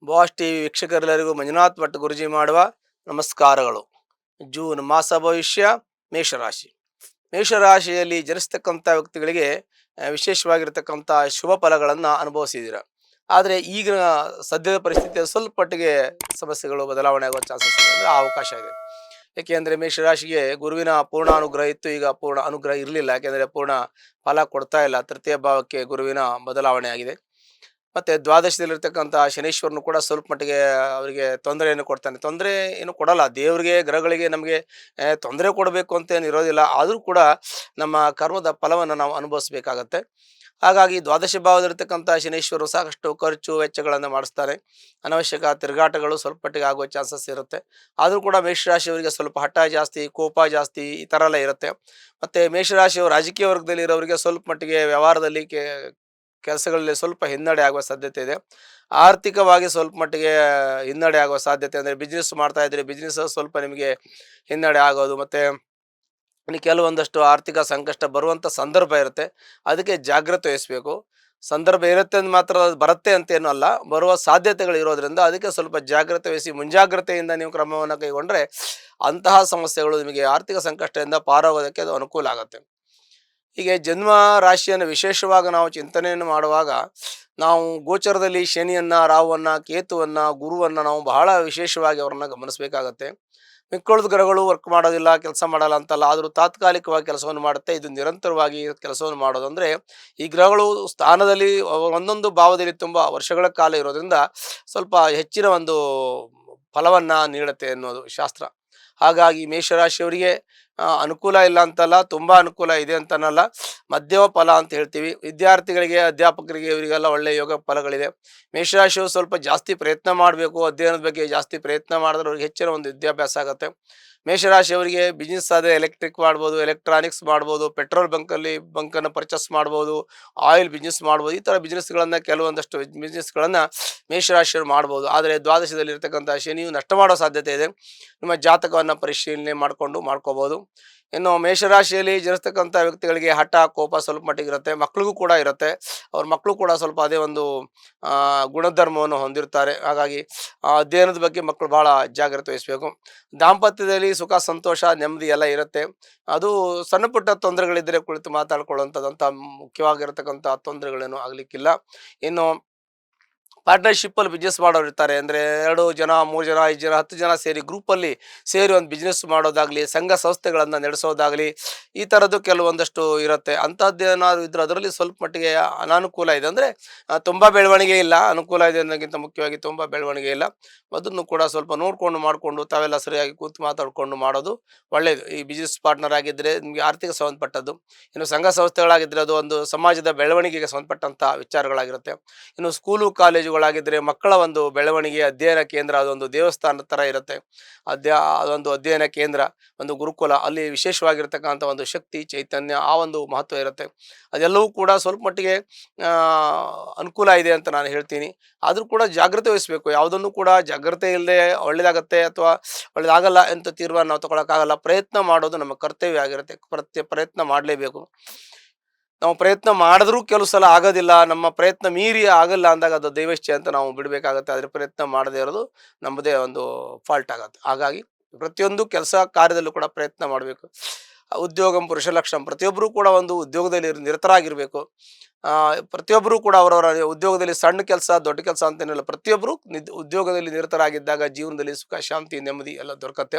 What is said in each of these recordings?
Boss TV ವೀಕ್ಷಕರೆಲ್ಲರಿಗೂ Manjunath Bhat ಗುರುಜಿ ಮಾಡುವ ನಮಸ್ಕಾರಗಳು. June ಮಾಸ ಭವಿಷ್ಯ. ಮೇಷರಾಶಿ. ಮೇಷರಾಶಿಯಲ್ಲಿ ಜನಿಸ್ತಕ್ಕಂಥ ವ್ಯಕ್ತಿಗಳಿಗೆ ವಿಶೇಷವಾಗಿರ್ತಕ್ಕಂಥ ಶುಭ ಫಲಗಳನ್ನು ಅನುಭವಿಸಿದ್ದೀರ. ಆದರೆ ಈಗಿನ ಸದ್ಯದ ಪರಿಸ್ಥಿತಿಯಲ್ಲಿ ಸ್ವಲ್ಪ ಮಟ್ಟಿಗೆ ಸಮಸ್ಯೆಗಳು ಬದಲಾವಣೆ ಆಗುವ ಚಾನ್ಸಸ್ ಇದೆ, ಅಂದರೆ ಅವಕಾಶ ಇದೆ. ಏಕೆಂದರೆ ಮೇಷರಾಶಿಗೆ ಗುರುವಿನ ಪೂರ್ಣ ಅನುಗ್ರಹ ಇತ್ತು, ಈಗ ಪೂರ್ಣ ಅನುಗ್ರಹ ಇರಲಿಲ್ಲ. ಯಾಕೆಂದರೆ ಪೂರ್ಣ ಫಲ ಕೊಡ್ತಾ ಇಲ್ಲ. ತೃತೀಯ ಭಾವಕ್ಕೆ ಗುರುವಿನ ಬದಲಾವಣೆ ಆಗಿದೆ. ಮತ್ತು ದ್ವಾದಶದಲ್ಲಿರ್ತಕ್ಕಂಥ ಶನೀಶ್ವರನು ಕೂಡ ಸ್ವಲ್ಪ ಮಟ್ಟಿಗೆ ಅವರಿಗೆ ತೊಂದರೆಯನ್ನು ಕೊಡ್ತಾನೆ. ತೊಂದರೆ ಏನು ಕೊಡಲ್ಲ, ದೇವರಿಗೆ ಗ್ರಹಗಳಿಗೆ ನಮಗೆ ತೊಂದರೆ ಕೊಡಬೇಕು ಅಂತೇನು ಇರೋದಿಲ್ಲ. ಆದರೂ ಕೂಡ ನಮ್ಮ ಕರ್ಮದ ಫಲವನ್ನು ನಾವು ಅನುಭವಿಸ್ಬೇಕಾಗತ್ತೆ. ಹಾಗಾಗಿ ದ್ವಾದಶ ಭಾವದಲ್ಲಿರ್ತಕ್ಕಂಥ ಶನೀಶ್ವರು ಸಾಕಷ್ಟು ಖರ್ಚು ವೆಚ್ಚಗಳನ್ನು ಮಾಡಿಸ್ತಾರೆ. ಅನವಶ್ಯಕ ತಿರುಗಾಟಗಳು ಸ್ವಲ್ಪ ಮಟ್ಟಿಗೆ ಆಗುವ ಚಾನ್ಸಸ್ ಇರುತ್ತೆ. ಆದರೂ ಕೂಡ ಮೇಷರಾಶಿಯವರಿಗೆ ಸ್ವಲ್ಪ ಹಠ ಜಾಸ್ತಿ, ಕೋಪ ಜಾಸ್ತಿ, ಈ ಥರ ಎಲ್ಲ ಇರುತ್ತೆ. ಮತ್ತು ಮೇಷರಾಶಿಯವರು ರಾಜಕೀಯ ವರ್ಗದಲ್ಲಿ ಇರೋರಿಗೆ ಸ್ವಲ್ಪ ಮಟ್ಟಿಗೆ ವ್ಯವಹಾರದಲ್ಲಿ ಕೆಲಸಗಳಲ್ಲಿ ಸ್ವಲ್ಪ ಹಿನ್ನಡೆ ಆಗುವ ಸಾಧ್ಯತೆ ಇದೆ. ಆರ್ಥಿಕವಾಗಿ ಸ್ವಲ್ಪ ಮಟ್ಟಿಗೆ ಹಿನ್ನಡೆ ಆಗುವ ಸಾಧ್ಯತೆ, ಅಂದರೆ ಬಿಸ್ನೆಸ್ ಮಾಡ್ತಾ ಇದ್ರೆ ಬಿಸ್ನೆಸ್ ಸ್ವಲ್ಪ ನಿಮಗೆ ಹಿನ್ನಡೆ ಆಗೋದು, ಮತ್ತು ಕೆಲವೊಂದಷ್ಟು ಆರ್ಥಿಕ ಸಂಕಷ್ಟ ಬರುವಂಥ ಸಂದರ್ಭ ಇರುತ್ತೆ. ಅದಕ್ಕೆ ಜಾಗ್ರತೆ ವಹಿಸಬೇಕು. ಸಂದರ್ಭ ಇರುತ್ತೆ ಅಂದ್ ಮಾತ್ರ ಅದು ಬರುತ್ತೆ ಅಂತೇನೂ ಅಲ್ಲ, ಬರುವ ಸಾಧ್ಯತೆಗಳು ಇರೋದ್ರಿಂದ ಅದಕ್ಕೆ ಸ್ವಲ್ಪ ಜಾಗ್ರತೆ ವಹಿಸಿ ಮುಂಜಾಗ್ರತೆಯಿಂದ ನೀವು ಕ್ರಮವನ್ನು ಕೈಗೊಂಡ್ರೆ ಅಂತಹ ಸಮಸ್ಯೆಗಳು ನಿಮಗೆ ಆರ್ಥಿಕ ಸಂಕಷ್ಟದಿಂದ ಪಾರಾಗೋದಕ್ಕೆ ಅದು ಅನುಕೂಲ ಆಗುತ್ತೆ. ಹೀಗೆ ಜನ್ಮ ರಾಶಿಯನ್ನು ವಿಶೇಷವಾಗಿ ನಾವು ಚಿಂತನೆಯನ್ನು ಮಾಡುವಾಗ ನಾವು ಗೋಚರದಲ್ಲಿ ಶನಿಯನ್ನ, ರಾಹುವನ್ನ, ಕೇತುವನ್ನ, ಗುರುವನ್ನ ನಾವು ಬಹಳ ವಿಶೇಷವಾಗಿ ಅವರನ್ನ ಗಮನಿಸಬೇಕಾಗತ್ತೆ. ಮಿಕ್ಕುಳಿದ ಗ್ರಹಗಳು ವರ್ಕ್ ಮಾಡೋದಿಲ್ಲ, ಕೆಲಸ ಮಾಡಲ್ಲ ಅಂತಲ್ಲ, ಆದರೂ ತಾತ್ಕಾಲಿಕವಾಗಿ ಕೆಲಸವನ್ನು ಮಾಡುತ್ತೆ. ಇದು ನಿರಂತರವಾಗಿ ಕೆಲಸವನ್ನು ಮಾಡೋದು, ಅಂದರೆ ಈ ಗ್ರಹಗಳು ಸ್ಥಾನದಲ್ಲಿ ಒಂದೊಂದು ಭಾವದಲ್ಲಿ ತುಂಬ ವರ್ಷಗಳ ಕಾಲ ಇರೋದ್ರಿಂದ ಸ್ವಲ್ಪ ಹೆಚ್ಚಿನ ಒಂದು ಫಲವನ್ನು ನೀಡುತ್ತೆ ಅನ್ನೋದು ಶಾಸ್ತ್ರ. ಹಾಗಾಗಿ ಮೇಷರಾಶಿಯವರಿಗೆ ಅನುಕೂಲ ಇಲ್ಲ ಅಂತಲ್ಲ, ತುಂಬ ಅನುಕೂಲ ಇದೆ ಅಂತನಲ್ಲ, ಮಧ್ಯಮ ಫಲ ಅಂತ ಹೇಳ್ತೀವಿ. ವಿದ್ಯಾರ್ಥಿಗಳಿಗೆ, ಅಧ್ಯಾಪಕರಿಗೆ, ಇವರಿಗೆಲ್ಲ ಒಳ್ಳೆಯ ಯೋಗ ಫಲಗಳಿದೆ. ಮೇಷರಾಶಿಯವರು ಸ್ವಲ್ಪ ಜಾಸ್ತಿ ಪ್ರಯತ್ನ ಮಾಡಬೇಕು, ಅಧ್ಯಯನದ ಬಗ್ಗೆ ಜಾಸ್ತಿ ಪ್ರಯತ್ನ ಮಾಡಿದ್ರೆ ಅವ್ರಿಗೆ ಹೆಚ್ಚಿನ ಒಂದು ವಿದ್ಯಾಭ್ಯಾಸ ಆಗುತ್ತೆ. ಮೇಷರಾಶಿಯವರಿಗೆ ಬಿಸ್ನೆಸ್ ಆದರೆ ಎಲೆಕ್ಟ್ರಿಕ್ ಮಾಡ್ಬೋದು, ಎಲೆಕ್ಟ್ರಾನಿಕ್ಸ್ ಮಾಡ್ಬೋದು, ಪೆಟ್ರೋಲ್ ಬಂಕನ್ನು ಪರ್ಚೇಸ್ ಮಾಡ್ಬೋದು, ಆಯಿಲ್ ಬಿಸ್ನೆಸ್ ಮಾಡ್ಬೋದು. ಈ ಥರ ಬಿಸ್ನೆಸ್ಗಳನ್ನು, ಕೆಲವೊಂದಷ್ಟು ಬಿಸ್ನೆಸ್ಗಳನ್ನು ಮೇಷರಾಶಿಯವರು ಮಾಡ್ಬೋದು. ಆದರೆ ದ್ವಾದಶದಲ್ಲಿರ್ತಕ್ಕಂಥ ಶನಿಯು ನಷ್ಟ ಮಾಡೋ ಸಾಧ್ಯತೆ ಇದೆ. ನಿಮ್ಮ ಜಾತಕವನ್ನು ಪರಿಶೀಲನೆ ಮಾಡ್ಕೋಬೋದು. ಇನ್ನು ಮೇಷರಾಶಿಯಲ್ಲಿ ಜನಿಸ್ತಕ್ಕಂಥ ವ್ಯಕ್ತಿಗಳಿಗೆ ಹಠ, ಕೋಪ ಸ್ವಲ್ಪ ಮಟ್ಟಿಗೆ ಇರುತ್ತೆ. ಮಕ್ಕಳಿಗೂ ಕೂಡ ಇರುತ್ತೆ. ಅವ್ರ ಮಕ್ಕಳು ಕೂಡ ಸ್ವಲ್ಪ ಅದೇ ಒಂದು ಗುಣಧರ್ಮವನ್ನು ಹೊಂದಿರ್ತಾರೆ. ಹಾಗಾಗಿ ಅಧ್ಯಯನದ ಬಗ್ಗೆ ಮಕ್ಕಳು ಭಾಳ ಜಾಗ್ರತೆ ವಹಿಸಬೇಕು. ದಾಂಪತ್ಯದಲ್ಲಿ ಸುಖ, ಸಂತೋಷ, ನೆಮ್ಮದಿ ಎಲ್ಲ ಇರುತ್ತೆ. ಅದು ಸಣ್ಣ ಪುಟ್ಟ ತೊಂದರೆಗಳಿದ್ದರೆ ಕುಳಿತು ಮಾತಾಡ್ಕೊಳ್ಳುವಂಥದ್ದಂಥ ಮುಖ್ಯವಾಗಿರತಕ್ಕಂಥ ತೊಂದರೆಗಳೇನು ಆಗಲಿಕ್ಕಿಲ್ಲ. ಇನ್ನು ಪಾರ್ಟ್ನರ್ಶಿಪ್ಪಲ್ಲಿ ಬಿಸ್ನೆಸ್ ಮಾಡೋರು ಇರ್ತಾರೆ. ಅಂದರೆ 2 ಜನ, 3 ಜನ, 5 ಜನ, 10 ಜನ ಸೇರಿ ಗ್ರೂಪಲ್ಲಿ ಸೇರಿ ಒಂದು ಬಿಸ್ನೆಸ್ ಮಾಡೋದಾಗಲಿ, ಸಂಘ ಸಂಸ್ಥೆಗಳನ್ನು ನಡೆಸೋದಾಗಲಿ, ಈ ಥರದ್ದು ಕೆಲವೊಂದಷ್ಟು ಇರುತ್ತೆ. ಅಂಥದ್ದೇನಾದ್ರು ಇದ್ದರೆ ಅದರಲ್ಲಿ ಸ್ವಲ್ಪ ಮಟ್ಟಿಗೆ ಅನಾನುಕೂಲ ಇದೆ. ಅಂದರೆ ತುಂಬ ಬೆಳವಣಿಗೆ ಇಲ್ಲ, ಅನುಕೂಲ ಇದೆ ಅನ್ನೋಕ್ಕಿಂತ ಮುಖ್ಯವಾಗಿ ತುಂಬ ಬೆಳವಣಿಗೆ ಇಲ್ಲ. ಅದನ್ನು ಕೂಡ ಸ್ವಲ್ಪ ನೋಡಿಕೊಂಡು ಮಾಡಿಕೊಂಡು ತಾವೆಲ್ಲ ಸರಿಯಾಗಿ ಕೂತು ಮಾತಾಡಿಕೊಂಡು ಮಾಡೋದು ಒಳ್ಳೆಯದು. ಈ ಬಿಸ್ನೆಸ್ ಪಾರ್ಟ್ನರ್ ಆಗಿದ್ದರೆ ನಿಮಗೆ ಆರ್ಥಿಕ ಸಂಬಂಧಪಟ್ಟದ್ದು. ಇನ್ನು ಸಂಘ ಸಂಸ್ಥೆಗಳಾಗಿದ್ದರೆ ಅದು ಒಂದು ಸಮಾಜದ ಬೆಳವಣಿಗೆಗೆ ಸಂಬಂಧಪಟ್ಟಂಥ ವಿಚಾರಗಳಾಗಿರುತ್ತೆ. ಇನ್ನು ಸ್ಕೂಲು ಕಾಲೇಜುಗಳಾಗಿದ್ದರೆ ಮಕ್ಕಳ ಒಂದು ಬೆಳವಣಿಗೆ, ಅಧ್ಯಯನ ಕೇಂದ್ರ, ಅದೊಂದು ದೇವಸ್ಥಾನದ ಥರ ಇರುತ್ತೆ. ಅದೊಂದು ಅಧ್ಯಯನ ಕೇಂದ್ರ, ಒಂದು ಗುರುಕುಲ, ಅಲ್ಲಿ ವಿಶೇಷವಾಗಿರ್ತಕ್ಕಂಥ ಒಂದು ಶಕ್ತಿ, ಚೈತನ್ಯ, ಆ ಒಂದು ಮಹತ್ವ ಇರುತ್ತೆ. ಅದೆಲ್ಲವೂ ಕೂಡ ಸ್ವಲ್ಪ ಮಟ್ಟಿಗೆ ಅನುಕೂಲ ಇದೆ ಅಂತ ನಾನು ಹೇಳ್ತೀನಿ. ಆದರೂ ಕೂಡ ಜಾಗ್ರತೆ ವಹಿಸಬೇಕು. ಯಾವುದನ್ನು ಕೂಡ ಜಾಗ್ರತೆ ಇಲ್ಲದೆ ಒಳ್ಳೆಯದಾಗತ್ತೆ ಅಥವಾ ಒಳ್ಳೆಯದಾಗಲ್ಲ ಅಂತ ತೀರ್ಮಾನ ನಾವು ತಗೊಳಕ್ಕಾಗಲ್ಲ. ಪ್ರಯತ್ನ ಮಾಡೋದು ನಮ್ಮ ಕರ್ತವ್ಯ ಆಗಿರುತ್ತೆ. ಪ್ರಯತ್ನ ಮಾಡಲೇಬೇಕು. ನಾವು ಪ್ರಯತ್ನ ಮಾಡಿದ್ರೂ ಕೆಲವು ಸಲ ಆಗೋದಿಲ್ಲ. ನಮ್ಮ ಪ್ರಯತ್ನ ಮೀರಿ ಆಗಲ್ಲ ಅಂದಾಗ ಅದು ದೈವೇಚ್ಛೆ ಅಂತ ನಾವು ಬಿಡಬೇಕಾಗತ್ತೆ. ಆದರೆ ಪ್ರಯತ್ನ ಮಾಡದೇ ಇರೋದು ನಮ್ಮದೇ ಒಂದು ಫಾಲ್ಟ್ ಆಗುತ್ತೆ. ಹಾಗಾಗಿ ಪ್ರತಿಯೊಂದು ಕೆಲಸ ಕಾರ್ಯದಲ್ಲೂ ಕೂಡ ಪ್ರಯತ್ನ ಮಾಡಬೇಕು. ಉದ್ಯೋಗಂ ಪುರುಷ ಲಕ್ಷಣಂ, ಪ್ರತಿಯೊಬ್ಬರೂ ಕೂಡ ಒಂದು ಉದ್ಯೋಗದಲ್ಲಿ ನಿರತರಾಗಿರಬೇಕು. ಪ್ರತಿಯೊಬ್ಬರೂ ಕೂಡ ಅವರವರ ಉದ್ಯೋಗದಲ್ಲಿ ಸಣ್ಣ ಕೆಲಸ, ದೊಡ್ಡ ಕೆಲಸ ಅಂತೇನಿಲ್ಲ, ಪ್ರತಿಯೊಬ್ಬರು ಉದ್ಯೋಗದಲ್ಲಿ ನಿರತರಾಗಿದ್ದಾಗ ಜೀವನದಲ್ಲಿ ಸುಖ, ಶಾಂತಿ, ನೆಮ್ಮದಿ ಎಲ್ಲ ದೊರಕತ್ತೆ.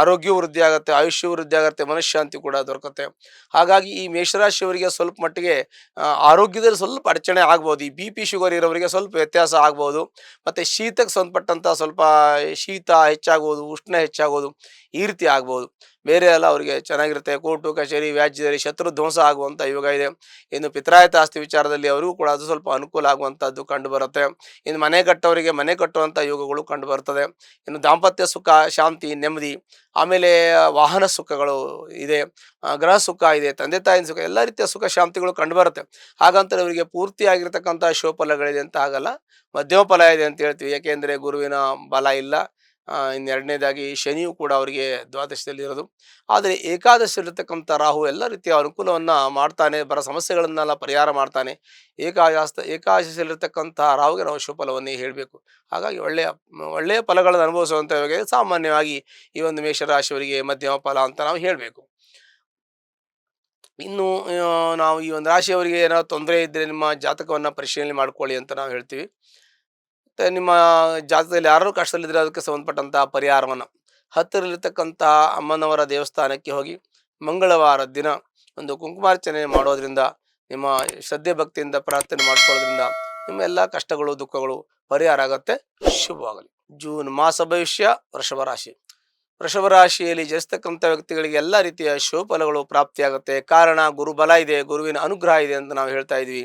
ಆರೋಗ್ಯ ವೃದ್ಧಿ ಆಗುತ್ತೆ, ಆಯುಷ್ಯ ವೃದ್ಧಿ ಆಗುತ್ತೆ, ಮನಃಶಾಂತಿ ಕೂಡ ದೊರಕತ್ತೆ. ಹಾಗಾಗಿ ಈ ಮೇಷರಾಶಿಯವರಿಗೆ ಸ್ವಲ್ಪ ಮಟ್ಟಿಗೆ ಆರೋಗ್ಯದಲ್ಲಿ ಸ್ವಲ್ಪ ಅಡಚಣೆ ಆಗ್ಬೋದು. ಈ ಬಿ ಪಿ, ಶುಗರ್ ಇರೋರಿಗೆ ಸ್ವಲ್ಪ ವ್ಯತ್ಯಾಸ ಆಗ್ಬೋದು. ಮತ್ತು ಶೀತಕ್ಕೆ ಸಂಬಂಧಪಟ್ಟಂಥ ಸ್ವಲ್ಪ ಶೀತ ಹೆಚ್ಚಾಗೋದು, ಉಷ್ಣ ಹೆಚ್ಚಾಗೋದು, ಈ ರೀತಿ ಆಗ್ಬೋದು. ಬೇರೆ ಎಲ್ಲ ಅವರಿಗೆ ಚೆನ್ನಾಗಿರುತ್ತೆ. ಕೋರ್ಟು ಕಚೇರಿ, ವ್ಯಾಜ್ಯದಲ್ಲಿ ಶತ್ರು ಧ್ವಂಸ ಆಗುವಂಥ ಯೋಗ ಇದೆ. ಇನ್ನು ಪಿತ್ರಾಯತ ಆಸ್ತಿ ವಿಚಾರದಲ್ಲಿ ಅವರಿಗೂ ಕೂಡ ಅದು ಸ್ವಲ್ಪ ಅನುಕೂಲ ಆಗುವಂಥದ್ದು ಕಂಡು ಬರುತ್ತೆ. ಇನ್ನು ಮನೆ ಕಟ್ಟೋರಿಗೆ ಮನೆ ಕಟ್ಟುವಂಥ ಯೋಗಗಳು ಕಂಡು ಬರ್ತದೆ. ಇನ್ನು ದಾಂಪತ್ಯ ಸುಖ, ಶಾಂತಿ, ನೆಮ್ಮದಿ, ಆಮೇಲೆ ವಾಹನ ಸುಖಗಳು ಇದೆ, ಗೃಹ ಸುಖ ಇದೆ, ತಂದೆ ತಾಯಿನ ಸುಖ, ಎಲ್ಲ ರೀತಿಯ ಸುಖ ಶಾಂತಿಗಳು ಕಂಡು ಬರುತ್ತೆ. ಹಾಗಂತ ಇವರಿಗೆ ಪೂರ್ತಿಯಾಗಿರ್ತಕ್ಕಂಥ ಶುಭ ಫಲಗಳಿದೆ ಅಂತ ಆಗಲ್ಲ, ಮಧ್ಯಮ ಫಲ ಇದೆ ಅಂತ ಹೇಳ್ತೀವಿ. ಯಾಕೆಂದರೆ ಗುರುವಿನ ಬಲ ಇಲ್ಲ, ಇನ್ನು ಎರಡನೇದಾಗಿ ಶನಿಯು ಕೂಡ ಅವರಿಗೆ ದ್ವಾದಶದಲ್ಲಿರೋದು. ಆದರೆ ಏಕಾದಶಿಯಲ್ಲಿರ್ತಕ್ಕಂಥ ರಾಹು ಎಲ್ಲ ರೀತಿಯ ಅನುಕೂಲವನ್ನು ಮಾಡ್ತಾನೆ, ಬರೋ ಸಮಸ್ಯೆಗಳನ್ನೆಲ್ಲ ಪರಿಹಾರ ಮಾಡ್ತಾನೆ. ಏಕಾದಶಿಯಲ್ಲಿರ್ತಕ್ಕಂಥ ರಾಹುಗೆ ನಾವು ಶುಭಫಲವನ್ನೇ ಹೇಳಬೇಕು. ಹಾಗಾಗಿ ಒಳ್ಳೆಯ ಫಲಗಳನ್ನು ಅನುಭವಿಸುವಂಥವ್ರಿಗೆ ಸಾಮಾನ್ಯವಾಗಿ ಈ ಒಂದು ಮೇಷರಾಶಿಯವರಿಗೆ ಮಧ್ಯಮ ಫಲ ಅಂತ ನಾವು ಹೇಳಬೇಕು. ಇನ್ನು ನಾವು ಈ ಒಂದು ರಾಶಿಯವರಿಗೆ ಏನಾದ್ರು ತೊಂದರೆ ಇದ್ದರೆ ನಿಮ್ಮ ಜಾತಕವನ್ನು ಪರಿಶೀಲನೆ ಮಾಡ್ಕೊಳ್ಳಿ ಅಂತ ನಾವು ಹೇಳ್ತೀವಿ. ಮತ್ತು ನಿಮ್ಮ ಜಾತಕದಲ್ಲಿ ಯಾರು ಕಷ್ಟದಲ್ಲಿದ್ದರೆ ಅದಕ್ಕೆ ಸಂಬಂಧಪಟ್ಟಂಥ ಪರಿಹಾರವನ್ನು ಹತ್ತಿರಲಿರ್ತಕ್ಕಂಥ ಅಮ್ಮನವರ ದೇವಸ್ಥಾನಕ್ಕೆ ಹೋಗಿ ಮಂಗಳವಾರ ದಿನ ಒಂದು ಕುಂಕುಮಾರ್ಚನೆ ಮಾಡೋದ್ರಿಂದ, ನಿಮ್ಮ ಶ್ರದ್ಧೆ ಭಕ್ತಿಯಿಂದ ಪ್ರಾರ್ಥನೆ ಮಾಡ್ಕೊಳ್ಳೋದ್ರಿಂದ ನಿಮ್ಮ ಎಲ್ಲ ಕಷ್ಟಗಳು ದುಃಖಗಳು ಪರಿಹಾರ ಆಗುತ್ತೆ. ಶುಭವಾಗಲಿ. ಜೂನ್ ಮಾಸ ಭವಿಷ್ಯ. ವೃಷಭ ರಾಶಿ. ವೃಷಭ ರಾಶಿಯಲ್ಲಿ ಜನಿಸ್ತಕ್ಕಂಥ ವ್ಯಕ್ತಿಗಳಿಗೆ ಎಲ್ಲ ರೀತಿಯ ಶುಭ ಫಲಗಳು ಪ್ರಾಪ್ತಿಯಾಗುತ್ತೆ. ಕಾರಣ ಗುರುಬಲ ಇದೆ, ಗುರುವಿನ ಅನುಗ್ರಹ ಇದೆ ಅಂತ ನಾವು ಹೇಳ್ತಾ ಇದ್ವಿ.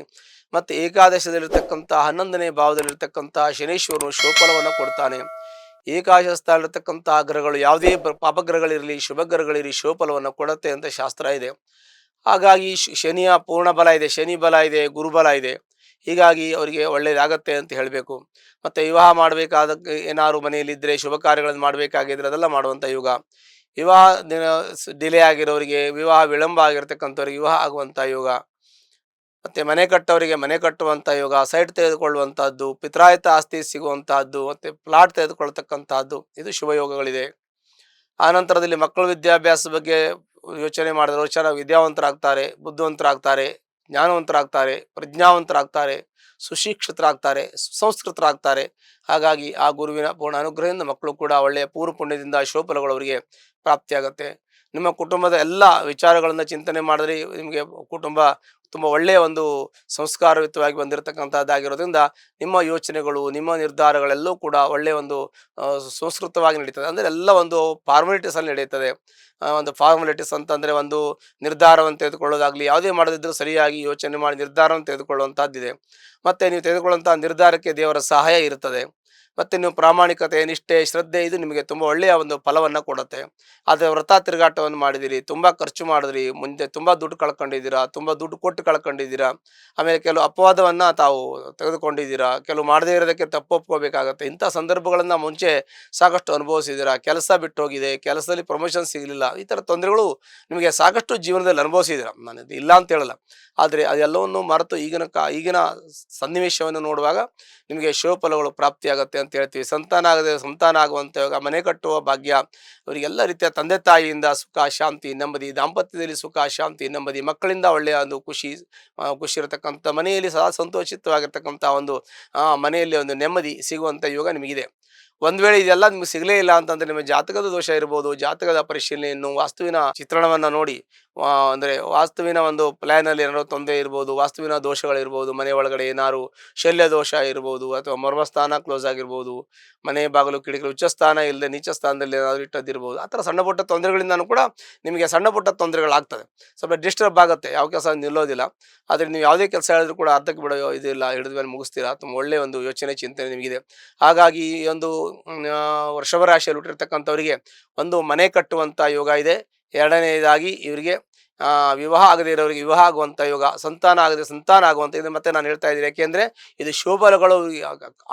ಮತ್ತು ಏಕಾದಶದಲ್ಲಿರ್ತಕ್ಕಂಥ 11ನೇ ಭಾವದಲ್ಲಿರ್ತಕ್ಕಂಥ ಶನೀಶ್ವರನು ಶುಭಫಲವನ್ನು ಕೊಡ್ತಾನೆ. ಏಕಾದಶ ಸ್ಥಾನದಲ್ಲಿರ್ತಕ್ಕಂಥ ಗ್ರಹಗಳು ಯಾವುದೇ ಪಾಪಗ್ರಹಗಳಿರಲಿ ಶುಭಗ್ರಹಗಳಿರಲಿ ಶುಭಫಲವನ್ನು ಕೊಡುತ್ತೆ ಅಂತ ಶಾಸ್ತ್ರ ಇದೆ. ಹಾಗಾಗಿ ಶನಿಯ ಪೂರ್ಣ ಬಲ ಇದೆ, ಶನಿ ಬಲ ಇದೆ, ಗುರುಬಲ ಇದೆ. ಹೀಗಾಗಿ ಅವರಿಗೆ ಒಳ್ಳೆಯದಾಗತ್ತೆ ಅಂತ ಹೇಳಬೇಕು. ಮತ್ತು ವಿವಾಹ ಮಾಡಬೇಕಾದಕ್ಕೆ ಏನಾದ್ರು ಮನೆಯಲ್ಲಿದ್ದರೆ ಶುಭ ಕಾರ್ಯಗಳನ್ನು ಮಾಡಬೇಕಾಗಿದ್ರೆ ಅದೆಲ್ಲ ಮಾಡುವಂಥ ಯುಗ. ವಿವಾಹ ಡಿಲೇ ಆಗಿರೋರಿಗೆ, ವಿವಾಹ ವಿಳಂಬ ಆಗಿರ್ತಕ್ಕಂಥವ್ರಿಗೆ ವಿವಾಹ ಆಗುವಂಥ ಯೋಗ. ಮತ್ತು ಮನೆ ಕಟ್ಟೋರಿಗೆ ಮನೆ ಕಟ್ಟುವಂಥ ಯೋಗ, ಸೈಟ್ ತೆಗೆದುಕೊಳ್ಳುವಂಥದ್ದು, ಪಿತ್ರಾಯಿತ ಆಸ್ತಿ ಸಿಗುವಂತಹದ್ದು, ಮತ್ತು ಪ್ಲಾಟ್ ತೆಗೆದುಕೊಳ್ತಕ್ಕಂಥದ್ದು, ಇದು ಶುಭ ಯೋಗಗಳಿದೆ. ಆ ನಂತರದಲ್ಲಿ ಮಕ್ಕಳ ವಿದ್ಯಾಭ್ಯಾಸ ಬಗ್ಗೆ ಯೋಚನೆ ಮಾಡಿದ್ರು ಚೆನ್ನಾಗಿ ವಿದ್ಯಾವಂತರಾಗ್ತಾರೆ, ಬುದ್ಧಿವಂತರಾಗ್ತಾರೆ, ಜ್ಞಾನವಂತರಾಗ್ತಾರೆ, ಪ್ರಜ್ಞಾವಂತರಾಗ್ತಾರೆ, ಸುಶಿಕ್ಷಿತರಾಗ್ತಾರೆ, ಸುಸಂಸ್ಕೃತರಾಗ್ತಾರೆ. ಹಾಗಾಗಿ ಆ ಗುರುವಿನ ಪೂರ್ಣ ಅನುಗ್ರಹದಿಂದ ಮಕ್ಕಳು ಕೂಡ ಒಳ್ಳೆಯ ಪೂರ್ವ ಪುಣ್ಯದಿಂದ ಶುಭಫಲಗಳು ಅವರಿಗೆ ಪ್ರಾಪ್ತಿಯಾಗುತ್ತೆ. ನಿಮ್ಮ ಕುಟುಂಬದ ಎಲ್ಲ ವಿಚಾರಗಳನ್ನು ಚಿಂತನೆ ಮಾಡಿದ್ರೆ ನಿಮಗೆ ಕುಟುಂಬ ತುಂಬ ಒಳ್ಳೆಯ ಒಂದು ಸಂಸ್ಕಾರಯುತವಾಗಿ ಬಂದಿರತಕ್ಕಂಥದ್ದಾಗಿರೋದ್ರಿಂದ ನಿಮ್ಮ ಯೋಚನೆಗಳು, ನಿಮ್ಮ ನಿರ್ಧಾರಗಳೆಲ್ಲವೂ ಕೂಡ ಒಳ್ಳೆಯ ಒಂದು ಸುಸಂಸ್ಕೃತವಾಗಿ ನಡೀತದೆ. ಅಂದರೆ ಎಲ್ಲ ಒಂದು ಫಾರ್ಮಾಲಿಟೀಸಲ್ಲಿ ನಡೆಯುತ್ತದೆ. ಒಂದು ಫಾರ್ಮಾಲಿಟೀಸ್ ಅಂತಂದರೆ ಒಂದು ನಿರ್ಧಾರವನ್ನು ತೆಗೆದುಕೊಳ್ಳೋದಾಗಲಿ, ಯಾವುದೇ ಮಾಡದಿದ್ದರೂ ಸರಿಯಾಗಿ ಯೋಚನೆ ಮಾಡಿ ನಿರ್ಧಾರವನ್ನು ತೆಗೆದುಕೊಳ್ಳುವಂಥದ್ದಿದೆ. ಮತ್ತು ನೀವು ತೆಗೆದುಕೊಳ್ಳುವಂಥ ನಿರ್ಧಾರಕ್ಕೆ ದೇವರ ಸಹಾಯ ಇರುತ್ತದೆ. ಮತ್ತು ನೀವು ಪ್ರಾಮಾಣಿಕತೆ, ನಿಷ್ಠೆ, ಶ್ರದ್ಧೆ ಇದು ನಿಮಗೆ ತುಂಬ ಒಳ್ಳೆಯ ಒಂದು ಫಲವನ್ನು ಕೊಡುತ್ತೆ. ಆದರೆ ವ್ರತ ತಿರುಗಾಟವನ್ನು ಮಾಡಿದಿರಿ, ತುಂಬ ಖರ್ಚು ಮಾಡಿದ್ರಿ, ಮುಂದೆ ತುಂಬ ದುಡ್ಡು ಕಳ್ಕೊಂಡಿದ್ದೀರಾ, ತುಂಬ ದುಡ್ಡು ಕೊಟ್ಟು ಕಳ್ಕೊಂಡಿದ್ದೀರಾ, ಆಮೇಲೆ ಕೆಲವು ಅಪವಾದವನ್ನು ತಾವು ತೆಗೆದುಕೊಂಡಿದ್ದೀರಾ, ಕೆಲವು ಮಾಡದೇ ಇರೋದಕ್ಕೆ ತಪ್ಪು ಒಪ್ಕೋಬೇಕಾಗತ್ತೆ. ಇಂಥ ಸಂದರ್ಭಗಳನ್ನು ಮುಂಚೆ ಸಾಕಷ್ಟು ಅನುಭವಿಸಿದ್ದೀರಾ. ಕೆಲಸ ಬಿಟ್ಟು ಹೋಗಿದೆ, ಕೆಲಸದಲ್ಲಿ ಪ್ರಮೋಷನ್ ಸಿಗಲಿಲ್ಲ, ಈ ಥರ ತೊಂದರೆಗಳು ನಿಮಗೆ ಸಾಕಷ್ಟು ಜೀವನದಲ್ಲಿ ಅನುಭವಿಸಿದ್ದೀರಾ. ನಾನು ಇದು ಇಲ್ಲ ಅಂತ ಹೇಳಲ್ಲ. ಆದರೆ ಅದೆಲ್ಲವನ್ನು ಮರೆತು ಈಗಿನ ಸನ್ನಿವೇಶವನ್ನು ನೋಡುವಾಗ ನಿಮಗೆ ಶುಭ ಫಲಗಳು ಪ್ರಾಪ್ತಿಯಾಗುತ್ತೆ ಅಂತ ಹೇಳ್ತೀವಿ. ಸಂತಾನ ಆಗುವಂಥ ಯೋಗ, ಮನೆ ಕಟ್ಟುವ ಭಾಗ್ಯ, ಅವರಿಗೆಲ್ಲ ರೀತಿಯ ತಂದೆ ತಾಯಿಯಿಂದ ಸುಖ ಶಾಂತಿ ನೆಮ್ಮದಿ, ದಾಂಪತ್ಯದಲ್ಲಿ ಸುಖ ಶಾಂತಿ ನೆಮ್ಮದಿ, ಮಕ್ಕಳಿಂದ ಒಳ್ಳೆಯ ಒಂದು ಖುಷಿ ಇರತಕ್ಕಂಥ, ಮನೆಯಲ್ಲಿ ಸದಾ ಸಂತೋಷಿತವಾಗಿರ್ತಕ್ಕಂಥ ಒಂದು ಮನೆಯಲ್ಲಿ ಒಂದು ನೆಮ್ಮದಿ ಸಿಗುವಂಥ ಯೋಗ ನಿಮಗಿದೆ. ಒಂದು ವೇಳೆ ಇದೆಲ್ಲ ನಿಮ್ಗೆ ಸಿಗಲೇ ಇಲ್ಲ ಅಂತಂದರೆ ನಿಮ್ಮ ಜಾತಕದ ದೋಷ ಇರ್ಬೋದು. ಜಾತಕದ ಪರಿಶೀಲನೆಯನ್ನು, ವಾಸ್ತುವಿನ ಚಿತ್ರಣವನ್ನು ನೋಡಿ, ಅಂದರೆ ವಾಸ್ತುವಿನ ಒಂದು ಪ್ಲ್ಯಾನಲ್ಲಿ ಏನಾದ್ರು ತೊಂದರೆ ಇರ್ಬೋದು, ವಾಸ್ತುವಿನ ದೋಷಗಳಿರ್ಬೋದು, ಮನೆ ಒಳಗಡೆ ಏನಾದ್ರು ಶಲ್ಯ ದೋಷ ಇರ್ಬೋದು, ಅಥವಾ ಮರ್ಮಸ್ಥಾನ ಕ್ಲೋಸ್ ಆಗಿರ್ಬೋದು, ಮನೆ ಬಾಗಿಲು ಕಿಟಕಿ ಉಚ್ಚಸ್ಥಾನ ಇಲ್ಲದೆ ನೀಚ ಸ್ಥಾನದಲ್ಲಿ ಏನಾದರೂ ಇಟ್ಟದ್ದಿರ್ಬೋದು. ಆ ಥರ ಸಣ್ಣ ಪುಟ್ಟ ತೊಂದರೆಗಳಿಂದನೂ ಕೂಡ ನಿಮಗೆ ಸಣ್ಣ ಪುಟ್ಟ ತೊಂದರೆಗಳಾಗ್ತದೆ. ಸ್ವಲ್ಪ ಡಿಸ್ಟರ್ಬ್ ಆಗುತ್ತೆ, ಯಾವ ಕೆಲಸ ನಿಲ್ಲೋದಿಲ್ಲ. ಆದರೆ ನೀವು ಯಾವುದೇ ಕೆಲಸ ಹೇಳಿದ್ರು ಕೂಡ ಅರ್ಧಕ್ಕೆ ಬಿಡೋ ಇದಿಲ್ಲ, ಹಿಡಿದ ಮೇಲೆ ಮುಗಿಸ್ತೀರಾ. ತುಂಬ ಒಳ್ಳೆಯ ಒಂದು ಯೋಚನೆ ಚಿಂತನೆ ನಿಮಗಿದೆ. ಹಾಗಾಗಿ ಈ ಒಂದು ವೃಷಭ ರಾಶಿಯಲ್ಲಿ ಹುಟ್ಟಿರ್ತಕ್ಕಂಥವರಿಗೆ ಒಂದು ಮನೆ ಕಟ್ಟುವಂಥ ಯೋಗ ಇದೆ. ಎರಡನೇದಾಗಿ ಇವರಿಗೆ ವಿವಾಹ ಆಗದೇ ಇರೋರಿಗೆ ವಿವಾಹ ಆಗುವಂಥ ಯೋಗ, ಸಂತಾನ ಆಗದೆ ಸಂತಾನ ಆಗುವಂಥ ಇದು ಮತ್ತೆ ನಾನು ಹೇಳ್ತಾ ಇದ್ದೀನಿ. ಯಾಕೆಂದರೆ ಇದು ಶುಭಫಲಗಳು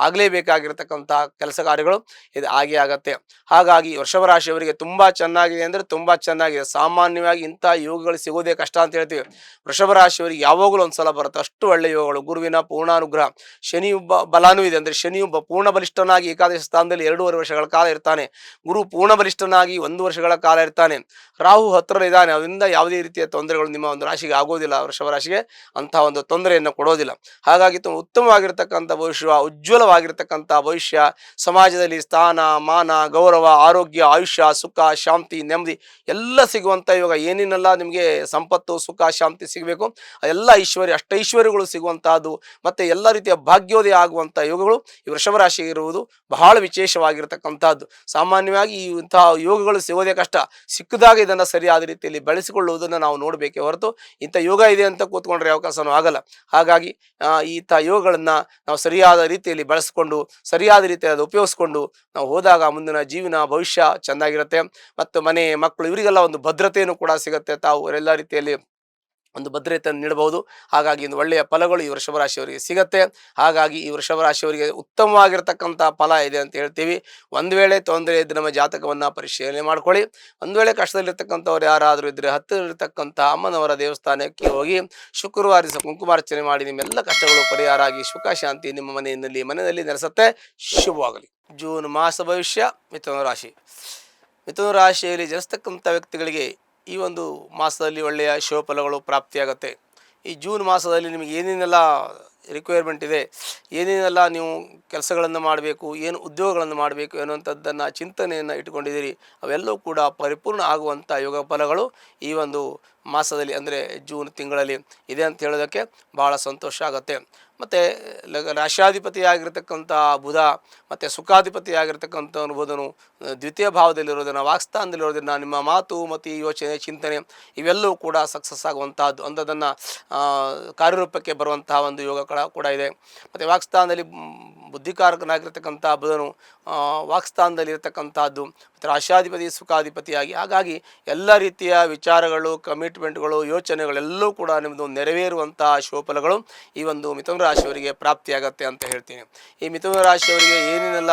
ಆಗಲೇಬೇಕಾಗಿರ್ತಕ್ಕಂಥ ಕೆಲಸ ಕಾರ್ಯಗಳು ಇದು ಆಗೇ ಆಗತ್ತೆ. ಹಾಗಾಗಿ ವೃಷಭ ರಾಶಿಯವರಿಗೆ ತುಂಬ ಚೆನ್ನಾಗಿದೆ ಅಂದರೆ ತುಂಬ ಚೆನ್ನಾಗಿದೆ. ಸಾಮಾನ್ಯವಾಗಿ ಇಂಥ ಯೋಗಗಳು ಸಿಗೋದೇ ಕಷ್ಟ ಅಂತ ಹೇಳ್ತೀವಿ. ವೃಷಭ ರಾಶಿಯವರಿಗೆ ಯಾವಾಗಲೂ ಒಂದು ಸಲ ಬರುತ್ತೆ, ಅಷ್ಟು ಒಳ್ಳೆಯ ಯೋಗಗಳು. ಗುರುವಿನ ಪೂರ್ಣಾನುಗ್ರಹ, ಶನಿಯು ಬಲಾನೂ ಇದೆ. ಅಂದರೆ ಶನಿಯು ಪೂರ್ಣ ಬಲಿಷ್ಠನಾಗಿ ಏಕಾದಶ ಸ್ಥಾನದಲ್ಲಿ 2.5 ವರ್ಷಗಳ ಕಾಲ ಇರ್ತಾನೆ. ಗುರು ಪೂರ್ಣ ಬಲಿಷ್ಠನಾಗಿ 1 ವರ್ಷಗಳ ಕಾಲ ಇರ್ತಾನೆ. ರಾಹು ಹತ್ತಿರ ಇದ್ದಾನೆ. ಅದರಿಂದ ಯಾವುದೇ ರೀತಿಯ ತೊಂದರೆಗಳು ನಿಮ್ಮ ಒಂದು ರಾಶಿಗೆ ಆಗೋದಿಲ್ಲ. ವೃಷಭ ರಾಶಿಗೆ ಅಂತಹ ಒಂದು ತೊಂದರೆಯನ್ನು ಕೊಡೋದಿಲ್ಲ. ಹಾಗಾಗಿ ಉತ್ತಮವಾಗಿರ್ತಕ್ಕಂಥ ಭವಿಷ್ಯ, ಉಜ್ವಲವಾಗಿರ್ತಕ್ಕಂಥ ಭವಿಷ್ಯ, ಸಮಾಜದಲ್ಲಿ ಸ್ಥಾನ ಮಾನ ಗೌರವ, ಆರೋಗ್ಯ, ಆಯುಷ್ಯ, ಸುಖ ಶಾಂತಿ ನೆಮ್ಮದಿ ಎಲ್ಲ ಸಿಗುವಂಥ ಯೋಗ. ಏನೇನೆಲ್ಲ ನಿಮಗೆ ಸಂಪತ್ತು ಸುಖ ಶಾಂತಿ ಸಿಗಬೇಕು ಅದೆಲ್ಲ ಅಷ್ಟೈಶ್ವರ್ಯಗಳು ಸಿಗುವಂತಹದ್ದು, ಮತ್ತು ಎಲ್ಲ ರೀತಿಯ ಭಾಗ್ಯೋದಯ ಆಗುವಂಥ ಯೋಗಗಳು ಈ ವೃಷಭ ರಾಶಿಗೆ ಇರುವುದು ಬಹಳ ವಿಶೇಷವಾಗಿರ್ತಕ್ಕಂಥದ್ದು. ಸಾಮಾನ್ಯವಾಗಿ ಇಂತಹ ಯೋಗಗಳು ಸಿಗೋದೇ ಕಷ್ಟ. ಸಿಕ್ಕಿದಾಗ ಇದನ್ನು ಸರಿಯಾದ ರೀತಿಯಲ್ಲಿ ಬೆಳೆಸಿಕೊಳ್ಳುವುದನ್ನು ನಾವು ನೋಡಬೇಕೇ ಹೊರತು ಇಂಥ ಯೋಗ ಇದೆ ಅಂತ ಕೂತ್ಕೊಂಡ್ರೆ ಯಾವ ಕೆಲಸನೂ ಆಗಲ್ಲ. ಹಾಗಾಗಿ ಇಂಥ ಯೋಗಗಳನ್ನು ನಾವು ಸರಿಯಾದ ರೀತಿಯಲ್ಲಿ ಬಳಸಿಕೊಂಡು ಸರಿಯಾದ ರೀತಿಯಲ್ಲಿ ಉಪಯೋಗಿಸ್ಕೊಂಡು ನಾವು ಹೋದಾಗ ಮುಂದಿನ ಜೀವನ ಭವಿಷ್ಯ ಚೆನ್ನಾಗಿರುತ್ತೆ. ಮತ್ತು ಮನೆ ಮಕ್ಕಳು ಇವರಿಗೆಲ್ಲ ಒಂದು ಭದ್ರತೆಯೂ ಕೂಡ ಸಿಗುತ್ತೆ. ತಾವು ಎಲ್ಲ ರೀತಿಯಲ್ಲಿ ಒಂದು ಭದ್ರತೆಯನ್ನು ನೀಡಬಹುದು. ಹಾಗಾಗಿ ಒಂದು ಒಳ್ಳೆಯ ಫಲಗಳು ಈ ವೃಷಭ ರಾಶಿಯವರಿಗೆ ಸಿಗತ್ತೆ. ಹಾಗಾಗಿ ಈ ವೃಷಭ ರಾಶಿಯವರಿಗೆ ಉತ್ತಮವಾಗಿರ್ತಕ್ಕಂಥ ಫಲ ಇದೆ ಅಂತ ಹೇಳ್ತೀವಿ. ಒಂದು ವೇಳೆ ತೊಂದರೆ ಇದ್ದರೆ ನಮ್ಮ ಜಾತಕವನ್ನು ಪರಿಶೀಲನೆ ಮಾಡ್ಕೊಳ್ಳಿ. ಒಂದು ವೇಳೆ ಕಷ್ಟದಲ್ಲಿರ್ತಕ್ಕಂಥವ್ರು ಯಾರಾದರೂ ಇದ್ದರೆ ಹತ್ತಿರಲ್ಲಿರ್ತಕ್ಕಂಥ ಅಮ್ಮನವರ ದೇವಸ್ಥಾನಕ್ಕೆ ಹೋಗಿ ಶುಕ್ರವಾರ ದಿವಸ ಕುಂಕುಮಾರ್ಚನೆ ಮಾಡಿ ನಿಮ್ಮೆಲ್ಲ ಕಷ್ಟಗಳು ಪರಿಹಾರ ಆಗಿ ಸುಖ ಶಾಂತಿ ನಿಮ್ಮ ಮನೆಯಲ್ಲಿ ನೆಲೆಸುತ್ತೆ. ಶುಭವಾಗಲಿ. ಜೂನ್ ಮಾಸ ಭವಿಷ್ಯ. ಮಿಥುನ ರಾಶಿ. ಮಿಥುನ ರಾಶಿಯಲ್ಲಿ ಜನಿಸ್ತಕ್ಕಂಥ ವ್ಯಕ್ತಿಗಳಿಗೆ ಈ ಒಂದು ಮಾಸದಲ್ಲಿ ಒಳ್ಳೆಯ ಶುಭ ಫಲಗಳು ಪ್ರಾಪ್ತಿಯಾಗುತ್ತೆ. ಈ ಜೂನ್ ಮಾಸದಲ್ಲಿ ನಿಮಗೆ ಏನೇನೆಲ್ಲ ರಿಕ್ವೈರ್ಮೆಂಟ್ ಇದೆ, ಏನೇನೆಲ್ಲ ನೀವು ಕೆಲಸಗಳನ್ನು ಮಾಡಬೇಕು, ಏನು ಉದ್ಯೋಗಗಳನ್ನು ಮಾಡಬೇಕು ಎನ್ನುವಂಥದ್ದನ್ನು ಚಿಂತನೆಯನ್ನು ಇಟ್ಕೊಂಡಿದ್ದೀರಿ, ಅವೆಲ್ಲವೂ ಕೂಡ ಪರಿಪೂರ್ಣ ಆಗುವಂಥ ಯೋಗ ಫಲಗಳು ಈ ಒಂದು ಮಾಸದಲ್ಲಿ ಅಂದರೆ ಜೂನ್ ತಿಂಗಳಲ್ಲಿ ಇದೆ ಅಂತ ಹೇಳೋದಕ್ಕೆ ಭಾಳ ಸಂತೋಷ ಆಗುತ್ತೆ. ಮತ್ತು ರಾಶ್ಯಾಧಿಪತಿಯಾಗಿರ್ತಕ್ಕಂಥ ಬುಧ ಮತ್ತು ಸುಖಾಧಿಪತಿಯಾಗಿರ್ತಕ್ಕಂಥ ಬುಧನು ದ್ವಿತೀಯ ಭಾವದಲ್ಲಿರೋದನ್ನು, ವಾಕ್ಸ್ಥಾನದಲ್ಲಿರೋದನ್ನು, ನಿಮ್ಮ ಮಾತು ಮತ್ತು ಯೋಚನೆ ಚಿಂತನೆ ಇವೆಲ್ಲವೂ ಕೂಡ ಸಕ್ಸಸ್ ಆಗುವಂಥದ್ದು ಅಂಥದ್ದನ್ನು ಕಾರ್ಯರೂಪಕ್ಕೆ ಬರುವಂತಹ ಒಂದು ಯೋಗ ಕೂಡ ಇದೆ. ಮತ್ತು ವಾಕ್ಸ್ಥಾನದಲ್ಲಿ ಬುದ್ಧಿಕಾರಕನಾಗಿರ್ತಕ್ಕಂಥ ಬುಧನು ವಾಕ್ಸ್ಥಾನದಲ್ಲಿ ಇರತಕ್ಕಂಥದ್ದು ಮತ್ತು ರಾಶ್ಯಾಧಿಪತಿ ಸುಖಾಧಿಪತಿಯಾಗಿ, ಹಾಗಾಗಿ ಎಲ್ಲ ರೀತಿಯ ವಿಚಾರಗಳು, ಕಮಿಟ್ಮೆಂಟ್ಗಳು, ಯೋಚನೆಗಳೆಲ್ಲವೂ ಕೂಡ ನಿಮ್ಮದು ನೆರವೇರುವಂಥ ಶುಭಫಲಗಳು ಈ ಒಂದು ಮಿಥುನ ರಾಶಿಯವರಿಗೆ ಪ್ರಾಪ್ತಿಯಾಗತ್ತೆ ಅಂತ ಹೇಳ್ತೀನಿ. ಈ ಮಿಥುನ ರಾಶಿಯವರಿಗೆ ಏನೇನೆಲ್ಲ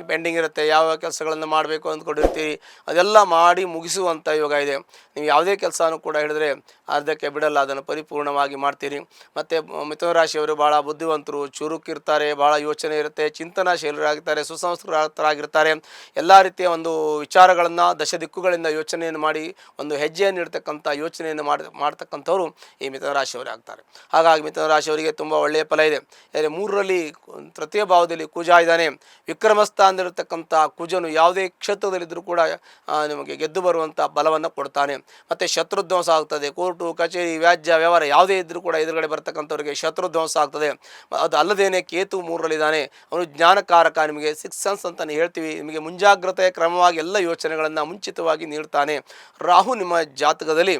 ಪೆಂಡಿಂಗ್ ಇರುತ್ತೆ, ಯಾವ ಕೆಲಸಗಳನ್ನು ಮಾಡಬೇಕು ಅಂದ್ಕೊಂಡಿರ್ತೀರಿ ಅದೆಲ್ಲ ಮಾಡಿ ಮುಗಿಸುವಂಥ ಯೋಗ ಇದೆ. ನೀವು ಯಾವುದೇ ಕೆಲಸನೂ ಕೂಡ ಹೇಳಿದ್ರೆ ಅರ್ಧಕ್ಕೆ ಬಿಡಲ್ಲ, ಅದನ್ನು ಪರಿಪೂರ್ಣವಾಗಿ ಮಾಡ್ತೀರಿ. ಮತ್ತು ಮಿಥುನ ರಾಶಿಯವರು ಭಾಳ ಬುದ್ಧಿವಂತರು, ಚುರುಕಿರ್ತಾರೆ, ಭಾಳ ಯೋಚನೆ ಇರುತ್ತೆ, ಚಿಂತನಾಶೀಲರಾಗಿರ್ತಾರೆ, ಸುಸಂಸ್ಕೃತರಾಗಿರ್ತಾರೆ. ಎಲ್ಲ ರೀತಿಯ ಒಂದು ವಿಚಾರಗಳನ್ನು ದಶ ದಿಕ್ಕುಗಳಿಂದ ಯೋಚನೆಯನ್ನು ಮಾಡಿ ಒಂದು ಹೆಜ್ಜೆಯನ್ನು ಇಡ್ತಕ್ಕಂಥ ಯೋಚನೆಯನ್ನು ಮಾಡ್ತಕ್ಕಂಥವ್ರು ಈ ಮಿಥುನ ರಾಶಿಯವರೇ ಆಗ್ತಾರೆ. ಹಾಗಾಗಿ ಮಿಥುನ ರಾಶಿಯವರಿಗೆ ತುಂಬ ಒಳ್ಳೆಯ ಫಲ ಇದೆ. ಯಾಕಂದರೆ 3ರಲ್ಲಿ ತೃತೀಯ ಭಾವದಲ್ಲಿ ಕುಜ ಇದ್ದಾನೆ. ವಿಕ್ರಮಸ್ಥಾನದಲ್ಲಿರ್ತಕ್ಕಂಥ ಕುಜನು ಯಾವುದೇ ಕ್ಷೇತ್ರದಲ್ಲಿದ್ದರೂ ಕೂಡ ನಿಮಗೆ ಗೆದ್ದು ಬರುವಂಥ ಬಲವನ್ನು ಕೊಡ್ತಾನೆ. ಮತ್ತು ಶತ್ರುಧ್ವಂಸ ಆಗ್ತದೆ. ಕೋರ್ಟು ಕಚೇರಿ ವ್ಯಾಜ್ಯ ವ್ಯವಹಾರ ಯಾವುದೇ ಇದ್ದರೂ ಕೂಡ ಎದುರುಗಡೆ ಬರ್ತಕ್ಕಂಥವ್ರಿಗೆ ಶತ್ರುಧ್ವಂಸ ಆಗ್ತದೆ. ಅದು ಅಲ್ಲದೇನೆ ಕೇತು 3ರಲ್ಲಿದ್ದಾನೆ. ಅವನು ಜ್ಞಾನಕಾರಕ, ನಿಮಗೆ 6th ಸೆನ್ಸ್ ಅಂತಲೇ ಹೇಳ್ತೀವಿ. ನಿಮಗೆ ಮುಂಜಾಗ್ರತೆ ಕ್ರಮವಾಗಿ ಎಲ್ಲ ಯೋಚನೆಗಳನ್ನು ಮುಂಚಿತವಾಗಿ ನೀಡ್ತಾನೆ. ರಾಹು ನಿಮ್ಮ ಜಾತಕದಲ್ಲಿ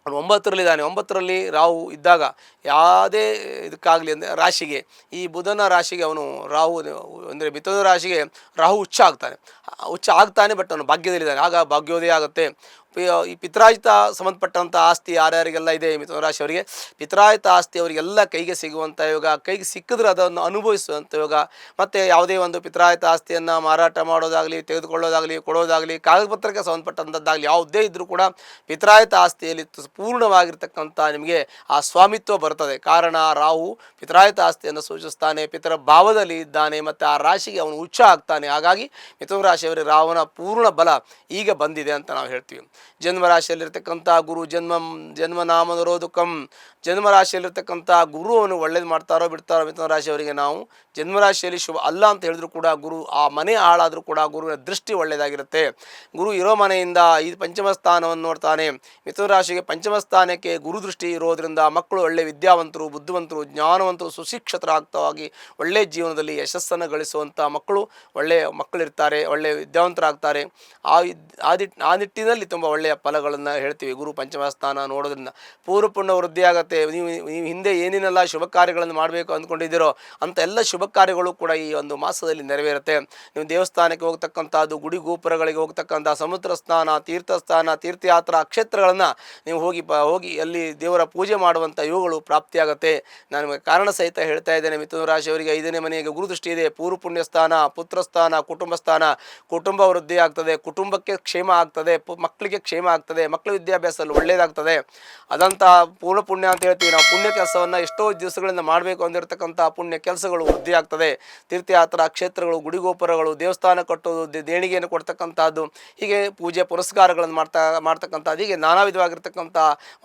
9ರಲ್ಲಿದ್ದಾನೆ. 9ರಲ್ಲಿ ರಾಹು ಇದ್ದಾಗ ಯಾವುದೇ ಇದಕ್ಕಾಗಲಿ ಅಂದರೆ ರಾಶಿಗೆ, ಈ ಬುಧನ ರಾಶಿಗೆ ಅವನು ರಾಹು ಅಂದರೆ ಮಿಥುನ ರಾಶಿಗೆ ರಾಹು ಉಚ್ಚ ಆಗ್ತಾನೆ, ಬಟ್ ಅವನು ಭಾಗ್ಯದಲ್ಲಿದ್ದಾನೆ. ಆಗ ಭಾಗ್ಯೋದಯ ಆಗುತ್ತೆ. ಈ ಪಿತ್ರಾಜಿತ ಸಂಬಂಧಪಟ್ಟಂಥ ಆಸ್ತಿ ಯಾರ್ಯಾರಿಗೆಲ್ಲ ಇದೆ ಮಿಥುನ ರಾಶಿಯವರಿಗೆ, ಪಿತ್ರಾಜಿತ ಆಸ್ತಿ ಅವರಿಗೆಲ್ಲ ಕೈಗೆ ಸಿಗುವಂಥ ಯೋಗ, ಕೈಗೆ ಸಿಕ್ಕಿದ್ರೆ ಅದನ್ನು ಅನುಭವಿಸುವಂಥ ಯೋಗ. ಮತ್ತು ಯಾವುದೇ ಒಂದು ಪಿತ್ರಾಜಿತ ಆಸ್ತಿಯನ್ನು ಮಾರಾಟ ಮಾಡೋದಾಗಲಿ, ತೆಗೆದುಕೊಳ್ಳೋದಾಗಲಿ, ಕೊಡೋದಾಗಲಿ, ಕಾಗದಪತ್ರಕ್ಕೆ ಸಂಬಂಧಪಟ್ಟಂಥದ್ದಾಗಲಿ ಯಾವುದೇ ಇದ್ದರೂ ಕೂಡ ಪಿತ್ರಾಜಿತ ಆಸ್ತಿಯಲ್ಲಿ ಪೂರ್ಣವಾಗಿರ್ತಕ್ಕಂಥ ನಿಮಗೆ ಆ ಸ್ವಾಮಿತ್ವ ಬರ್ತದೆ. ಕಾರಣ ರಾಹು ಪಿತ್ರಾಜಿತ ಆಸ್ತಿಯನ್ನು ಸೂಚಿಸ್ತಾನೆ, ಪಿತರ ಭಾವದಲ್ಲಿ ಇದ್ದಾನೆ, ಮತ್ತು ಆ ರಾಶಿಗೆ ಅವನು ಉಚ್ಚ ಆಗ್ತಾನೆ. ಹಾಗಾಗಿ ಮಿಥುನ ರಾಶಿಯವರಿಗೆ ರಾಹುನ ಪೂರ್ಣ ಬಲ ಈಗ ಬಂದಿದೆ ಅಂತ ನಾವು ಹೇಳ್ತೀವಿ. ಜನ್ಮರಾಶಿಯಲ್ಲಿರ್ತಕ್ಕಂಥ ಗುರು ಜನ್ಮನಾಮನರೋಧಕಂ, ಜನ್ಮರಾಶಿಯಲ್ಲಿರ್ತಕ್ಕಂಥ ಗುರು ಅವನು ಒಳ್ಳೇದು ಮಾಡ್ತಾರೋ ಬಿಡ್ತಾರೋ ಮಿಥುನ ರಾಶಿಯವರಿಗೆ ನಾವು ಜನ್ಮರಾಶಿಯಲ್ಲಿ ಶುಭ ಅಲ್ಲ ಅಂತ ಹೇಳಿದ್ರು ಕೂಡ ಗುರು ಆ ಮನೆ ಹಾಳಾದರೂ ಕೂಡ ಗುರುವಿನ ದೃಷ್ಟಿ ಒಳ್ಳೆಯದಾಗಿರುತ್ತೆ. ಗುರು ಇರೋ ಮನೆಯಿಂದ ಈ ಪಂಚಮ ಸ್ಥಾನವನ್ನು ನೋಡ್ತಾನೆ. ಮಿಥುನ ರಾಶಿಗೆ ಪಂಚಮ ಸ್ಥಾನಕ್ಕೆ ಗುರು ದೃಷ್ಟಿ ಇರೋದರಿಂದ ಮಕ್ಕಳು ಒಳ್ಳೆ ವಿದ್ಯಾವಂತರು, ಬುದ್ಧಿವಂತರು, ಜ್ಞಾನವಂತರು, ಸುಶಿಕ್ಷಿತರಾಗ್ತವಾಗಿ ಒಳ್ಳೆಯ ಜೀವನದಲ್ಲಿ ಯಶಸ್ಸನ್ನು ಗಳಿಸುವಂಥ ಒಳ್ಳೆಯ ಮಕ್ಕಳಿರ್ತಾರೆ, ಒಳ್ಳೆಯ ವಿದ್ಯಾವಂತರಾಗ್ತಾರೆ. ಆ ನಿಟ್ಟಿನಲ್ಲಿ ತುಂಬ ಒಳ್ಳೆಯ ಫಲಗಳನ್ನು ಹೇಳ್ತೀವಿ. ಗುರು ಪಂಚಮ ಸ್ಥಾನ ನೋಡೋದ್ರಿಂದ ಪೂರ್ಣ ವೃದ್ಧಿ ಆಗುತ್ತೆ. ನೀವು ಹಿಂದೆ ಏನೇನೆಲ್ಲ ಶುಭ ಕಾರ್ಯಗಳನ್ನು ಮಾಡಬೇಕು ಅಂದ್ಕೊಂಡಿದ್ದೀರೋ ಅಂಥ ಎಲ್ಲ ಶುಭ ಕಾರ್ಯಗಳು ಕೂಡ ಈ ಒಂದು ಮಾಸದಲ್ಲಿ ನೆರವೇರುತ್ತೆ. ನೀವು ದೇವಸ್ಥಾನಕ್ಕೆ ಹೋಗ್ತಕ್ಕಂಥದ್ದು, ಗುಡಿ ಗೋಪುರಗಳಿಗೆ ಹೋಗ್ತಕ್ಕಂಥ, ಸಮುದ್ರ ಸ್ನಾನ, ತೀರ್ಥಸ್ಥಾನ, ತೀರ್ಥಯಾತ್ರಾ ಕ್ಷೇತ್ರಗಳನ್ನು ನೀವು ಹೋಗಿ ಅಲ್ಲಿ ದೇವರ ಪೂಜೆ ಮಾಡುವಂಥ ಯೋಗಗಳು ಪ್ರಾಪ್ತಿಯಾಗುತ್ತೆ. ನಾನು ನಿಮಗೆ ಕಾರಣ ಸಹಿತ ಹೇಳ್ತಾ ಇದ್ದೇನೆ. ಮಿಥುನ ರಾಶಿಯವರಿಗೆ 5ನೇ ಮನೆಗೆ ಗುರುದೃಷ್ಟಿ ಇದೆ. ಪೂರ್ವ ಪುಣ್ಯ ಸ್ಥಾನ, ಪುತ್ರ ಸ್ಥಾನ, ಕುಟುಂಬ ಸ್ಥಾನ. ಕುಟುಂಬ ವೃದ್ಧಿ ಆಗ್ತದೆ, ಕುಟುಂಬಕ್ಕೆ ಕ್ಷೇಮ ಆಗ್ತದೆ, ಮಕ್ಕಳಿಗೆ ಕ್ಷೇಮ ಆಗ್ತದೆ, ಮಕ್ಕಳ ವಿದ್ಯಾಭ್ಯಾಸದಲ್ಲಿ ಒಳ್ಳೆಯದಾಗ್ತದೆ. ಅದಂಥ ಪೂರ್ಣ ಪುಣ್ಯ ಅಂತ ಹೇಳ್ತೀವಿ ನಾವು. ಪುಣ್ಯ ಕೆಲಸವನ್ನು ಎಷ್ಟೋ ದಿವಸಗಳಿಂದ ಮಾಡಬೇಕು ಅಂದಿರತಕ್ಕಂಥ ಪುಣ್ಯ ಕೆಲಸಗಳು ವೃದ್ಧಿ ಆಗ್ತದೆ. ತೀರ್ಥಯಾತ್ರಾ ಕ್ಷೇತ್ರಗಳು, ಗುಡಿಗೋಪುರಗಳು, ದೇವಸ್ಥಾನ ಕಟ್ಟೋದು, ದೇಣಿಗೆಯನ್ನು ಕೊಡ್ತಕ್ಕಂಥದ್ದು, ಹೀಗೆ ಪೂಜೆ ಪುರಸ್ಕಾರಗಳನ್ನು ಮಾಡ್ತಕ್ಕಂಥದ್ದು, ಹೀಗೆ ನಾನಾ ವಿಧವಾಗಿರ್ತಕ್ಕಂಥ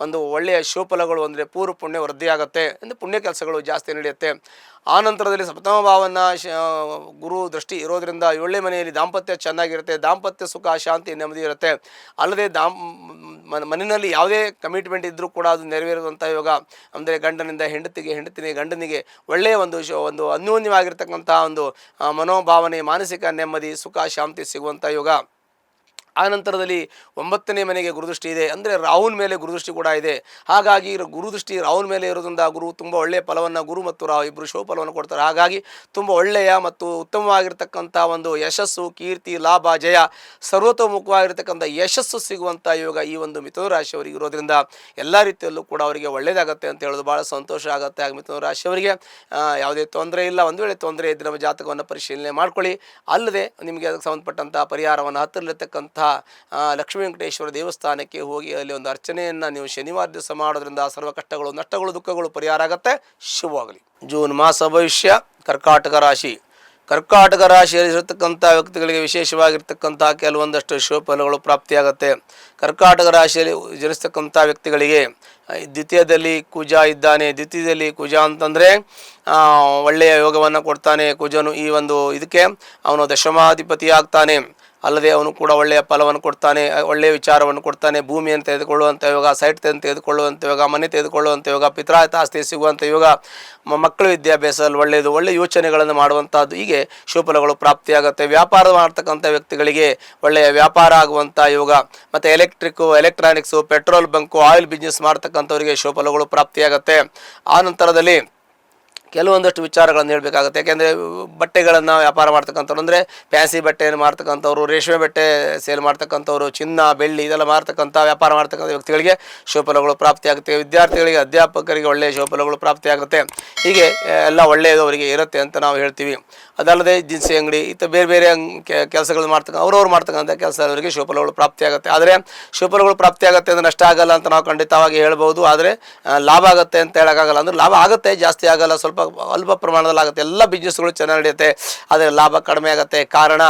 ಒಂದು ಒಳ್ಳೆಯ ಶುಭಫಲಗಳು ಅಂದರೆ ಪೂರ್ವ ಪುಣ್ಯ ವೃದ್ಧಿ ಆಗುತ್ತೆ. ಅಂದರೆ ಪುಣ್ಯ ಕೆಲಸಗಳು ಜಾಸ್ತಿ ನಡೆಯುತ್ತೆ. ಆ ನಂತರದಲ್ಲಿ ಸಪ್ತಮ ಭಾವನ ಗುರು ದೃಷ್ಟಿ ಇರೋದರಿಂದ 7ನೇ ಮನೆಯಲ್ಲಿ ದಾಂಪತ್ಯ ಚೆನ್ನಾಗಿರುತ್ತೆ. ದಾಂಪತ್ಯ ಸುಖ, ಶಾಂತಿ, ನೆಮ್ಮದಿ ಇರುತ್ತೆ. ಅಲ್ಲದೆ ಮನೆಯಲ್ಲಿ ಯಾವುದೇ ಕಮಿಟ್ಮೆಂಟ್ ಇದ್ದರೂ ಕೂಡ ಅದು ನೆರವೇರುವಂಥ ಯೋಗ. ಅಂದರೆ ಗಂಡನಿಂದ ಹೆಂಡತಿಗೆ, ಹೆಂಡತಿನಿಂದ ಗಂಡನಿಗೆ ಒಳ್ಳೆಯ ಒಂದು ಅನ್ಯೋನ್ಯವಾಗಿರ್ತಕ್ಕಂಥ ಒಂದು ಮನೋಭಾವನೆ, ಮಾನಸಿಕ ನೆಮ್ಮದಿ, ಸುಖ, ಶಾಂತಿ ಸಿಗುವಂಥ ಯೋಗ. ಆನಂತರದಲ್ಲಿ 9ನೇ ಮನೆಗೆ ಗುರುದೃಷ್ಟಿ ಇದೆ, ಅಂದರೆ ರಾಹುನ ಮೇಲೆ ಗುರುದೃಷ್ಟಿ ಕೂಡ ಇದೆ. ಹಾಗಾಗಿ ಗುರುದೃಷ್ಟಿ ರಾಹುನ ಮೇಲೆ ಇರೋದ್ರಿಂದ ಗುರು ತುಂಬ ಒಳ್ಳೆಯ ಫಲವನ್ನು, ಗುರು ಮತ್ತು ರಾಹು ಇಬ್ಬರು ಶುಭ ಫಲವನ್ನು ಕೊಡ್ತಾರೆ. ಹಾಗಾಗಿ ತುಂಬ ಒಳ್ಳೆಯ ಮತ್ತು ಉತ್ತಮವಾಗಿರ್ತಕ್ಕಂಥ ಒಂದು ಯಶಸ್ಸು, ಕೀರ್ತಿ, ಲಾಭ, ಜಯ, ಸರ್ವತೋಮುಖವಾಗಿರ್ತಕ್ಕಂಥ ಯಶಸ್ಸು ಸಿಗುವಂಥ ಯೋಗ ಈ ಒಂದು ಮಿಥುನ ರಾಶಿಯವರಿಗೆ ಇರೋದ್ರಿಂದ ಎಲ್ಲ ರೀತಿಯಲ್ಲೂ ಕೂಡ ಅವರಿಗೆ ಒಳ್ಳೆಯದಾಗತ್ತೆ ಅಂತ ಹೇಳೋದು ಭಾಳ ಸಂತೋಷ ಆಗುತ್ತೆ. ಹಾಗೆ ಮಿಥುನ ರಾಶಿಯವರಿಗೆ ಯಾವುದೇ ತೊಂದರೆ ಇಲ್ಲ. ಒಂದು ವೇಳೆ ತೊಂದರೆ ಇದ್ದರೆ ನಮ್ಮ ಜಾತಕವನ್ನು ಪರಿಶೀಲನೆ ಮಾಡ್ಕೊಳ್ಳಿ. ಅಲ್ಲದೆ ನಿಮಗೆ ಅದಕ್ಕೆ ಸಂಬಂಧಪಟ್ಟಂಥ ಪರಿಹಾರವನ್ನು ಹತ್ತಿರಲಿರ್ತಕ್ಕಂಥ ಲಕ್ಷ್ಮೀ ವೆಂಕಟೇಶ್ವರ ದೇವಸ್ಥಾನಕ್ಕೆ ಹೋಗಿ ಅಲ್ಲಿ ಒಂದು ಅರ್ಚನೆಯನ್ನು ನೀವು ಶನಿವಾರ ದಿವಸ ಮಾಡೋದ್ರಿಂದ ಸರ್ವ ಕಷ್ಟಗಳು, ನಷ್ಟಗಳು, ದುಃಖಗಳು ಪರಿಹಾರ ಆಗುತ್ತೆ. ಶುಭವಾಗಲಿ. ಜೂನ್ ಮಾಸ ಭವಿಷ್ಯ. ಕರ್ಕಾಟಕ ರಾಶಿ. ಕರ್ಕಾಟಕ ರಾಶಿಯಲ್ಲಿರತಕ್ಕಂಥ ವ್ಯಕ್ತಿಗಳಿಗೆ ವಿಶೇಷವಾಗಿರ್ತಕ್ಕಂಥ ಕೆಲವೊಂದಷ್ಟು ಶುಭ ಫಲಗಳು ಪ್ರಾಪ್ತಿಯಾಗುತ್ತೆ. ಕರ್ಕಾಟಕ ರಾಶಿಯಲ್ಲಿ ಜನಿಸ್ತಕ್ಕಂಥ ವ್ಯಕ್ತಿಗಳಿಗೆ ದ್ವಿತೀಯದಲ್ಲಿ ಕುಜ ಇದ್ದಾನೆ. ದ್ವಿತೀಯದಲ್ಲಿ ಕುಜ ಅಂತಂದರೆ ಒಳ್ಳೆಯ ಯೋಗವನ್ನು ಕೊಡ್ತಾನೆ. ಕುಜನು ಈ ಒಂದು ಇದಕ್ಕೆ ಅವನು ದಶಮಾಧಿಪತಿ ಆಗ್ತಾನೆ. ಅಲ್ಲದೆ ಅವನು ಕೂಡ ಒಳ್ಳೆಯ ಫಲವನ್ನು ಕೊಡ್ತಾನೆ, ಒಳ್ಳೆಯ ವಿಚಾರವನ್ನು ಕೊಡ್ತಾನೆ. ಭೂಮಿಯನ್ನು ತೆಗೆದುಕೊಳ್ಳುವಂಥ ಯೋಗ, ಸೈಟ್ ತೆಗೆದುಕೊಳ್ಳುವಂಥ ಯೋಗ, ಮನೆ ತೆಗೆದುಕೊಳ್ಳುವಂಥ ಯೋಗ, ಪಿತ್ರಾರ್ಥ ಆಸ್ತಿ ಸಿಗುವಂಥ ಯೋಗ, ಮಕ್ಕಳ ವಿದ್ಯಾಭ್ಯಾಸದಲ್ಲಿ ಒಳ್ಳೆಯ ಯೋಚನೆಗಳನ್ನು ಮಾಡುವಂಥದ್ದು, ಹೀಗೆ ಶುಭಫಲಗಳು ಪ್ರಾಪ್ತಿಯಾಗುತ್ತೆ. ವ್ಯಾಪಾರ ಮಾಡ್ತಕ್ಕಂಥ ವ್ಯಕ್ತಿಗಳಿಗೆ ಒಳ್ಳೆಯ ವ್ಯಾಪಾರ ಆಗುವಂಥ ಯೋಗ, ಮತ್ತು electronics, petrol bunk, oil business ಮಾಡ್ತಕ್ಕಂಥವರಿಗೆ ಶುಭಫಲಗಳು ಪ್ರಾಪ್ತಿಯಾಗುತ್ತೆ. ಆ ನಂತರದಲ್ಲಿ ಕೆಲವೊಂದಷ್ಟು ವಿಚಾರಗಳನ್ನು ಹೇಳಬೇಕಾಗುತ್ತೆ. ಯಾಕೆಂದರೆ ಬಟ್ಟೆಗಳನ್ನು ವ್ಯಾಪಾರ ಮಾಡ್ತಕ್ಕಂಥವ್ರು, ಅಂದರೆ ಫ್ಯಾನ್ಸಿ ಬಟ್ಟೆಯನ್ನು ಮಾಡ್ತಕ್ಕಂಥವ್ರು, ರೇಷ್ಮೆ ಬಟ್ಟೆ ಸೇಲ್ ಮಾಡ್ತಕ್ಕಂಥವ್ರು, ಚಿನ್ನ, ಬೆಳ್ಳಿ ಇದೆಲ್ಲ ಮಾಡ್ತಕ್ಕಂಥ ವ್ಯಾಪಾರ ಮಾಡ್ತಕ್ಕಂಥ ವ್ಯಕ್ತಿಗಳಿಗೆ ಶುಭಫಲಗಳು ಪ್ರಾಪ್ತಿಯಾಗುತ್ತೆ. ವಿದ್ಯಾರ್ಥಿಗಳಿಗೆ, ಅಧ್ಯಾಪಕರಿಗೆ ಒಳ್ಳೆಯ ಶುಭಫಲಗಳು ಪ್ರಾಪ್ತಿಯಾಗುತ್ತೆ. ಹೀಗೆ ಎಲ್ಲ ಒಳ್ಳೆಯದು ಅವರಿಗೆ ಇರುತ್ತೆ ಅಂತ ನಾವು ಹೇಳ್ತೀವಿ. ಅದಲ್ಲದೆ ದಿನಸಿ ಅಂಗಡಿ ಬೇರೆ ಬೇರೆ ಕೆಲಸಗಳು ಅವ್ರವ್ರು ಮಾಡ್ತಕ್ಕಂಥ ಕೆಲಸ ಅವರಿಗೆ ಶುಭಫಲಗಳು ಪ್ರಾಪ್ತಿಯಾಗುತ್ತೆ. ಆದರೆ ಶುಭಫಲಗಳು ಪ್ರಾಪ್ತಿಯಾಗುತ್ತೆ ಅಂದರೆ ನಷ್ಟ ಆಗಲ್ಲ ಅಂತ ನಾವು ಖಂಡಿತವಾಗಿ ಹೇಳ್ಬೋದು. ಆದರೆ ಲಾಭ ಆಗುತ್ತೆ ಅಂತ ಹೇಳೋಕ್ಕಾಗಲ್ಲ. ಅಂದರೆ ಲಾಭ ಆಗುತ್ತೆ, ಜಾಸ್ತಿ ಆಗಲ್ಲ, ಸ್ವಲ್ಪ ಅಲ್ಪ ಪ್ರಮಾಣದಲ್ಲಿ ಆಗುತ್ತೆ. ಎಲ್ಲ ಬಿಸ್ನೆಸ್ಗಳು ಚೆನ್ನಾಗಿ ನಡೆಯುತ್ತೆ, ಆದರೆ ಲಾಭ ಕಡಿಮೆ ಆಗುತ್ತೆ. ಕಾರಣ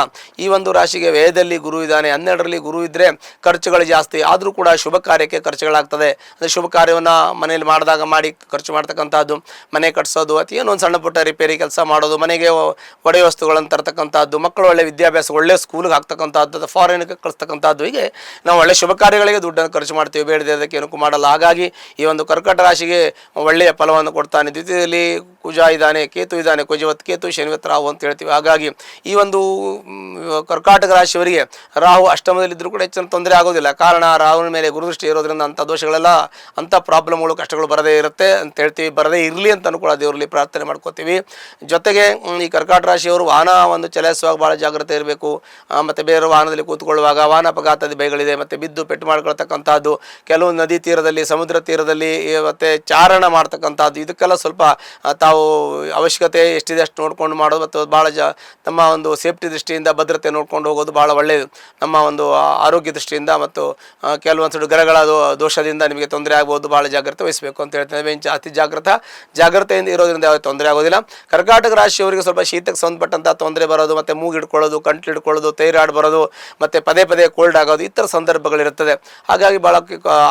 ಈ ಒಂದು ರಾಶಿಗೆ ವ್ಯಯದಲ್ಲಿ ಗುರು ಇದ್ದಾನೆ. 12ರಲ್ಲಿ ಗುರು ಇದ್ದರೆ ಖರ್ಚುಗಳು ಜಾಸ್ತಿ, ಆದರೂ ಕೂಡ ಶುಭ ಕಾರ್ಯಕ್ಕೆ ಖರ್ಚುಗಳಾಗ್ತದೆ. ಅಂದರೆ ಶುಭ ಕಾರ್ಯವನ್ನು ಮನೇಲಿ ಮಾಡಿ ಖರ್ಚು ಮಾಡ್ತಕ್ಕಂಥದ್ದು, ಮನೆ ಕಟ್ಸೋದು, ಅಥವಾ ಏನೋ ಒಂದು ಸಣ್ಣ ಪುಟ್ಟ ರಿಪೇರಿ ಕೆಲಸ ಮಾಡೋದು, ಮನೆಗೆ ಒಡೆ ವಸ್ತುಗಳನ್ನು ತರ್ತಕ್ಕಂಥದ್ದು, ಮಕ್ಕಳು ಒಳ್ಳೆ ವಿದ್ಯಾಭ್ಯಾಸ, ಒಳ್ಳೆ ಸ್ಕೂಲ್ಗೆ ಹಾಕ್ತಕ್ಕಂಥದ್ದು, ಫಾರಿನ್ಗೆ ಕಳಿಸ್ತಕ್ಕಂಥದ್ದು, ಹೀಗೆ ನಾವು ಒಳ್ಳೆ ಶುಭ ಕಾರ್ಯಗಳಿಗೆ ದುಡ್ಡನ್ನು ಖರ್ಚು ಮಾಡ್ತೀವಿ, ಬೇಡದೆ ಅದಕ್ಕೆ ಏನಕ್ಕೂ ಮಾಡಲ್ಲ. ಹಾಗಾಗಿ ಈ ಒಂದು ಕರ್ಕಟ ರಾಶಿಗೆ ಒಳ್ಳೆಯ ಫಲವನ್ನು ಕೊಡ್ತಾನೆ. ದ್ವಿತೀಯದಲ್ಲಿ ಕುಜ ಇದ್ದಾನೆ, ಕೇತು ಇದ್ದಾನೆ. ಕುಜವತ್ ಕೇತು, ಶನಿವತ್ ರಾಹು ಅಂತ ಹೇಳ್ತೀವಿ. ಹಾಗಾಗಿ ಈ ಒಂದು ಕರ್ಕಾಟಕ ರಾಶಿಯವರಿಗೆ ರಾಹು ಅಷ್ಟಮದಲ್ಲಿದ್ದರೂ ಕೂಡ ಹೆಚ್ಚಿನ ತೊಂದರೆ ಆಗೋದಿಲ್ಲ. ಕಾರಣ ರಾಹುವಿನ ಮೇಲೆ ಗುರುದೃಷ್ಟಿ ಇರೋದ್ರಿಂದ ಅಂಥ ದೋಷಗಳೆಲ್ಲ, ಅಂಥ ಪ್ರಾಬ್ಲಮ್ಗಳು, ಕಷ್ಟಗಳು ಬರದೇ ಇರುತ್ತೆ ಅಂತ ಹೇಳ್ತೀವಿ. ಬರದೇ ಇರಲಿ ಅಂತಲೂ ಕೂಡ ದೇವರಲ್ಲಿ ಪ್ರಾರ್ಥನೆ ಮಾಡ್ಕೋತೀವಿ. ಜೊತೆಗೆ ಈ ಕರ್ಕಾಟಕ ರಾಶಿಯವರು ವಾಹನ ಒಂದು ಚಲಾಯಿಸುವಾಗ ಭಾಳ ಜಾಗ್ರತೆ ಇರಬೇಕು. ಮತ್ತು ಬೇರೆ ವಾಹನದಲ್ಲಿ ಕೂತ್ಕೊಳ್ಳುವಾಗ ವಾಹನ ಅಪಘಾತದ ಭಯಗಳಿದೆ. ಮತ್ತು ಬಿದ್ದು ಪೆಟ್ಟು ಮಾಡ್ಕೊಳ್ತಕ್ಕಂಥದ್ದು, ಕೆಲವು ನದಿ ತೀರದಲ್ಲಿ, ಸಮುದ್ರ ತೀರದಲ್ಲಿ, ಮತ್ತು ಚಾರಣ ಮಾಡ್ತಕ್ಕಂಥದ್ದು, ಇದಕ್ಕೆಲ್ಲ ಸ್ವಲ್ಪ ತಾವು ಅವಶ್ಯಕತೆ ಎಷ್ಟಿದೆ ಅಷ್ಟು ನೋಡ್ಕೊಂಡು ಮಾಡೋದು. ಮತ್ತು ಭಾಳ ನಮ್ಮ ಒಂದು ಸೇಫ್ಟಿ ದೃಷ್ಟಿಯಿಂದ, ಭದ್ರತೆ ನೋಡ್ಕೊಂಡು ಹೋಗೋದು ಭಾಳ ಒಳ್ಳೆಯದು ನಮ್ಮ ಒಂದು ಆರೋಗ್ಯ ದೃಷ್ಟಿಯಿಂದ. ಮತ್ತು ಕೆಲವೊಂದು ಗ್ರಹಗಳ ದೋಷದಿಂದ ನಿಮಗೆ ತೊಂದರೆ ಆಗ್ಬೋದು, ಭಾಳ ಜಾಗ್ರತೆ ವಹಿಸಬೇಕು ಅಂತ ಹೇಳ್ತೇವೆ. ಅತಿ ಜಾಗ್ರತೆಯಿಂದ ಇರೋದ್ರಿಂದ ಯಾವುದೇ ತೊಂದರೆ ಆಗೋದಿಲ್ಲ. ಕರ್ಕಾಟಕ ರಾಶಿಯವರಿಗೆ ಸ್ವಲ್ಪ ಶೀತಕ್ಕೆ ಸಂಬಂಧಪಟ್ಟಂಥ ತೊಂದರೆ ಬರೋದು, ಮತ್ತು ಮೂಗು ಹಿಡ್ಕೊಳ್ಳೋದು, ಕಂಟ್ಲು ಹಿಡ್ಕೊಳ್ಳೋದು, ಥೈರಾಯ್ಡ್ ಬರೋದು, ಮತ್ತು ಪದೇ ಕೋಲ್ಡ್ ಆಗೋದು, ಈ ಥರ ಸಂದರ್ಭಗಳಿರುತ್ತದೆ. ಹಾಗಾಗಿ ಭಾಳ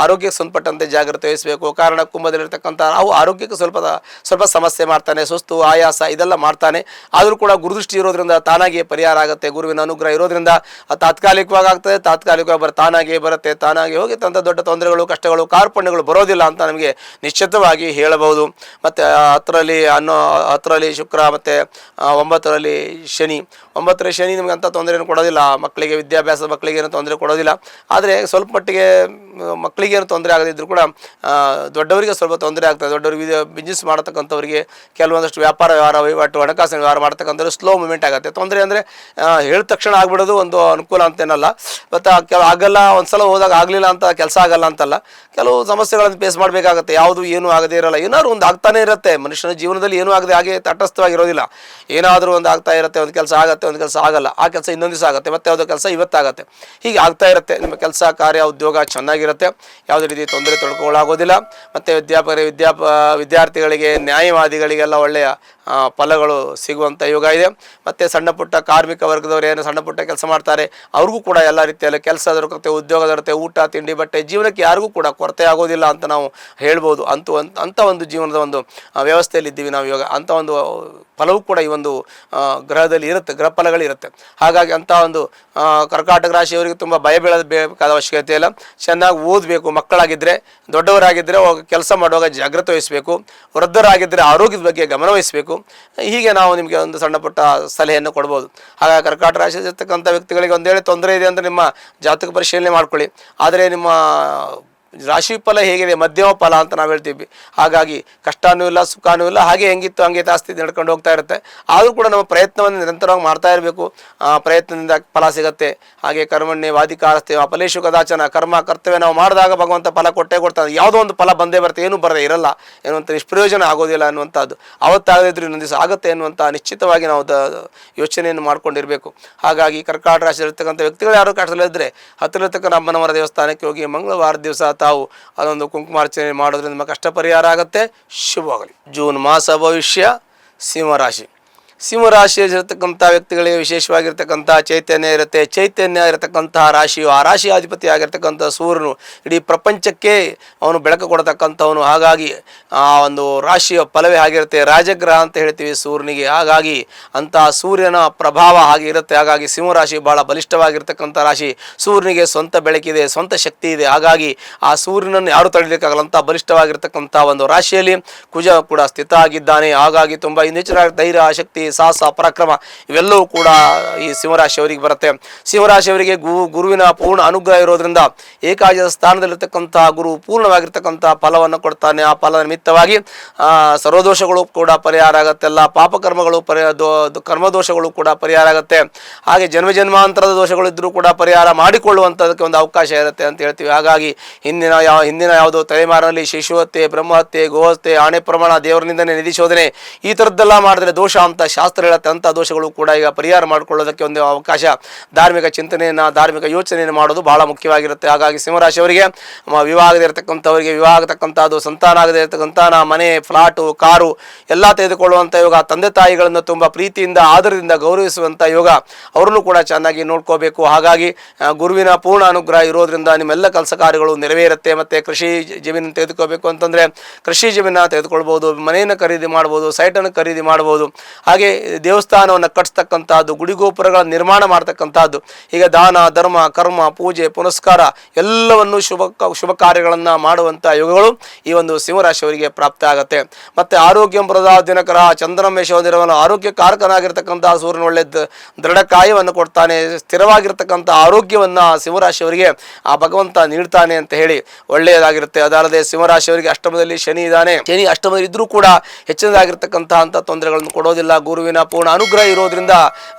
ಆರೋಗ್ಯಕ್ಕೆ ಸಂಬಂಧಪಟ್ಟಂತೆ ಜಾಗ್ರತೆ ವಹಿಸಬೇಕು. ಕಾರಣ ಕುಂಭದಲ್ಲಿರ್ತಕ್ಕಂಥ ನಾವು ಆರೋಗ್ಯಕ್ಕೆ ಸ್ವಲ್ಪ ಸಮಸ್ಯೆ ಮಾಡ್ತಾನೆ, ಸುಸ್ತು, ಆಯಾಸ ಇದೆಲ್ಲ ಮಾಡ್ತಾನೆ. ಆದರೂ ಕೂಡ ಗುರುದೃಷ್ಟಿ ಇರೋದ್ರಿಂದ ತಾನಾಗಿಯೇ ಪರಿಹಾರ ಆಗುತ್ತೆ. ಗುರುವಿನ ಅನುಗ್ರಹ ಇರೋದ್ರಿಂದ ತಾತ್ಕಾಲಿಕವಾಗಿ ಆಗ್ತದೆ, ತಾತ್ಕಾಲಿಕವಾಗಿ ತಾನಾಗಿಯೇ ಬರುತ್ತೆ, ತಾನಾಗಿ ಹೋಗಿ ತಂದ ದೊಡ್ಡ ತೊಂದರೆಗಳು, ಕಷ್ಟಗಳು, ಕಾರ್ಪಣ್ಯಗಳು ಬರೋದಿಲ್ಲ ಅಂತ ನಮಗೆ ನಿಶ್ಚಿತವಾಗಿ ಹೇಳಬಹುದು. ಮತ್ತು 10ರಲ್ಲಿ ಶುಕ್ರ, ಮತ್ತು 9ರಲ್ಲಿ ಶನಿ. 9ರಲ್ಲಿ ಶನಿ ನಿಮಗೆ ಅಂಥ ತೊಂದರೆಯನ್ನು ಕೊಡೋದಿಲ್ಲ. ಮಕ್ಕಳಿಗೆ ವಿದ್ಯಾಭ್ಯಾಸ, ಮಕ್ಕಳಿಗೆ ಏನೂ ತೊಂದರೆ ಕೊಡೋದಿಲ್ಲ. ಆದರೆ ಸ್ವಲ್ಪ ಮಟ್ಟಿಗೆ ಮಕ್ಕಳಿಗೇನು ತೊಂದರೆ ಆಗದಿದ್ದರೂ ಕೂಡ ದೊಡ್ಡವರಿಗೆ ಸ್ವಲ್ಪ ತೊಂದರೆ ಆಗ್ತದೆ. ದೊಡ್ಡವರಿಗೆ ಬಿಸ್ನೆಸ್ ಮಾಡತಕ್ಕಂಥವ್ರಿಗೆ, ಕೆಲವೊಂದಷ್ಟು ವ್ಯಾಪಾರ ವ್ಯವಹಾರ, ವಹಿವಾಟು, ಹಣಕಾಸಿನ ವ್ಯವಹಾರ ಮಾಡ್ತಕ್ಕಂಥವ್ರು ಸ್ಲೋ ಮೂಮೆಂಟ್ ಆಗುತ್ತೆ. ತೊಂದರೆ ಅಂದರೆ ಹೇಳಿದ ತಕ್ಷಣ ಆಗ್ಬಿಡೋದು ಒಂದು ಅನುಕೂಲ ಅಂತೇನಲ್ಲ. ಮತ್ತು ಆಗಲ್ಲ, ಒಂದು ಸಲ ಹೋದಾಗ ಆಗಲಿಲ್ಲ ಅಂತ ಕೆಲಸ ಆಗಲ್ಲ ಅಂತಲ್ಲ. ಕೆಲವು ಸಮಸ್ಯೆಗಳನ್ನು ಫೇಸ್ ಮಾಡಬೇಕಾಗತ್ತೆ. ಯಾವುದು ಏನೂ ಆಗದೇ ಇರೋಲ್ಲ, ಏನಾದ್ರು ಒಂದು ಆಗ್ತಾನೆ ಇರುತ್ತೆ. ಮನುಷ್ಯನ ಜೀವನದಲ್ಲಿ ಏನೂ ಆಗದೆ ಹಾಗೆ ತಟಸ್ಥವಾಗಿರೋದಿಲ್ಲ. ಏನಾದರೂ ಒಂದು ಆಗ್ತಾ ಇರುತ್ತೆ. ಒಂದು ಕೆಲಸ ಆಗುತ್ತೆ, ಒಂದು ಕೆಲಸ ಆಗಲ್ಲ. ಆ ಕೆಲಸ ಇನ್ನೊಂದು ದಿವಸ ಆಗುತ್ತೆ, ಮತ್ತೆ ಯಾವುದೋ ಕೆಲಸ ಇವತ್ತಾಗುತ್ತೆ. ಹೀಗೆ ಆಗ್ತಾ ಇರುತ್ತೆ. ನಿಮ್ಮ ಕೆಲಸ, ಕಾರ್ಯ, ಉದ್ಯೋಗ ಚೆನ್ನಾಗಿರುತ್ತೆ. ಯಾವುದೇ ರೀತಿ ತೊಂದರೆ ತೊಡ್ಕೊಳ್ಳಾಗೋದಿಲ್ಲ. ಮತ್ತು ವಿದ್ಯಾರ್ಥಿಗಳಿಗೆ, ನ್ಯಾಯವಾದಿಗಳಿಗೆಲ್ಲ ಒಳ್ಳೆಯ ಫಲಗಳು ಸಿಗುವಂಥ ಯೋಗ ಇದೆ. ಮತ್ತು ಸಣ್ಣ ಪುಟ್ಟ ಕಾರ್ಮಿಕ ವರ್ಗದವರು ಏನು ಸಣ್ಣ ಪುಟ್ಟ ಕೆಲಸ ಮಾಡ್ತಾರೆ ಅವ್ರಿಗೂ ಕೂಡ ಎಲ್ಲ ರೀತಿಯಲ್ಲಿ ಕೆಲಸ ದೊರಕುತ್ತೆ, ಉದ್ಯೋಗ ದೊರಕುತ್ತೆ, ಊಟ ತಿಂಡಿ ಬಟ್ಟೆ, ಜೀವನಕ್ಕೆ ಯಾರಿಗೂ ಕೂಡ ಕೊರತೆ ಆಗೋದಿಲ್ಲ ಅಂತ ನಾವು ಹೇಳ್ಬೋದು. ಅಂಥ ಒಂದು ಜೀವನದ ಒಂದು ವ್ಯವಸ್ಥೆಯಲ್ಲಿ ಇದ್ದೀವಿ ನಾವು ಇವಾಗ. ಅಂಥ ಒಂದು ಫಲವೂ ಕೂಡ ಈ ಒಂದು ಗ್ರಹದಲ್ಲಿ ಇರುತ್ತೆ, ಗ್ರಹ ಫಲಗಳಿರುತ್ತೆ. ಹಾಗಾಗಿ ಅಂಥ ಒಂದು ಕರ್ಕಾಟಕ ರಾಶಿಯವರಿಗೆ ತುಂಬ ಭಯ ಬೀಳಬೇಕಾದ ಅವಶ್ಯಕತೆ ಇಲ್ಲ. ಚೆನ್ನಾಗಿ ಓದಬೇಕು. ಮಕ್ಕಳಾಗಿದ್ದರೆ, ದೊಡ್ಡವರಾಗಿದ್ದರೆ ಕೆಲಸ ಮಾಡುವಾಗ ಜಾಗ್ರತೆ ವಹಿಸಬೇಕು. ವೃದ್ಧರಾಗಿದ್ದರೆ ಆರೋಗ್ಯದ ಬಗ್ಗೆ ಗಮನ ವಹಿಸಬೇಕು. ಮಾಡಬೇಕು. ಹೀಗೆ ನಾವು ನಿಮಗೆ ಒಂದು ಸಣ್ಣ ಪುಟ್ಟ ಸಲಹೆಯನ್ನು ಕೊಡ್ಬೋದು. ಹಾಗಾಗಿ ಕರ್ಕಾಟಕ ರಾಶಿಯಲ್ಲಿರ್ತಕ್ಕಂಥ ವ್ಯಕ್ತಿಗಳಿಗೆ ಒಂದು ವೇಳೆ ತೊಂದರೆ ಇದೆ ಅಂದರೆ ನಿಮ್ಮ ಜಾತಕ ಪರಿಶೀಲನೆ ಮಾಡ್ಕೊಳ್ಳಿ. ಆದರೆ ನಿಮ್ಮ ರಾಶಿ ಫಲ ಹೇಗಿದೆ, ಮಧ್ಯಮ ಫಲ ಅಂತ ನಾವು ಹೇಳ್ತೀವಿ. ಹಾಗಾಗಿ ಕಷ್ಟನೂ ಇಲ್ಲ, ಸುಖನೂ ಇಲ್ಲ, ಹಾಗೆ ಹೆಂಗಿತ್ತು ಹಂಗೆ ಜಾಸ್ತಿ ನಡ್ಕೊಂಡು ಹೋಗ್ತಾ ಇರುತ್ತೆ. ಆದರೂ ಕೂಡ ನಮ್ಮ ಪ್ರಯತ್ನವನ್ನು ನಿರಂತರವಾಗಿ ಮಾಡ್ತಾ ಇರಬೇಕು. ಪ್ರಯತ್ನದಿಂದ ಫಲ ಸಿಗುತ್ತೆ. ಹಾಗೆ ಕರ್ಮಣ್ಯ ವಾದಿಕಾರಸ್ಥೆ ಫಲೇಶು ಕದಾಚನ, ಕರ್ಮ ಕರ್ತವ್ಯ ನಾವು ಮಾಡಿದಾಗ ಭಗವಂತ ಫಲ ಕೊಟ್ಟೇ ಕೊಡ್ತಾನೆ. ಯಾವುದೋ ಒಂದು ಫಲ ಬಂದೇ ಬರುತ್ತೆ, ಏನೂ ಬರದೇ ಇರಲ್ಲ ಎನ್ನುವಂಥ ನಿಷ್ಪ್ರಯೋಜನ ಆಗೋದಿಲ್ಲ ಅನ್ನುವಂಥದ್ದು, ಅವತ್ತಾಗದಿದ್ರು ಇನ್ನೊಂದು ದಿವಸ ಆಗುತ್ತೆ ಎನ್ನುವಂಥ ನಿಶ್ಚಿತವಾಗಿ ನಾವು ಯೋಚನೆಯನ್ನು ಮಾಡ್ಕೊಂಡಿರಬೇಕು. ಹಾಗಾಗಿ ಕರ್ಕಾಟಕ ರಾಶಿಯಲ್ಲಿರ್ತಕ್ಕಂಥ ವ್ಯಕ್ತಿಗಳು ಯಾರು ಕಷ್ಟದಲ್ಲಿದ್ದರೆ ಹತ್ತಿರತಕ್ಕ ಅಮ್ಮನವರ ದೇವಸ್ಥಾನಕ್ಕೆ ಹೋಗಿ ಮಂಗಳವಾರ ದಿವಸ ತಾವು ಅದೊಂದು ಕುಂಕುಮಾರ್ಚನೆ ಮಾಡೋದ್ರಿಂದ ನಿಮ್ಮ ಕಷ್ಟ ಪರಿಹಾರ ಆಗುತ್ತೆ. ಶುಭವಾಗಲಿ. ಜೂನ್ ಮಾಸ ಭವಿಷ್ಯ. ಸಿಂಹರಾಶಿ. ಸಿಂಹರಾಶಿಯಲ್ಲಿರ್ತಕ್ಕಂಥ ವ್ಯಕ್ತಿಗಳಿಗೆ ವಿಶೇಷವಾಗಿರ್ತಕ್ಕಂಥ ಚೈತನ್ಯ ಇರುತ್ತೆ. ಚೈತನ್ಯ ಇರತಕ್ಕಂತಹ ರಾಶಿಯು ಆ ರಾಶಿ ಅಧಿಪತಿ ಆಗಿರ್ತಕ್ಕಂಥ ಸೂರ್ಯನು ಇಡೀ ಪ್ರಪಂಚಕ್ಕೆ ಅವನು ಬೆಳಕು ಕೊಡತಕ್ಕಂಥವನು. ಹಾಗಾಗಿ ಆ ಒಂದು ರಾಶಿಯ ಫಲವೇ ಆಗಿರುತ್ತೆ. ರಾಜಗ್ರಹ ಅಂತ ಹೇಳ್ತೀವಿ ಸೂರ್ಯನಿಗೆ. ಹಾಗಾಗಿ ಅಂತಹ ಸೂರ್ಯನ ಪ್ರಭಾವ ಹಾಗೆ ಇರುತ್ತೆ. ಹಾಗಾಗಿ ಸಿಂಹರಾಶಿ ಬಹಳ ಬಲಿಷ್ಠವಾಗಿರ್ತಕ್ಕಂಥ ರಾಶಿ. ಸೂರ್ಯನಿಗೆ ಸ್ವಂತ ಬೆಳಕಿದೆ, ಸ್ವಂತ ಶಕ್ತಿ ಇದೆ. ಹಾಗಾಗಿ ಆ ಸೂರ್ಯನನ್ನು ಯಾರು ತಡೆಯಲಿಕ್ಕಾಗಲ್ಲ ಅಂತ ಬಲಿಷ್ಠವಾಗಿರ್ತಕ್ಕಂಥ ಒಂದು ರಾಶಿಯಲ್ಲಿ ಕುಜ ಕೂಡ ಸ್ಥಿತ ಆಗಿದ್ದಾನೆ. ಹಾಗಾಗಿ ತುಂಬ ಹೆಚ್ಚಿನ ಧೈರ್ಯ, ಶಕ್ತಿ, ಸಾಹಸ, ಪರಾಕ್ರಮ ಇವೆಲ್ಲವೂ ಕೂಡ ಈ ಸಿಂಹರಾಶಿಯವರಿಗೆ ಬರುತ್ತೆ. ಸಿಂಹರಾಶಿಯವರಿಗೆ ಗುರುವಿನ ಪೂರ್ಣ ಅನುಗ್ರಹ ಇರೋದ್ರಿಂದ ಏಕಾದಶ ಸ್ಥಾನದಲ್ಲಿರ್ತಕ್ಕಂತಹ ಗುರು ಪೂರ್ಣವಾಗಿರ್ತಕ್ಕಂತಹ ಫಲವನ್ನು ಕೊಡ್ತಾನೆ. ಆ ಫಲದ ನಿಮಿತ್ತವಾಗಿ ಸರ್ವದೋಷಗಳು ಕೂಡ ಪರಿಹಾರ ಆಗುತ್ತೆ. ಎಲ್ಲ ಪಾಪಕರ್ಮಗಳು ಕರ್ಮದೋಷಗಳು ಕೂಡ ಪರಿಹಾರ ಆಗುತ್ತೆ. ಹಾಗೆ ಜನ್ಮಾಂತರದ ದೋಷಗಳು ಇದ್ರೂ ಕೂಡ ಪರಿಹಾರ ಮಾಡಿಕೊಳ್ಳುವಂಥದಕ್ಕೆ ಒಂದು ಅವಕಾಶ ಇರುತ್ತೆ ಅಂತ ಹೇಳ್ತೀವಿ. ಹಾಗಾಗಿ ಹಿಂದಿನ ಯಾವುದೋ ತಲೆಮಾರಿನಲ್ಲಿ ಶಿಶುಹತ್ಯೆ, ಬ್ರಹ್ಮಹತ್ಯೆ, ಗೋಹತ್ಯೆ, ಆಣೆ ಪ್ರಮಾಣ, ದೇವರನಿಂದನೇ ನಿಧಿ ಶೋಧನೆ ಈ ಥರದ್ದೆಲ್ಲ ಮಾಡಿದ್ರೆ ದೋಷ ಅಂತ ಶಾಸ್ತ್ರ ಹೇಳುತ್ತೆ. ಅಂಥ ದೋಷಗಳು ಕೂಡ ಈಗ ಪರಿಹಾರ ಮಾಡಿಕೊಳ್ಳೋದಕ್ಕೆ ಒಂದು ಅವಕಾಶ. ಧಾರ್ಮಿಕ ಚಿಂತನೆಯನ್ನು, ಧಾರ್ಮಿಕ ಯೋಚನೆಯನ್ನು ಮಾಡೋದು ಬಹಳ ಮುಖ್ಯವಾಗಿರುತ್ತೆ. ಹಾಗಾಗಿ ಸಿಂಹರಾಶಿಯವರಿಗೆ ವಿವಾಹ ಇರತಕ್ಕಂಥವರಿಗೆ ವಿವಾಹ ಆಗತಕ್ಕಂಥದ್ದು, ಸಂತಾನ ಆಗದೆ ಇರತಕ್ಕಂತಾನ, ಮನೆ, ಫ್ಲಾಟು, ಕಾರು ಎಲ್ಲ ತೆಗೆದುಕೊಳ್ಳುವಂಥ ಯೋಗ, ತಂದೆ ತಾಯಿಗಳನ್ನು ತುಂಬ ಪ್ರೀತಿಯಿಂದ ಆದರದಿಂದ ಗೌರವಿಸುವಂಥ ಯೋಗ, ಅವರನ್ನು ಕೂಡ ಚೆನ್ನಾಗಿ ನೋಡ್ಕೋಬೇಕು. ಹಾಗಾಗಿ ಗುರುವಿನ ಪೂರ್ಣ ಅನುಗ್ರಹ ಇರೋದ್ರಿಂದ ನಿಮ್ಮೆಲ್ಲ ಕೆಲಸ ಕಾರ್ಯಗಳು ನೆರವೇರುತ್ತೆ. ಮತ್ತು ಕೃಷಿ ಜಮೀನು ತೆಗೆದುಕೋಬೇಕು ಅಂತಂದರೆ ಕೃಷಿ ಜಮೀನನ್ನು ತೆಗೆದುಕೊಳ್ಬೋದು, ಮನೆಯನ್ನು ಖರೀದಿ ಮಾಡ್ಬೋದು, ಸೈಟನ್ನು ಖರೀದಿ ಮಾಡ್ಬೋದು. ಹಾಗೆ ದೇವಸ್ಥಾನವನ್ನು ಕಟ್ಟಿಸ್ತಕ್ಕಂಥದ್ದು, ಗುಡಿಗೋಪುರಗಳ ನಿರ್ಮಾಣ ಮಾಡ್ತಕ್ಕಂಥದ್ದು, ಈಗ ದಾನ ಧರ್ಮ ಕರ್ಮ ಪೂಜೆ ಪುನಸ್ಕಾರ ಎಲ್ಲವನ್ನು ಶುಭ ಕಾರ್ಯಗಳನ್ನು ಮಾಡುವಂಥ ಯೋಗಗಳು ಈ ಒಂದು ಸಿಂಹರಾಶಿಯವರಿಗೆ ಪ್ರಾಪ್ತ ಆಗುತ್ತೆ. ಮತ್ತು ಆರೋಗ್ಯ ಪ್ರದಾ ದಿನಕರ ಚಂದ್ರಮೇಶೋದಿರವನು ಆರೋಗ್ಯಕಾರಕನಾಗಿರ್ತಕ್ಕಂಥ ಸೂರ್ಯನ ಒಳ್ಳೆ ದೃಢ ಕಾಯವನ್ನು ಕೊಡ್ತಾನೆ. ಸ್ಥಿರವಾಗಿರ್ತಕ್ಕಂಥ ಆರೋಗ್ಯವನ್ನು ಸಿಂಹರಾಶಿಯವರಿಗೆ ಆ ಭಗವಂತ ನೀಡ್ತಾನೆ ಅಂತ ಹೇಳಿ ಒಳ್ಳೆಯದಾಗಿರುತ್ತೆ. ಅದಲ್ಲದೆ ಸಿಂಹರಾಶಿಯವರಿಗೆ ಅಷ್ಟಮದಲ್ಲಿ ಶನಿ ಇದ್ದಾನೆ. ಶನಿ ಅಷ್ಟಮದಲ್ಲಿ ಇದ್ರೂ ಕೂಡ ಹೆಚ್ಚಿನದಾಗಿರ್ತಕ್ಕಂಥ ತೊಂದರೆಗಳನ್ನು ಕೊಡೋದಿಲ್ಲ. ಗುರುವಿನ ಪೂರ್ಣ ಅನುಗ್ರಹ ಇರೋದ್ರಿಂದ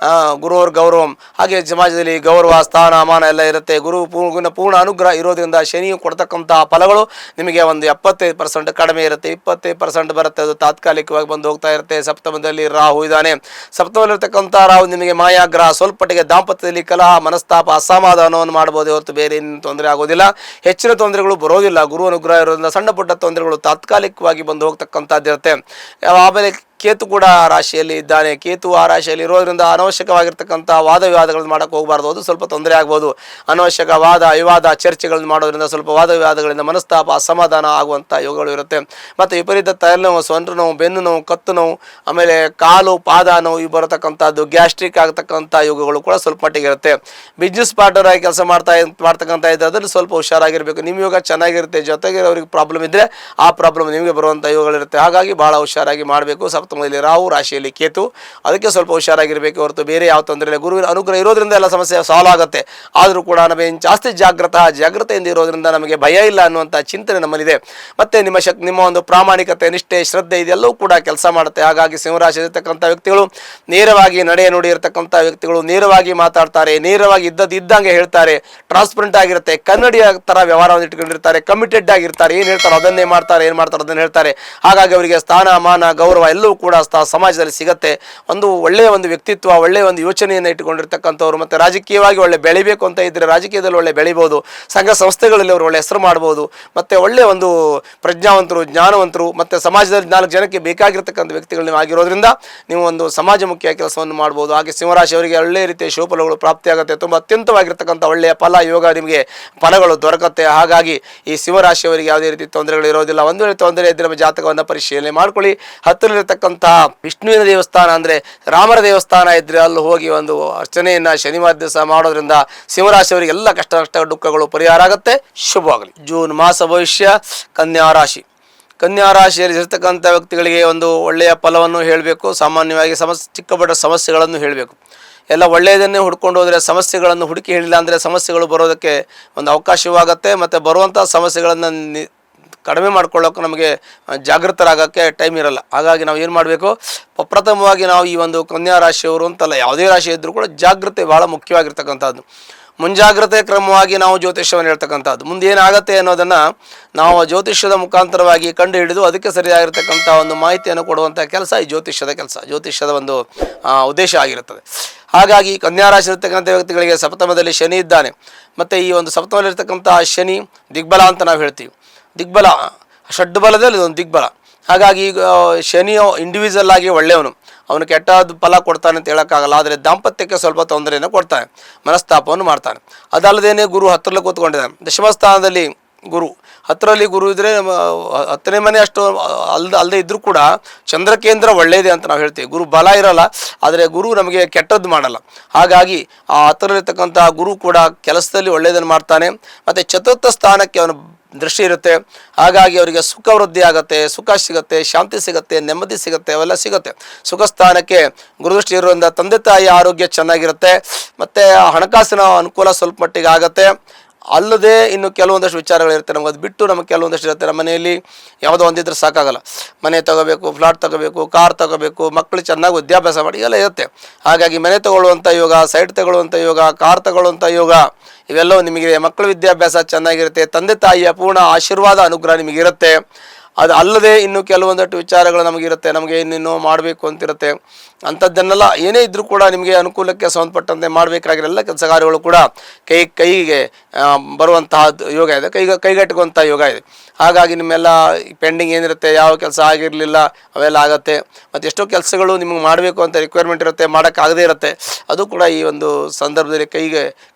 ಗುರುವರ್ ಗೌರವಂ, ಹಾಗೆ ಸಮಾಜದಲ್ಲಿ ಗೌರವ, ಸ್ಥಾನ, ಮಾನ ಎಲ್ಲ ಇರುತ್ತೆ. ಗುರುವಿನ ಪೂರ್ಣ ಅನುಗ್ರಹ ಇರೋದ್ರಿಂದ ಶನಿಯು ಕೊಡ್ತಕ್ಕಂತಹ ಫಲಗಳು ನಿಮಗೆ ಒಂದು 75% ಕಡಿಮೆ ಇರುತ್ತೆ, 25% ಬರುತ್ತೆ. ಅದು ತಾತ್ಕಾಲಿಕವಾಗಿ ಬಂದು ಹೋಗ್ತಾ ಇರುತ್ತೆ. ಸಪ್ತಮದಲ್ಲಿ ರಾಹು ಇದ್ದಾನೆ. ಸಪ್ತಮದಲ್ಲಿರ್ತಕ್ಕಂಥ ರಾಹು ನಿಮಗೆ ಮಾಯಾಗ್ರಹ. ಸ್ವಲ್ಪಟ್ಟಿಗೆ ದಾಂಪತ್ಯದಲ್ಲಿ ಕಲಹ, ಮನಸ್ತಾಪ, ಅಸಮಾಧಾನವನ್ನು ಮಾಡಬಹುದು ಹೊರತು ಬೇರೆ ಏನು ತೊಂದರೆ ಆಗೋದಿಲ್ಲ. ಹೆಚ್ಚಿನ ತೊಂದರೆಗಳು ಬರೋದಿಲ್ಲ. ಗುರು ಅನುಗ್ರಹ ಇರೋದ್ರಿಂದ ಸಣ್ಣ ಪುಟ್ಟ ತೊಂದರೆಗಳು ತಾತ್ಕಾಲಿಕವಾಗಿ ಬಂದು ಹೋಗ್ತಕ್ಕಂಥದ್ದಿರುತ್ತೆ. ಆಮೇಲೆ ಕೇತು ಕೂಡ ರಾಶಿಯಲ್ಲಿ ಇದ್ದಾನೆ. ಕೇತು ಆ ರಾಶಿಯಲ್ಲಿ ಇರೋದ್ರಿಂದ ಅನವಶ್ಯಕವಾಗಿರ್ತಕ್ಕಂಥ ವಾದ ವಿವಾದಗಳನ್ನು ಮಾಡೋಕ್ಕೆ ಹೋಗಬಾರ್ದು. ಅದು ಸ್ವಲ್ಪ ತೊಂದರೆ ಆಗ್ಬೋದು. ಅನವಶ್ಯಕ ವಾದ ವಿವಾದ ಚರ್ಚೆಗಳನ್ನು ಮಾಡೋದ್ರಿಂದ ಸ್ವಲ್ಪ ವಾದ ವಿವಾದಗಳಿಂದ ಮನಸ್ತಾಪ, ಅಸಮಾಧಾನ ಆಗುವಂಥ ಯೋಗಗಳು ಇರುತ್ತೆ. ಮತ್ತು ವಿಪರೀತ ತಲೆನೋವು, ಸೊಂಟು ನೋವು, ಬೆನ್ನು ನೋವು, ಕತ್ತು ನೋವು, ಆಮೇಲೆ ಕಾಲು ಪಾದ ನೋವು ಇವು ಬರತಕ್ಕಂಥದ್ದು, ಗ್ಯಾಸ್ಟ್ರಿಕ್ ಆಗ್ತಕ್ಕಂಥ ಯೋಗಗಳು ಕೂಡ ಸ್ವಲ್ಪ ಮಟ್ಟಿಗೆ ಇರುತ್ತೆ. ಬಿಸ್ನೆಸ್ ಪಾರ್ಟ್ನರ್ ಆಗಿ ಕೆಲಸ ಮಾಡ್ತಕ್ಕಂಥ ಇದ್ದರೆ ಅದರಲ್ಲಿ ಸ್ವಲ್ಪ ಹುಷಾರಾಗಿರಬೇಕು. ನಿಮ್ಮ ಯೋಗ ಚೆನ್ನಾಗಿರುತ್ತೆ, ಜೊತೆಗೆ ಅವ್ರಿಗೆ ಪ್ರಾಬ್ಲಮ್ ಇದ್ದರೆ ಆ ಪ್ರಾಬ್ಲಮ್ ನಿಮಗೆ ಬರುವಂಥ ಯೋಗಗಳಿರುತ್ತೆ. ಹಾಗಾಗಿ ಭಾಳ ಹುಷಾರಾಗಿ ಮಾಡಬೇಕು. ಸಪ್ತಮದಲ್ಲಿ ರಾಹು, ರಾಶಿಯಲ್ಲಿ ಕೇತು, ಅದಕ್ಕೆ ಸ್ವಲ್ಪ ಹುಷಾರಾಗಿರಬೇಕು ಹೊರತು ಬೇರೆ ಯಾವ ತೊಂದರೆ ಇಲ್ಲ. ಗುರುವಿನ ಅನುಗ್ರಹ ಇರೋದ್ರಿಂದ ಎಲ್ಲ ಸಮಸ್ಯೆ ಸಾಲ್ವ್ ಆಗುತ್ತೆ. ಆದರೂ ಕೂಡ ನಮಗೆ ಜಾಸ್ತಿ ಜಾಗ್ರತೆಯಿಂದ ಇರೋದ್ರಿಂದ ನಮಗೆ ಭಯ ಇಲ್ಲ ಅನ್ನುವಂಥ ಚಿಂತನೆ ನಮ್ಮಲ್ಲಿದೆ. ಮತ್ತು ನಿಮ್ಮ ಒಂದು ಪ್ರಾಮಾಣಿಕತೆ, ನಿಷ್ಠೆ, ಶ್ರದ್ಧೆ ಇದೆಲ್ಲವೂ ಕೂಡ ಕೆಲಸ ಮಾಡುತ್ತೆ. ಹಾಗಾಗಿ ಸಿಂಹರಾಶಿ ಇರತಕ್ಕಂಥ ವ್ಯಕ್ತಿಗಳು ನೇರವಾಗಿ ನಡೆ ನುಡಿ ಇರತಕ್ಕಂಥ ವ್ಯಕ್ತಿಗಳು, ನೇರವಾಗಿ ಮಾತಾಡ್ತಾರೆ, ನೇರವಾಗಿ ಇದ್ದಂಗೆ ಹೇಳ್ತಾರೆ, ಟ್ರಾನ್ಸ್ಪರೆಂಟ್ ಆಗಿರುತ್ತೆ, ಕನ್ನಡಿಯ ಥರ ವ್ಯವಹಾರವನ್ನು ಇಟ್ಕೊಂಡಿರ್ತಾರೆ, ಕಮಿಟೆಡ್ ಆಗಿರ್ತಾರೆ, ಏನು ಹೇಳ್ತಾರೆ ಅದನ್ನೇ ಮಾಡ್ತಾರೆ, ಏನು ಮಾಡ್ತಾರೆ ಅದನ್ನು ಹೇಳ್ತಾರೆ. ಹಾಗಾಗಿ ಅವರಿಗೆ ಸ್ಥಾನ, ಮಾನ, ಗೌರವ ಎಲ್ಲವೂ ಕೂಡ ಸಮಾಜದಲ್ಲಿ ಸಿಗುತ್ತೆ. ಒಂದು ಒಳ್ಳೆಯ ಒಂದು ವ್ಯಕ್ತಿತ್ವ, ಒಳ್ಳೆಯ ಒಂದು ಯೋಚನೆಯನ್ನು ಇಟ್ಟುಕೊಂಡಿರ್ತಕ್ಕಂಥವ್ರು. ಮತ್ತು ರಾಜಕೀಯವಾಗಿ ಒಳ್ಳೆ ಬೆಳಿಬೇಕು ಅಂತ ಇದ್ದರೆ ರಾಜಕೀಯದಲ್ಲಿ ಒಳ್ಳೆ ಬೆಳಿಬೋದು. ಸಂಘ ಸಂಸ್ಥೆಗಳಲ್ಲಿ ಅವರು ಒಳ್ಳೆ ಹೆಸರು ಮಾಡ್ಬೋದು. ಮತ್ತು ಒಳ್ಳೆಯ ಒಂದು ಪ್ರಜ್ಞಾವಂತರು, ಜ್ಞಾನವಂತರು, ಮತ್ತು ಸಮಾಜದಲ್ಲಿ 4 ಜನಕ್ಕೆ ಬೇಕಾಗಿರ್ತಕ್ಕಂಥ ವ್ಯಕ್ತಿಗಳು ನೀವು ಆಗಿರೋದ್ರಿಂದ ನೀವು ಒಂದು ಸಮಾಜಮುಖಿಯ ಕೆಲಸವನ್ನು ಮಾಡ್ಬೋದು. ಹಾಗೆ ಸಿಂಹರಾಶಿಯವರಿಗೆ ಒಳ್ಳೆಯ ರೀತಿಯ ಶುಭಫಲಗಳು ಪ್ರಾಪ್ತಿಯಾಗುತ್ತೆ. ತುಂಬ ಅತ್ಯಂತವಾಗಿರ್ತಕ್ಕಂಥ ಒಳ್ಳೆಯ ಫಲ ಯೋಗ ನಿಮಗೆ ಫಲಗಳು ದೊರಕುತ್ತೆ. ಹಾಗಾಗಿ ಈ ಸಿಂಹರಾಶಿಯವರಿಗೆ ಯಾವುದೇ ರೀತಿ ತೊಂದರೆಗಳು ಇರೋದಿಲ್ಲ. ಒಂದು ವೇಳೆ ತೊಂದರೆ ಇದ್ದರೆ ನಮ್ಮ ಜಾತಕವನ್ನು ಪರಿಶೀಲನೆ ಮಾಡ್ಕೊಳ್ಳಿ. ಹತ್ತಿರಲಿರ್ತಕ್ಕಂಥ ವಿಷ್ಣುವಿನ ದೇವಸ್ಥಾನ ಅಂದರೆ ರಾಮರ ದೇವಸ್ಥಾನ ಇದ್ದರೆ ಅಲ್ಲಿ ಹೋಗಿ ಒಂದು ಅರ್ಚನೆಯನ್ನು ಶನಿವಾರ ದಿವಸ ಮಾಡೋದ್ರಿಂದ ಸಿಂಹರಾಶಿಯವರಿಗೆ ಎಲ್ಲ ಕಷ್ಟ ದುಃಖಗಳು ಪರಿಹಾರ ಆಗುತ್ತೆ. ಶುಭವಾಗಲಿ. ಜೂನ್ ಮಾಸ ಭವಿಷ್ಯ. ಕನ್ಯಾ ರಾಶಿ. ಕನ್ಯಾ ರಾಶಿಯಲ್ಲಿ ಇರ್ತಕ್ಕಂಥ ವ್ಯಕ್ತಿಗಳಿಗೆ ಒಂದು ಒಳ್ಳೆಯ ಫಲವನ್ನು ಹೇಳಬೇಕು. ಸಾಮಾನ್ಯವಾಗಿ ಚಿಕ್ಕ ಪುಟ್ಟ ಸಮಸ್ಯೆಗಳನ್ನು ಹೇಳಬೇಕು. ಎಲ್ಲ ಒಳ್ಳೆಯದನ್ನೇ ಹುಡ್ಕೊಂಡು ಹೋದರೆ ಸಮಸ್ಯೆಗಳನ್ನು ಹುಡುಕಿ ಹೇಳಿಲ್ಲ ಅಂದರೆ ಸಮಸ್ಯೆಗಳು ಬರೋದಕ್ಕೆ ಒಂದು ಅವಕಾಶವಾಗುತ್ತೆ. ಮತ್ತು ಬರುವಂಥ ಸಮಸ್ಯೆಗಳನ್ನು ಕಡಿಮೆ ಮಾಡ್ಕೊಳ್ಳೋಕೆ ನಮಗೆ ಜಾಗೃತರಾಗೋಕ್ಕೆ ಟೈಮ್ ಇರಲ್ಲ. ಹಾಗಾಗಿ ನಾವು ಏನು ಮಾಡಬೇಕು, ಪ್ರಪ್ರಥಮವಾಗಿ ನಾವು ಈ ಒಂದು ಕನ್ಯಾ ರಾಶಿಯವರು ಅಂತಲ್ಲ, ಯಾವುದೇ ರಾಶಿ ಇದ್ದರೂ ಕೂಡ ಜಾಗೃತಿ ಭಾಳ ಮುಖ್ಯವಾಗಿರ್ತಕ್ಕಂಥದ್ದು. ಮುಂಜಾಗ್ರತೆ ಕ್ರಮವಾಗಿ ನಾವು ಜ್ಯೋತಿಷ್ಯವನ್ನು ಹೇಳ್ತಕ್ಕಂಥದ್ದು. ಮುಂದೆ ಏನಾಗುತ್ತೆ ಅನ್ನೋದನ್ನು ನಾವು ಜ್ಯೋತಿಷ್ಯದ ಮುಖಾಂತರವಾಗಿ ಕಂಡು ಹಿಡಿದು ಅದಕ್ಕೆ ಸರಿಯಾಗಿರ್ತಕ್ಕಂಥ ಒಂದು ಮಾಹಿತಿಯನ್ನು ಕೊಡುವಂಥ ಕೆಲಸ ಈ ಜ್ಯೋತಿಷ್ಯದ ಒಂದು ಉದ್ದೇಶ ಆಗಿರುತ್ತದೆ. ಹಾಗಾಗಿ ಕನ್ಯಾ ರಾಶಿ ಇರ್ತಕ್ಕಂಥ ವ್ಯಕ್ತಿಗಳಿಗೆ ಸಪ್ತಮದಲ್ಲಿ ಶನಿ ಇದ್ದಾನೆ. ಮತ್ತು ಈ ಒಂದು ಸಪ್ತಮದಲ್ಲಿರ್ತಕ್ಕಂಥ ಶನಿ ದಿಗ್ಬಲ ಅಂತ ನಾವು ಹೇಳ್ತೀವಿ. ದಿಗ್ಬಲ ಷಡ್ಬಲದಲ್ಲಿ ಇದೊಂದು ದಿಗ್ಬಲ. ಹಾಗಾಗಿ ಈಗ ಶನಿಯು ಇಂಡಿವಿಜುವಲ್ ಆಗಿ ಒಳ್ಳೆಯವನು, ಅವನು ಕೆಟ್ಟದ್ದು ಫಲ ಕೊಡ್ತಾನೆ ಅಂತ ಹೇಳೋಕ್ಕಾಗಲ್ಲ. ಆದರೆ ದಾಂಪತ್ಯಕ್ಕೆ ಸ್ವಲ್ಪ ತೊಂದರೆಯನ್ನು ಕೊಡ್ತಾನೆ, ಮನಸ್ತಾಪವನ್ನು ಮಾಡ್ತಾನೆ. ಅದಲ್ಲದೇನೆ ಗುರು ಹತ್ತರಲ್ಲಿ ಕೂತ್ಕೊಂಡಿದ್ದಾನೆ. ದಶಮಸ್ಥಾನದಲ್ಲಿ ಗುರು ಇದ್ದರೆ 10ನೇ ಮನೆ ಅಷ್ಟು ಅಲ್ಲದೆ ಇದ್ದರೂ ಕೂಡ ಚಂದ್ರಕೇಂದ್ರ ಒಳ್ಳೆಯದೇ ಅಂತ ನಾವು ಹೇಳ್ತೀವಿ. ಗುರು ಬಲ ಇರಲ್ಲ, ಆದರೆ ಗುರು ನಮಗೆ ಕೆಟ್ಟದ್ದು ಮಾಡಲ್ಲ. ಹಾಗಾಗಿ ಆ 10ರಲ್ಲಿರ್ತಕ್ಕಂಥ ಗುರು ಕೂಡ ಕೆಲಸದಲ್ಲಿ ಒಳ್ಳೆಯದನ್ನು ಮಾಡ್ತಾನೆ. ಮತ್ತು ಚತುರ್ಥ ಸ್ಥಾನಕ್ಕೆ ಅವನು ದೃಷ್ಟಿ ಇರುತ್ತೆ. ಹಾಗಾಗಿ ಅವರಿಗೆ ಸುಖ ವೃದ್ಧಿ ಆಗುತ್ತೆ, ಸುಖ ಸಿಗುತ್ತೆ, ಶಾಂತಿ ಸಿಗುತ್ತೆ, ನೆಮ್ಮದಿ ಸಿಗುತ್ತೆ, ಅವೆಲ್ಲ ಸಿಗುತ್ತೆ. ಸುಖ ಸ್ಥಾನಕ್ಕೆ ಗುರುದೃಷ್ಟಿ ಇರೋದ್ರಿಂದ ತಂದೆ ತಾಯಿಯ ಆರೋಗ್ಯ ಚೆನ್ನಾಗಿರುತ್ತೆ. ಮತ್ತು ಹಣಕಾಸಿನ ಅನುಕೂಲ ಸ್ವಲ್ಪ ಮಟ್ಟಿಗೆ ಆಗುತ್ತೆ. ಅಲ್ಲದೆ ಇನ್ನು ಕೆಲವೊಂದಷ್ಟು ವಿಚಾರಗಳಿರುತ್ತೆ. ನಮ್ಗೆ ಅದು ಬಿಟ್ಟು ನಮಗೆ ಕೆಲವೊಂದಷ್ಟು ಇರುತ್ತೆ. ನಮ್ಮ ಮನೆಯಲ್ಲಿ ಯಾವುದೋ ಒಂದಿದ್ರೆ ಸಾಕಾಗಲ್ಲ. ಮನೆ ತಗೋಬೇಕು, ಫ್ಲಾಟ್ ತಗೋಬೇಕು, ಕಾರ್ ತಗೋಬೇಕು, ಮಕ್ಕಳು ಚೆನ್ನಾಗಿ ವಿದ್ಯಾಭ್ಯಾಸ ಮಾಡಿ ಎಲ್ಲ ಇರುತ್ತೆ. ಹಾಗಾಗಿ ಮನೆ ತಗೊಳ್ಳುವಂಥ ಯೋಗ, ಸೈಟ್ ತಗೊಳ್ಳುವಂಥ ಯೋಗ, ಕಾರ್ ತಗೊಳ್ಳುವಂಥ ಯೋಗ ಇವೆಲ್ಲವೂ ನಿಮಗೆ, ಮಕ್ಕಳ ವಿದ್ಯಾಭ್ಯಾಸ ಚೆನ್ನಾಗಿರುತ್ತೆ, ತಂದೆ ತಾಯಿಯ ಪೂರ್ಣ ಆಶೀರ್ವಾದ ಅನುಗ್ರಹ ನಿಮಗಿರುತ್ತೆ. ಅದು ಅಲ್ಲದೆ ಇನ್ನು ಕೆಲವೊಂದಷ್ಟು ವಿಚಾರಗಳು ನಮಗಿರುತ್ತೆ, ನಮಗೆ ಇನ್ನೇನೋ ಮಾಡಬೇಕು ಅಂತಿರುತ್ತೆ. ಅಂಥದ್ದನ್ನೆಲ್ಲ ಏನೇ ಇದ್ದರೂ ಕೂಡ ನಿಮಗೆ ಅನುಕೂಲಕ್ಕೆ ಸಂಬಂಧಪಟ್ಟಂತೆ ಮಾಡಬೇಕಾಗಿರೋ ಎಲ್ಲ ಕೆಲಸ ಕಾರ್ಯಗಳು ಕೂಡ ಕೈಗೆ ಬರುವಂತಹ ಯೋಗ ಇದೆ, ಕೈಗಟ್ಟುವಂಥ ಯೋಗ ಇದೆ. ಹಾಗಾಗಿ ನಿಮ್ಮೆಲ್ಲ ಪೆಂಡಿಂಗ್ ಏನಿರುತ್ತೆ, ಯಾವ ಕೆಲಸ ಆಗಿರಲಿಲ್ಲ ಅವೆಲ್ಲ ಆಗುತ್ತೆ. ಮತ್ತು ಎಷ್ಟೋ ಕೆಲಸಗಳು ನಿಮಗೆ ಮಾಡಬೇಕು ಅಂತ ರಿಕ್ವೈರ್ಮೆಂಟ್ ಇರುತ್ತೆ, ಮಾಡೋಕ್ಕಾಗದೇ ಇರುತ್ತೆ. ಅದು ಕೂಡ ಈ ಒಂದು ಸಂದರ್ಭದಲ್ಲಿ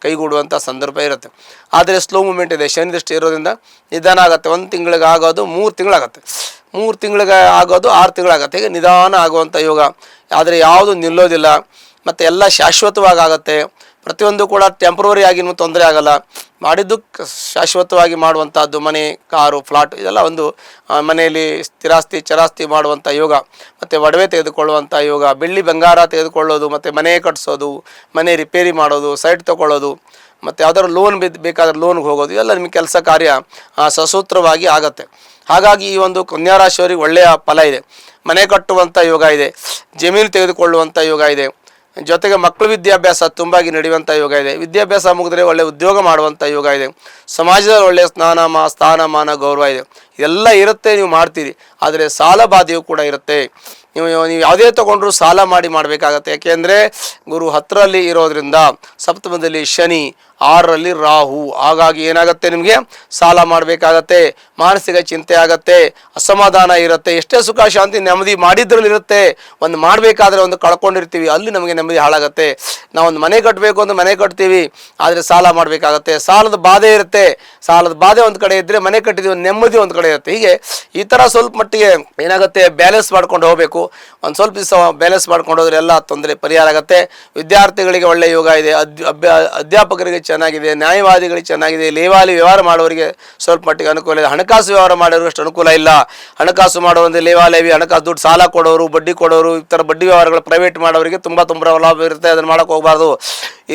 ಕೈಗೂಡುವಂಥ ಸಂದರ್ಭ ಇರುತ್ತೆ. ಆದರೆ ಸ್ಲೋ ಮೂಮೆಂಟ್ ಇದೆ, ಶನಿ ದೃಷ್ಟಿ ಇರೋದ್ರಿಂದ ನಿಧಾನ ಆಗುತ್ತೆ. 1 ತಿಂಗಳಿಗೆ ಆಗೋದು 3 ತಿಂಗಳಾಗುತ್ತೆ, 3 ತಿಂಗಳಿಗೆ ಆಗೋದು 6 ತಿಂಗಳಾಗುತ್ತೆ. ಹೀಗೆ ನಿಧಾನ ಆಗುವಂಥ ಯೋಗ. ಆದರೆ ಯಾವುದು ನಿಲ್ಲೋದಿಲ್ಲ, ಮತ್ತು ಎಲ್ಲ ಶಾಶ್ವತವಾಗಿ ಆಗುತ್ತೆ. ಪ್ರತಿಯೊಂದು ಕೂಡ ಟೆಂಪ್ರವರಿ ಆಗಿ ತೊಂದರೆ ಆಗಲ್ಲ. ಮಾಡಿದ್ದು ಶಾಶ್ವತವಾಗಿ ಮಾಡುವಂಥದ್ದು, ಮನೆ, ಕಾರು, ಫ್ಲಾಟ್ ಇದೆಲ್ಲ ಒಂದು ಮನೆಯಲ್ಲಿ ಸ್ಥಿರಾಸ್ತಿ ಚರಾಸ್ತಿ ಮಾಡುವಂಥ ಯೋಗ. ಮತ್ತು ಒಡವೆ ತೆಗೆದುಕೊಳ್ಳುವಂಥ ಯೋಗ, ಬೆಳ್ಳಿ ಬಂಗಾರ ತೆಗೆದುಕೊಳ್ಳೋದು, ಮತ್ತು ಮನೆ ಕಟ್ಟಿಸೋದು, ಮನೆ ರಿಪೇರಿ ಮಾಡೋದು, ಸೈಟ್ ತೊಗೊಳ್ಳೋದು, ಮತ್ತು ಯಾವ್ದಾದ್ರು ಲೋನ್ ಬೇಕಾದ್ರೆ ಲೋನ್ಗೆ ಹೋಗೋದು, ಎಲ್ಲ ನಿಮಗೆ ಕೆಲಸ ಕಾರ್ಯ ಸಸೂತ್ರವಾಗಿ ಆಗುತ್ತೆ. ಹಾಗಾಗಿ ಈ ಒಂದು ಕನ್ಯಾ ರಾಶಿಯವರಿಗೆ ಒಳ್ಳೆಯ ಫಲ ಇದೆ. ಮನೆ ಕಟ್ಟುವಂಥ ಯೋಗ ಇದೆ, ಜಮೀನು ತೆಗೆದುಕೊಳ್ಳುವಂಥ ಯೋಗ ಇದೆ. ಜೊತೆಗೆ ಮಕ್ಕಳ ವಿದ್ಯಾಭ್ಯಾಸ ತುಂಬಾಗಿ ನಡೆಯುವಂಥ ಯೋಗ ಇದೆ. ವಿದ್ಯಾಭ್ಯಾಸ ಮುಗಿದ್ರೆ ಒಳ್ಳೆ ಉದ್ಯೋಗ ಮಾಡುವಂಥ ಯೋಗ ಇದೆ. ಸಮಾಜದಲ್ಲಿ ಒಳ್ಳೆಯ ಸ್ಥಾನಮಾನ ಗೌರವ ಇದೆ. ಎಲ್ಲ ಇರುತ್ತೆ, ನೀವು ಮಾಡ್ತೀರಿ. ಆದರೆ ಸಾಲ ಬಾಧೆಯೂ ಕೂಡ ಇರುತ್ತೆ. ನೀವು ಯಾವುದೇ ತೊಗೊಂಡ್ರೂ ಸಾಲ ಮಾಡಬೇಕಾಗತ್ತೆ. ಯಾಕೆಂದರೆ ಗುರು 10ರಲ್ಲಿ ಇರೋದ್ರಿಂದ, ಸಪ್ತಮದಲ್ಲಿ ಶನಿ, 6ರಲ್ಲಿ ರಾಹು. ಹಾಗಾಗಿ ಏನಾಗುತ್ತೆ, ನಿಮಗೆ ಸಾಲ ಮಾಡಬೇಕಾಗತ್ತೆ, ಮಾನಸಿಕ ಚಿಂತೆ ಆಗತ್ತೆ, ಅಸಮಾಧಾನ ಇರುತ್ತೆ. ಎಷ್ಟೇ ಸುಖ ಶಾಂತಿ ನೆಮ್ಮದಿ ಮಾಡಿದ್ರಲ್ಲಿ ಇರುತ್ತೆ, ಒಂದು ಮಾಡಬೇಕಾದ್ರೆ ಒಂದು ಕಳ್ಕೊಂಡಿರ್ತೀವಿ, ಅಲ್ಲಿ ನಮಗೆ ನೆಮ್ಮದಿ ಹಾಳಾಗುತ್ತೆ. ನಾವೊಂದು ಮನೆ ಕಟ್ಟಬೇಕು ಅಂತ ಮನೆ ಕಟ್ತೀವಿ, ಆದರೆ ಸಾಲ ಮಾಡಬೇಕಾಗತ್ತೆ, ಸಾಲದ ಬಾಧೆ ಇರುತ್ತೆ. ಸಾಲದ ಬಾಧೆ ಒಂದು ಕಡೆ ಇದ್ದರೆ ಮನೆ ಕಟ್ಟಿದ್ದೀವಿ, ನೆಮ್ಮದಿ ಒಂದು ಕಡೆ ಇರುತ್ತೆ. ಹೀಗೆ ಈ ಥರ ಸ್ವಲ್ಪ ಮಟ್ಟಿಗೆ ಏನಾಗುತ್ತೆ, ಬ್ಯಾಲೆನ್ಸ್ ಮಾಡ್ಕೊಂಡು ಹೋಗಬೇಕು. ಒಂದು ಸ್ವಲ್ಪ ದಿವಸ ಬ್ಯಾಲೆನ್ಸ್ ಮಾಡ್ಕೊಂಡು ಹೋದ್ರೆ ಎಲ್ಲ ತೊಂದರೆ ಪರಿಹಾರ ಆಗುತ್ತೆ. ವಿದ್ಯಾರ್ಥಿಗಳಿಗೆ ಒಳ್ಳೆ ಯೋಗ ಇದೆ, ಅಧ್ಯಾಪಕರಿಗೆ ಚೆನ್ನಾಗಿದೆ, ನ್ಯಾಯವಾದಿಗಳಿಗೆ ಚೆನ್ನಾಗಿದೆ, ಲೇವಾಲಿ ವ್ಯವಹಾರ ಮಾಡೋರಿಗೆ ಸ್ವಲ್ಪ ಮಟ್ಟಿಗೆ ಅನುಕೂಲ ಇದೆ. ಹಣಕಾಸು ವ್ಯವಹಾರ ಮಾಡೋರು ಅಷ್ಟು ಅನುಕೂಲ ಇಲ್ಲ. ಹಣಕಾಸು ಮಾಡೋರು ಲೇವಾಲೇವಿ, ಹಣಕಾಸು ದುಡ್ಡು ಸಾಲ ಕೊಡೋರು, ಬಡ್ಡಿ ಕೊಡೋರು, ಈ ಥರ ಬಡ್ಡಿ ವ್ಯವಹಾರಗಳು ಪ್ರೈವೇಟ್ ಮಾಡೋರಿಗೆ ತುಂಬ ಲಾಭ ಇರುತ್ತೆ. ಅದನ್ನು ಮಾಡೋಕ್ಕೆ ಹೋಗಬಾರ್ದು.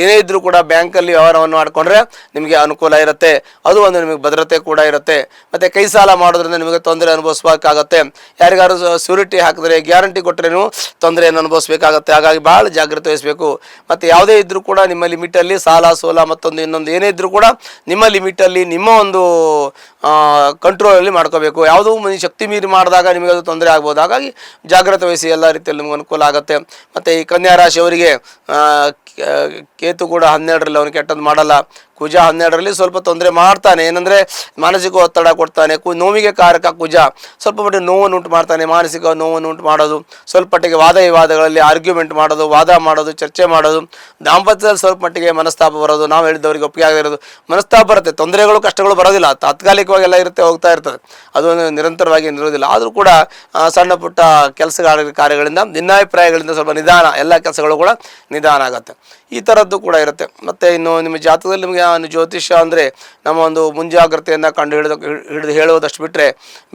ಏನೇ ಇದ್ದರೂ ಕೂಡ ಬ್ಯಾಂಕಲ್ಲಿ ವ್ಯವಹಾರವನ್ನು ಮಾಡಿಕೊಂಡ್ರೆ ನಿಮಗೆ ಅನುಕೂಲ ಇರುತ್ತೆ. ಅದು ಒಂದು ನಿಮಗೆ ಭದ್ರತೆ ಕೂಡ ಇರುತ್ತೆ. ಮತ್ತು ಕೈ ಸಾಲ ಮಾಡೋದ್ರಿಂದ ನಿಮಗೆ ತೊಂದರೆ ಅನುಭವಿಸಬೇಕಾಗತ್ತೆ. ಯಾರಿಗಾರು ಸ್ಯೂರಿಟಿ ಹಾಕಿದ್ರೆ, ಗ್ಯಾರಂಟಿ ಕೊಟ್ಟರೆ ನೀವು ತೊಂದರೆಯನ್ನು ಅನುಭವಿಸಬೇಕಾಗತ್ತೆ. ಹಾಗಾಗಿ ಭಾಳ ಜಾಗ್ರತೆ ವಹಿಸಬೇಕು. ಮತ್ತು ಯಾವುದೇ ಇದ್ದರೂ ಕೂಡ ನಿಮ್ಮ ಲಿಮಿಟಲ್ಲಿ ಸಾಲ ಸೋಲ ಮತ್ತೊಂದು ಇನ್ನೊಂದು ಏನೇ ಇದ್ದರೂ ಕೂಡ ನಿಮ್ಮ ಲಿಮಿಟಲ್ಲಿ, ನಿಮ್ಮ ಒಂದು ಕಂಟ್ರೋಲಲ್ಲಿ ಮಾಡ್ಕೋಬೇಕು. ಯಾವುದೂ ಶಕ್ತಿ ಮೀರಿ ಮಾಡಿದಾಗ ನಿಮಗೆ ಅದು ತೊಂದರೆ ಆಗ್ಬೋದು. ಹಾಗಾಗಿ ಜಾಗ್ರತೆ ವಹಿಸಿ, ಎಲ್ಲ ರೀತಿಯಲ್ಲಿ ನಿಮ್ಗೆ ಅನುಕೂಲ ಆಗುತ್ತೆ. ಮತ್ತು ಈ ಕನ್ಯಾ ರಾಶಿಯವರಿಗೆ ಕೇತು ಕೂಡ 12ರಲ್ಲಿ ಅವನು ಕೆಟ್ಟದ್ದು ಮಾಡಲ್ಲ. ಕುಜ 12ರಲ್ಲಿ ಸ್ವಲ್ಪ ತೊಂದರೆ ಮಾಡ್ತಾನೆ. ಏನಂದರೆ ಮಾನಸಿಕ ಒತ್ತಡ ಕೊಡ್ತಾನೆ. ನೋವಿಗೆ ಕಾರಕ ಕುಜ. ಸ್ವಲ್ಪ ಮಟ್ಟಿಗೆ ನೋವನ್ನು ಉಂಟು ಮಾಡ್ತಾನೆ, ಮಾನಸಿಕ ನೋವನ್ನು ಉಂಟು ಮಾಡೋದು, ಸ್ವಲ್ಪ ಮಟ್ಟಿಗೆ ವಾದ ವಿವಾದಗಳಲ್ಲಿ ಆರ್ಗ್ಯುಮೆಂಟ್ ಮಾಡೋದು, ವಾದ ಮಾಡೋದು, ಚರ್ಚೆ ಮಾಡೋದು, ದಾಂಪತ್ಯದಲ್ಲಿ ಸ್ವಲ್ಪ ಮಟ್ಟಿಗೆ ಮನಸ್ತಾಪ ಬರೋದು, ನಾವು ಹೇಳಿದವರಿಗೆ ಒಪ್ಪಿಗೆ ಆಗದೇ ಇರೋದು, ಮನಸ್ತಾಪ ಬರುತ್ತೆ. ತೊಂದರೆಗಳು ಕಷ್ಟಗಳು ಬರೋದಿಲ್ಲ, ತಾತ್ಕಾಲಿಕವಾಗೆಲ್ಲ ಇರುತ್ತೆ, ಹೋಗ್ತಾ ಇರ್ತದೆ. ಅದು ನಿರಂತರವಾಗಿ ಇರೋದಿಲ್ಲ. ಆದರೂ ಕೂಡ ಸಣ್ಣ ಪುಟ್ಟ ಕಾರ್ಯಗಳಿಂದ, ಭಿನ್ನಾಭಿಪ್ರಾಯಗಳಿಂದ ಸ್ವಲ್ಪ ನಿಧಾನ, ಎಲ್ಲ ಕೆಲಸಗಳು ಕೂಡ ನಿಧಾನ ಆಗುತ್ತೆ. ಈ ಥರದ್ದು ಕೂಡ ಇರುತ್ತೆ. ಮತ್ತು ಇನ್ನು ನಿಮ್ಮ ಜಾತಕದಲ್ಲಿ ನಿಮಗೆ ಜ್ಯೋತಿಷ್ಯ ಅಂದರೆ ನಮ್ಮ ಒಂದು ಮುಂಜಾಗ್ರತೆಯನ್ನು ಕಂಡು ಹಿಡಿದು ಹೇಳುವುದಷ್ಟು ಬಿಟ್ಟರೆ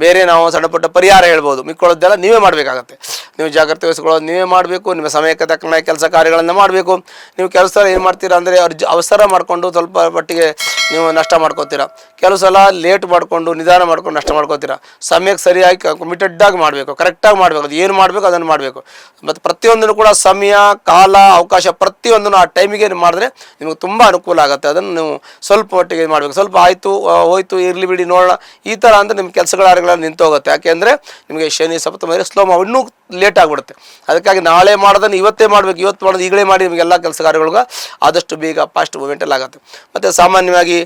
ಬೇರೆ ನಾವು ಸಣ್ಣ ಪುಟ್ಟ ಪರಿಹಾರ ಹೇಳ್ಬೋದು. ಮಿಕ್ಕೊಳ್ಳೋದೆಲ್ಲ ನೀವೇ ಮಾಡಬೇಕಾಗತ್ತೆ. ನೀವು ಜಾಗ್ರತೆ ವಹಿಸ್ಕೊಳ್ಳೋದು ನೀವೇ ಮಾಡಬೇಕು. ನಿಮ್ಮ ಸಮಯಕ್ಕೆ ತಕ್ಕನಾಗಿ ಕೆಲಸ ಕಾರ್ಯಗಳನ್ನು ಮಾಡಬೇಕು. ನೀವು ಕೆಲಸ ಏನು ಮಾಡ್ತೀರಾ ಅಂದರೆ ಅವಸರ ಮಾಡಿಕೊಂಡು ಸ್ವಲ್ಪ ಮಟ್ಟಿಗೆ ನೀವು ನಷ್ಟ ಮಾಡ್ಕೋತೀರಾ. ಕೆಲವು ಸಲ ಲೇಟ್ ಮಾಡಿಕೊಂಡು ನಿಧಾನ ಮಾಡ್ಕೊಂಡು ನಷ್ಟ ಮಾಡ್ಕೋತೀರಾ. ಸಮಯಕ್ಕೆ ಸರಿಯಾಗಿ ಕಮಿಟೆಡ್ಡಾಗಿ ಮಾಡಬೇಕು, ಕರೆಕ್ಟಾಗಿ ಮಾಡಬೇಕು. ಅದು ಏನು ಮಾಡಬೇಕು ಅದನ್ನು ಮಾಡಬೇಕು. ಮತ್ತು ಪ್ರತಿಯೊಂದನ್ನು ಕೂಡ ಸಮಯ, ಕಾಲ, ಅವಕಾಶ ಪ್ರತಿಯೊಂದನ್ನು ಆ ಟೈಮಿಗೆ ಮಾಡಿದ್ರೆ ನಿಮಗೆ ತುಂಬ ಅನುಕೂಲ ಆಗುತ್ತೆ. ಅದನ್ನು ನೀವು ಸ್ವಲ್ಪ ಮಟ್ಟಿಗೆ ಮಾಡಬೇಕು. ಸ್ವಲ್ಪ ಆಯಿತು ಹೋಯ್ತು ಇರಲಿ ಬಿಡಿ ನೋಡೋಣ ಈ ಥರ ಅಂದರೆ ನಿಮ್ಮ ಕೆಲಸಗಳ ಕಾರ್ಯಗಳೆಲ್ಲ ನಿಂತು ಹೋಗುತ್ತೆ. ಯಾಕೆಂದರೆ ನಿಮಗೆ ಶನಿ ಸಪ್ತಮ ಸ್ಲೋ ಇನ್ನೂ ಲೇಟ್ ಆಗಿಬಿಡುತ್ತೆ. ಅದಕ್ಕಾಗಿ ನಾಳೆ ಮಾಡೋದನ್ನು ಇವತ್ತೇ ಮಾಡಬೇಕು. ಇವತ್ತು ಮಾಡೋದು ಈಗಲೇ ಮಾಡಿ ನಿಮಗೆಲ್ಲ ಕೆಲಸ ಕಾರ್ಯಗಳಿಗೆ ಆದಷ್ಟು ಬೇಗ ಫಾಸ್ಟ್ ಮೂಮೆಂಟಲ್ಲಿ ಆಗುತ್ತೆ. ಮತ್ತು ಸಾಮಾನ್ಯವಾಗಿ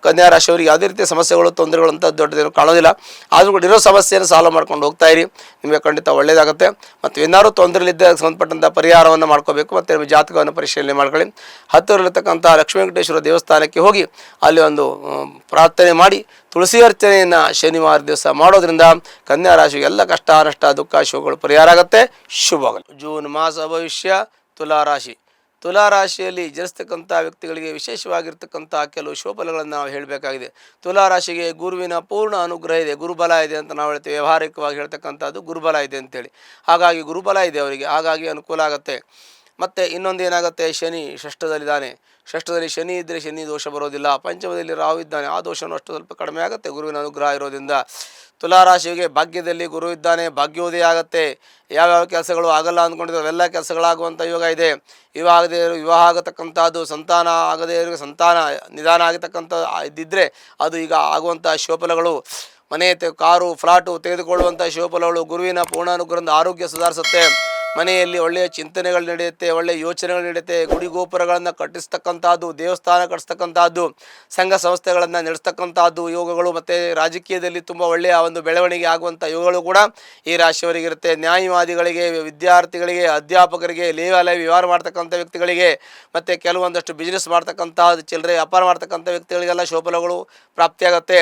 ಕನ್ಯಾ ರಾಶಿಯವರಿಗೆ ಯಾವುದೇ ರೀತಿಯ ಸಮಸ್ಯೆಗಳು ತೊಂದರೆಗಳು ಅಂತ ದೊಡ್ಡದೇನು ಕಾಣೋದಿಲ್ಲ. ಆದರೂ ಕೂಡ ಇರೋ ಸಮಸ್ಯೆಯನ್ನು ಸಾಲ್ವ್ ಮಾಡ್ಕೊಂಡು ಹೋಗ್ತಾ ಇರಿ, ನಿಮಗೆ ಖಂಡಿತ ಒಳ್ಳೆಯದಾಗುತ್ತೆ. ಮತ್ತು ಏನಾದರೂ ತೊಂದರೆಲಿದ್ದರೆ ಸಂಬಂಧಪಟ್ಟಂಥ ಪರಿಹಾರವನ್ನು ಮಾಡ್ಕೋಬೇಕು. ಮತ್ತು ನಿಮ್ಮ ಜಾತಕವನ್ನು ಪರಿಶೀಲನೆ ಮಾಡ್ಕೊಳ್ಳಿ. ಹತ್ತಿರಲ್ಲಿರ್ತಕ್ಕಂಥ ಲಕ್ಷ್ಮೀ ವೆಂಕಟೇಶ್ವರ ದೇವಸ್ಥಾನಕ್ಕೆ ಹೋಗಿ ಅಲ್ಲಿ ಒಂದು ಪ್ರಾರ್ಥನೆ ಮಾಡಿ ತುಳಸಿ ಅರ್ಚನೆಯನ್ನು ಶನಿವಾರ ದಿವಸ ಮಾಡೋದ್ರಿಂದ ಕನ್ಯಾ ರಾಶಿಗೆ ಎಲ್ಲ ಕಷ್ಟ ನಷ್ಟ ದುಃಖ ಶೋಕಗಳು ಪರಿಹಾರ ಆಗುತ್ತೆ. ಶುಭವಾಗಲಿ. ಜೂನ್ ಮಾಸ ಭವಿಷ್ಯ ತುಲಾರಾಶಿ. ತುಲಾರಾಶಿಯಲ್ಲಿ ಜನಿಸ್ತಕ್ಕಂಥ ವ್ಯಕ್ತಿಗಳಿಗೆ ವಿಶೇಷವಾಗಿರ್ತಕ್ಕಂಥ ಕೆಲವು ಶುಭಫಲಗಳನ್ನು ನಾವು ಹೇಳಬೇಕಾಗಿದೆ. ತುಲಾರಾಶಿಗೆ ಗುರುವಿನ ಪೂರ್ಣ ಅನುಗ್ರಹ ಇದೆ, ಗುರುಬಲ ಇದೆ ಅಂತ ನಾವು ಹೇಳ್ತೀವಿ. ವ್ಯಾವಹಾರಿಕವಾಗಿ ಹೇಳ್ತಕ್ಕಂಥದ್ದು ಗುರುಬಲ ಇದೆ ಅಂತೇಳಿ. ಹಾಗಾಗಿ ಗುರುಬಲ ಇದೆ ಅವರಿಗೆ, ಹಾಗಾಗಿ ಅನುಕೂಲ ಆಗುತ್ತೆ. ಮತ್ತು ಇನ್ನೊಂದು ಏನಾಗುತ್ತೆ, ಶನಿ ಷಷ್ಠದಲ್ಲಿದ್ದಾನೆ. ಷಷ್ಠದಲ್ಲಿ ಶನಿ ಇದ್ದರೆ ಶನಿ ದೋಷ ಬರೋದಿಲ್ಲ. ಪಂಚಮದಲ್ಲಿ ರಾಹು ಇದ್ದಾನೆ, ಆ ದೋಷನೂ ಅಷ್ಟು ಸ್ವಲ್ಪ ಕಡಿಮೆ ಆಗುತ್ತೆ ಗುರುವಿನ ಅನುಗ್ರಹ ಇರೋದ್ರಿಂದ. ತುಲಾರಾಶಿಗೆ ಭಾಗ್ಯದಲ್ಲಿ ಗುರು ಇದ್ದಾನೆ, ಭಾಗ್ಯೋದಯ ಆಗುತ್ತೆ. ಯಾವ್ಯಾವ ಕೆಲಸಗಳು ಆಗಲ್ಲ ಅಂದ್ಕೊಂಡಿದ್ದು ಅವೆಲ್ಲ ಕೆಲಸಗಳಾಗುವಂಥ ಯೋಗ ಇದೆ. ವಿವಾಹ ಆಗತಕ್ಕಂಥದ್ದು, ಸಂತಾನ ಆಗದೇ ಇರೋ ಸಂತಾನ ನಿಧಾನ ಆಗತಕ್ಕಂಥ ಇದ್ದಿದ್ದರೆ ಅದು ಈಗ ಆಗುವಂಥ ಶುಭಫಲಗಳು. ಮನೆ ಕಾರು ಫ್ಲಾಟು ತೆಗೆದುಕೊಳ್ಳುವಂಥ ಶುಭಫಲಗಳು. ಗುರುವಿನ ಪೂರ್ಣಾನುಗ್ರಹದಿಂದ ಆರೋಗ್ಯ ಸುಧಾರಿಸುತ್ತೆ. ಮನೆಯಲ್ಲಿ ಒಳ್ಳೆಯ ಚಿಂತನೆಗಳು ನಡೆಯುತ್ತೆ, ಒಳ್ಳೆಯ ಯೋಚನೆಗಳು ನಡೆಯುತ್ತೆ. ಗುಡಿ ಗೋಪುರಗಳನ್ನು ಕಟ್ಟಿಸ್ತಕ್ಕಂಥದ್ದು, ದೇವಸ್ಥಾನ ಕಟ್ಟಿಸ್ತಕ್ಕಂಥದ್ದು, ಸಂಘ ಸಂಸ್ಥೆಗಳನ್ನು ನಡೆಸ್ತಕ್ಕಂಥದ್ದು ಯೋಗಗಳು. ಮತ್ತು ರಾಜಕೀಯದಲ್ಲಿ ತುಂಬ ಒಳ್ಳೆಯ ಒಂದು ಬೆಳವಣಿಗೆ ಆಗುವಂಥ ಯೋಗಗಳು ಕೂಡ ಈ ರಾಶಿಯವರಿಗಿರುತ್ತೆ. ನ್ಯಾಯವಾದಿಗಳಿಗೆ, ವಿದ್ಯಾರ್ಥಿಗಳಿಗೆ, ಅಧ್ಯಾಪಕರಿಗೆ, ಲೇವಾಲಯ ವ್ಯವಹಾರ ಮಾಡ್ತಕ್ಕಂಥ ವ್ಯಕ್ತಿಗಳಿಗೆ, ಮತ್ತು ಕೆಲವೊಂದಷ್ಟು ಬಿಸ್ನೆಸ್ ಮಾಡ್ತಕ್ಕಂಥ ಚಿಲ್ಲರೆ ವ್ಯಾಪಾರ ಮಾಡ್ತಕ್ಕಂಥ ವ್ಯಕ್ತಿಗಳಿಗೆಲ್ಲ ಶುಭಫಲಗಳು ಪ್ರಾಪ್ತಿಯಾಗುತ್ತೆ.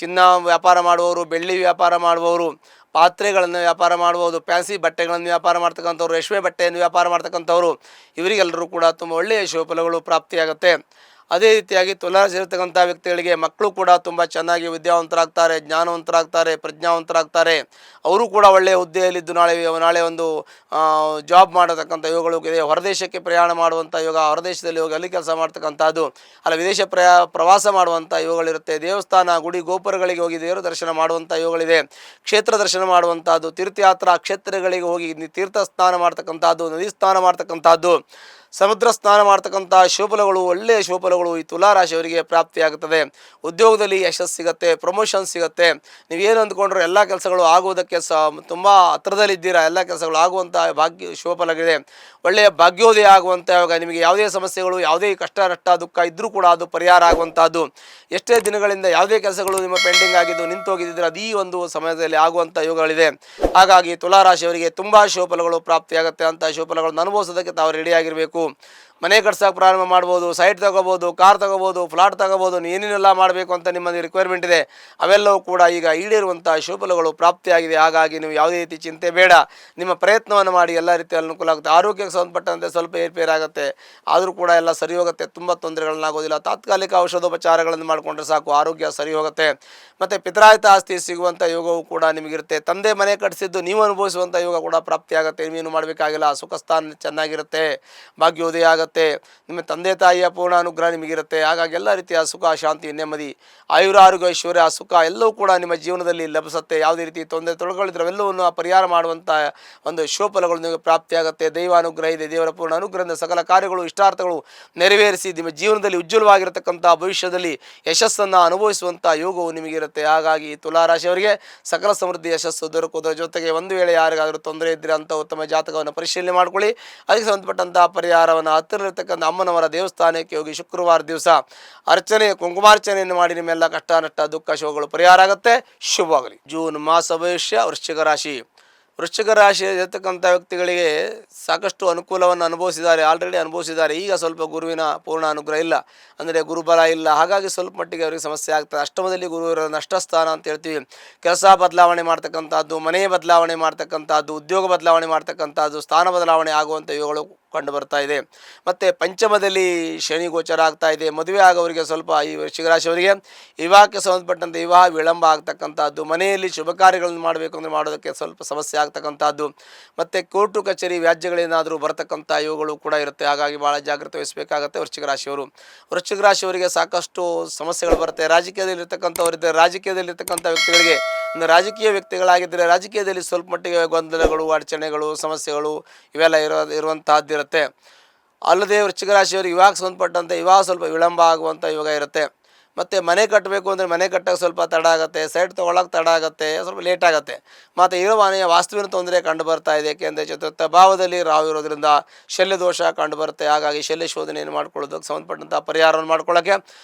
ಚಿನ್ನ ವ್ಯಾಪಾರ ಮಾಡುವವರು, ಬೆಳ್ಳಿ ವ್ಯಾಪಾರ ಮಾಡುವವರು, ಪಾತ್ರೆಗಳನ್ನು ವ್ಯಾಪಾರ ಮಾಡ್ಬೋದು, ಫ್ಯಾನ್ಸಿ ಬಟ್ಟೆಗಳನ್ನು ವ್ಯಾಪಾರ ಮಾಡ್ತಕ್ಕಂಥವ್ರು, ರೇಷ್ಮೆ ಬಟ್ಟೆಯನ್ನು ವ್ಯಾಪಾರ ಮಾಡ್ತಕ್ಕಂಥವ್ರು, ಇವರಿಗೆಲ್ಲರೂ ಕೂಡ ತುಂಬ ಒಳ್ಳೆಯ ಶುಭಫಲಗಳು ಪ್ರಾಪ್ತಿಯಾಗುತ್ತೆ. ಅದೇ ರೀತಿಯಾಗಿ ತುಲಾರಾಶಿರ್ತಕ್ಕಂಥ ವ್ಯಕ್ತಿಗಳಿಗೆ ಮಕ್ಕಳು ಕೂಡ ತುಂಬ ಚೆನ್ನಾಗಿ ವಿದ್ಯಾವಂತರಾಗ್ತಾರೆ, ಜ್ಞಾನವಂತರಾಗ್ತಾರೆ, ಪ್ರಜ್ಞಾವಂತರಾಗ್ತಾರೆ. ಅವರು ಕೂಡ ಒಳ್ಳೆಯ ಹುದ್ದೆಯಲ್ಲಿದ್ದು ನಾಳೆ ಒಂದು ಜಾಬ್ ಮಾಡತಕ್ಕಂಥ ಯೋಗಗಳು ಇದೆ. ಹೊರದೇಶಕ್ಕೆ ಪ್ರಯಾಣ ಮಾಡುವಂಥ ಯೋಗ, ಹೊರದೇಶದಲ್ಲಿ ಹೋಗಿ ಅಲ್ಲಿ ಕೆಲಸ ಮಾಡ್ತಕ್ಕಂಥದ್ದು, ಅಲ್ಲ ವಿದೇಶ ಪ್ರವಾಸ ಮಾಡುವಂಥ ಯೋಗಗಳಿರುತ್ತೆ. ದೇವಸ್ಥಾನ ಗುಡಿ ಗೋಪುರಗಳಿಗೆ ಹೋಗಿ ದೇವರ ದರ್ಶನ ಮಾಡುವಂಥ ಯೋಗಗಳಿದೆ. ಕ್ಷೇತ್ರ ದರ್ಶನ ಮಾಡುವಂಥದ್ದು, ತೀರ್ಥಯಾತ್ರಾ ಕ್ಷೇತ್ರಗಳಿಗೆ ಹೋಗಿ ತೀರ್ಥ ಸ್ನಾನ ಮಾಡ್ತಕ್ಕಂಥದ್ದು, ನದಿ ಸ್ನಾನ ಮಾಡ್ತಕ್ಕಂಥದ್ದು, ಸಮುದ್ರ ಸ್ನಾನ ಮಾಡ್ತಕ್ಕಂಥ ಶುಭಫಲಗಳು, ಒಳ್ಳೆಯ ಶುಭಫಲಗಳು ಈ ತುಲಾರಾಶಿಯವರಿಗೆ ಪ್ರಾಪ್ತಿಯಾಗುತ್ತದೆ. ಉದ್ಯೋಗದಲ್ಲಿ ಯಶಸ್ಸು ಸಿಗುತ್ತೆ, ಪ್ರಮೋಷನ್ ಸಿಗುತ್ತೆ. ನೀವೇನು ಅಂದ್ಕೊಂಡ್ರೆ ಎಲ್ಲ ಕೆಲಸಗಳು ಆಗುವುದಕ್ಕೆ ತುಂಬ ಹತ್ರದಲ್ಲಿದ್ದೀರಾ, ಎಲ್ಲ ಕೆಲಸಗಳು ಆಗುವಂಥ ಶುಭಫಲಗಳಿದೆ. ಒಳ್ಳೆಯ ಭಾಗ್ಯೋದಯ ಆಗುವಂಥ ಇವಾಗ ನಿಮಗೆ ಯಾವುದೇ ಸಮಸ್ಯೆಗಳು, ಯಾವುದೇ ಕಷ್ಟ ನಷ್ಟ ದುಃಖ ಇದ್ದರೂ ಕೂಡ ಅದು ಪರಿಹಾರ ಆಗುವಂಥದ್ದು. ಎಷ್ಟೇ ದಿನಗಳಿಂದ ಯಾವುದೇ ಕೆಲಸಗಳು ನಿಮ್ಮ ಪೆಂಡಿಂಗ್ ಆಗಿದ್ದು ನಿಂತು ಹೋಗಿದ್ದರೆ ಅದು ಈ ಒಂದು ಸಮಯದಲ್ಲಿ ಆಗುವಂಥ ಯೋಗಗಳಿದೆ. ಹಾಗಾಗಿ ತುಲಾರಾಶಿಯವರಿಗೆ ತುಂಬ ಶುಭಫಲಗಳು ಪ್ರಾಪ್ತಿಯಾಗುತ್ತೆ. ಅಂತ ಶುಭಫಲಗಳನ್ನು ಅನುಭವಿಸೋದಕ್ಕೆ ತಾವು ರೆಡಿಯಾಗಿರಬೇಕು. ಮನೆ ಕಟ್ಸೋಕೆ ಪ್ರಾರಂಭ ಮಾಡ್ಬೋದು, ಸೈಟ್ ತಗೋಬೋದು, ಕಾರ್ ತಗೋಬೋದು, ಫ್ಲಾಟ್ ತಗೋಬೋದು, ಏನೇನೆಲ್ಲ ಮಾಡಬೇಕು ಅಂತ ನಿಮ್ಮಲ್ಲಿ ರಿಕ್ವೈರ್ಮೆಂಟ್ ಇದೆ ಅವೆಲ್ಲವೂ ಕೂಡ ಈಗ ಈಡೇರುವಂಥ ಶುಭಫಲಗಳು ಪ್ರಾಪ್ತಿಯಾಗಿದೆ. ಹಾಗಾಗಿ ನೀವು ಯಾವುದೇ ರೀತಿ ಚಿಂತೆ ಬೇಡ, ನಿಮ್ಮ ಪ್ರಯತ್ನವನ್ನು ಮಾಡಿ ಎಲ್ಲ ರೀತಿಯಲ್ಲಿ ಅನುಕೂಲ ಆಗುತ್ತೆ. ಆರೋಗ್ಯಕ್ಕೆ ಸಂಬಂಧಪಟ್ಟಂತೆ ಸ್ವಲ್ಪ ಏರ್ಪೇರಾಗುತ್ತೆ, ಆದರೂ ಕೂಡ ಎಲ್ಲ ಸರಿ ಹೋಗುತ್ತೆ, ತುಂಬ ತೊಂದರೆಗಳನ್ನಾಗೋದಿಲ್ಲ. ತಾತ್ಕಾಲಿಕ ಔಷಧೋಪಚಾರಗಳನ್ನು ಮಾಡಿಕೊಂಡ್ರೆ ಸಾಕು, ಆರೋಗ್ಯ ಸರಿ ಹೋಗುತ್ತೆ. ಮತ್ತು ಪಿತ್ರಾಯಿತ ಆಸ್ತಿ ಸಿಗುವಂಥ ಯೋಗವೂ ಕೂಡ ನಿಮಗಿರುತ್ತೆ. ತಂದೆ ಮನೆ ಕಟ್ಟಿಸಿದ್ದು ನೀವು ಅನುಭವಿಸುವಂಥ ಯೋಗ ಕೂಡ ಪ್ರಾಪ್ತಿಯಾಗುತ್ತೆ. ನೀವೇನು ಮಾಡಬೇಕಾಗಿಲ್ಲ, ಸುಖ ಸ್ಥಾನ ಚೆನ್ನಾಗಿರುತ್ತೆ, ಭಾಗ್ಯೋದಯ ಆಗುತ್ತೆ, ನಿಮ್ಮ ತಂದೆ ತಾಯಿಯ ಪೂರ್ಣ ಅನುಗ್ರಹ ನಿಮಗಿರುತ್ತೆ. ಹಾಗಾಗಿ ಎಲ್ಲ ರೀತಿಯ ಸುಖ ಶಾಂತಿ ನೆಮ್ಮದಿ ಆಯುರ ಆರೋಗ್ಯ ಐಶ್ವರ್ಯ ಸುಖ ಎಲ್ಲವೂ ಕೂಡ ನಿಮ್ಮ ಜೀವನದಲ್ಲಿ ಲಭಿಸುತ್ತೆ. ಯಾವುದೇ ರೀತಿ ತೊಂದರೆ ತೊಡಗಳಿದ್ರೆ ಅವೆಲ್ಲವನ್ನು ಪರಿಹಾರ ಮಾಡುವಂಥ ಒಂದು ಶುಭಫಲಗಳು ನಿಮಗೆ ಪ್ರಾಪ್ತಿಯಾಗುತ್ತೆ. ದೈವ ಅನುಗ್ರಹ ಇದೆ, ದೇವರ ಪೂರ್ಣ ಅನುಗ್ರಹದಿಂದ ಸಕಲ ಕಾರ್ಯಗಳು ಇಷ್ಟಾರ್ಥಗಳು ನೆರವೇರಿಸಿ ನಿಮ್ಮ ಜೀವನದಲ್ಲಿ ಉಜ್ವಲವಾಗಿರತಕ್ಕಂಥ ಭವಿಷ್ಯದಲ್ಲಿ ಯಶಸ್ಸನ್ನು ಅನುಭವಿಸುವಂಥ ಯೋಗವು ನಿಮಗಿರುತ್ತೆ. ಹಾಗಾಗಿ ತುಲಾರಾಶಿಯವರಿಗೆ ಸಕಲ ಸಮೃದ್ಧಿ ಯಶಸ್ಸು ದೊರಕುವುದರ ಜೊತೆಗೆ ಒಂದು ವೇಳೆ ಯಾರಿಗಾದರೂ ತೊಂದರೆ ಇದ್ದರೆ ಅಂತ ಉತ್ತಮ ಜಾತಕವನ್ನು ಪರಿಶೀಲನೆ ಮಾಡಿಕೊಳ್ಳಿ. ಅದಕ್ಕೆ ಸಂಬಂಧಪಟ್ಟಂಥ ಪರಿಹಾರವನ್ನು ಹತ್ತಿರತಕ್ಕಂಥ ಅಮ್ಮನವರ ದೇವಸ್ಥಾನಕ್ಕೆ ಹೋಗಿ ಶುಕ್ರವಾರ ದಿವಸ ಅರ್ಚನೆ ಕುಂಕುಮಾರ್ಚನೆಯನ್ನು ಮಾಡಿ ನಿಮ್ಮೆಲ್ಲ ಕಷ್ಟ ನಷ್ಟ ದುಃಖ ಶೋಕಗಳು ಪರಿಹಾರ ಆಗುತ್ತೆ. ಶುಭವಾಗಲಿ. ಜೂನ್ ಮಾಸ ಭವಿಷ್ಯ ವೃಶ್ಚಿಕ ರಾಶಿ. ವೃಶ್ಚಿಕ ರಾಶಿಯಲ್ಲಿರ್ತಕ್ಕಂಥ ವ್ಯಕ್ತಿಗಳಿಗೆ ಸಾಕಷ್ಟು ಅನುಕೂಲವನ್ನು ಆಲ್ರೆಡಿ ಅನುಭವಿಸಿದ್ದಾರೆ. ಈಗ ಸ್ವಲ್ಪ ಗುರುವಿನ ಪೂರ್ಣ ಅನುಗ್ರಹ ಇಲ್ಲ, ಅಂದರೆ ಗುರುಬಲ ಇಲ್ಲ. ಹಾಗಾಗಿ ಸ್ವಲ್ಪ ಮಟ್ಟಿಗೆ ಅವರಿಗೆ ಸಮಸ್ಯೆ ಆಗ್ತದೆ. ಅಷ್ಟಮದಲ್ಲಿ ಗುರು ಇರೋ ನಷ್ಟಸ್ಥಾನ ಅಂತ ಹೇಳ್ತೀವಿ. ಕೆಲಸ ಬದಲಾವಣೆ ಮಾಡ್ತಕ್ಕಂಥದ್ದು, ಮನೆ ಬದಲಾವಣೆ ಮಾಡ್ತಕ್ಕಂಥದ್ದು, ಉದ್ಯೋಗ ಬದಲಾವಣೆ ಮಾಡ್ತಕ್ಕಂಥದ್ದು, ಸ್ಥಾನ ಬದಲಾವಣೆ ಆಗುವಂಥ ಯೋಗಗಳು ಕಂಡು ಬರ್ತಾ ಇದೆ. ಮತ್ತು ಪಂಚಮದಲ್ಲಿ ಶನಿ ಗೋಚರ ಆಗ್ತಾ ಇದೆ. ಮದುವೆ ಆಗೋವರಿಗೆ ಸ್ವಲ್ಪ ಈ ವೃಶ್ಚಿಕ ರಾಶಿಯವರಿಗೆ ವಿವಾಹಕ್ಕೆ ಸಂಬಂಧಪಟ್ಟಂತೆ ವಿವಾಹ ವಿಳಂಬ ಆಗ್ತಕ್ಕಂಥದ್ದು, ಮನೆಯಲ್ಲಿ ಶುಭ ಕಾರ್ಯಗಳನ್ನು ಮಾಡಬೇಕು ಅಂದರೆ ಮಾಡೋದಕ್ಕೆ ಸ್ವಲ್ಪ ಸಮಸ್ಯೆ ಆಗ್ತಕ್ಕಂಥದ್ದು, ಮತ್ತು ಕೋರ್ಟು ಕಚೇರಿ ವ್ಯಾಜ್ಯಗಳೇನಾದರೂ ಬರತಕ್ಕಂಥ ಇವುಗಳು ಕೂಡ ಇರುತ್ತೆ. ಹಾಗಾಗಿ ಭಾಳ ಜಾಗ್ರತೆ ವಹಿಸಬೇಕಾಗತ್ತೆ ವೃಶ್ಚಿಕ ರಾಶಿಯವರು. ವೃಶ್ಚಿಕ ರಾಶಿಯವರಿಗೆ ಸಾಕಷ್ಟು ಸಮಸ್ಯೆಗಳು ಬರುತ್ತೆ. ರಾಜಕೀಯದಲ್ಲಿರ್ತಕ್ಕಂಥವರಿದ್ದರೆ ರಾಜಕೀಯದಲ್ಲಿರ್ತಕ್ಕಂಥ ವ್ಯಕ್ತಿಗಳಿಗೆ, ಅಂದರೆ ರಾಜಕೀಯ ವ್ಯಕ್ತಿಗಳಾಗಿದ್ದರೆ ರಾಜಕೀಯದಲ್ಲಿ ಸ್ವಲ್ಪ ಮಟ್ಟಿಗೆ ಗೊಂದಲಗಳು, ಅಡಚಣೆಗಳು, ಸಮಸ್ಯೆಗಳು ಇವೆಲ್ಲ ಇರುವಂತಹದ್ದಿರುತ್ತೆ. ಅಲ್ಲದೆ ವೃಶ್ಚಿಕ ರಾಶಿಯವರಿಗೆ ವಿವಾಹಕ್ಕೆ ಸಂಬಂಧಪಟ್ಟಂತೆ ವಿವಾಹ ಸ್ವಲ್ಪ ವಿಳಂಬ ಆಗುವಂಥ ಯೋಗ ಇರುತ್ತೆ. ಮತ್ತು ಮನೆ ಕಟ್ಟಬೇಕು ಅಂದರೆ ಮನೆ ಕಟ್ಟೋಕ್ಕೆ ಸ್ವಲ್ಪ ತಡ ಆಗುತ್ತೆ, ಸೈಟ್ ತೊಗೊಳಕ್ಕೆ ತಡ ಆಗುತ್ತೆ, ಸ್ವಲ್ಪ ಲೇಟ್ ಆಗುತ್ತೆ. ಮತ್ತು ಇರೋ ಮನೆಯ ವಾಸ್ತುವಿನ ತೊಂದರೆ ಕಂಡು ಬರ್ತಾ ಇದೆ. ಏಕೆಂದರೆ ಚತುರ್ಥ ಭಾವದಲ್ಲಿ ರಾಹು ಇರೋದ್ರಿಂದ ಶಲ್ಯ ದೋಷ ಕಂಡು ಬರುತ್ತೆ. ಹಾಗಾಗಿ ಶಲ್ಯ ಶೋಧನೆಯನ್ನು ಮಾಡ್ಕೊಳ್ಳೋದಕ್ಕೆ ಸಂಬಂಧಪಟ್ಟಂಥ ಪರಿಹಾರವನ್ನು ಮಾಡ್ಕೊಳ್ಳೋಕ್ಕೆ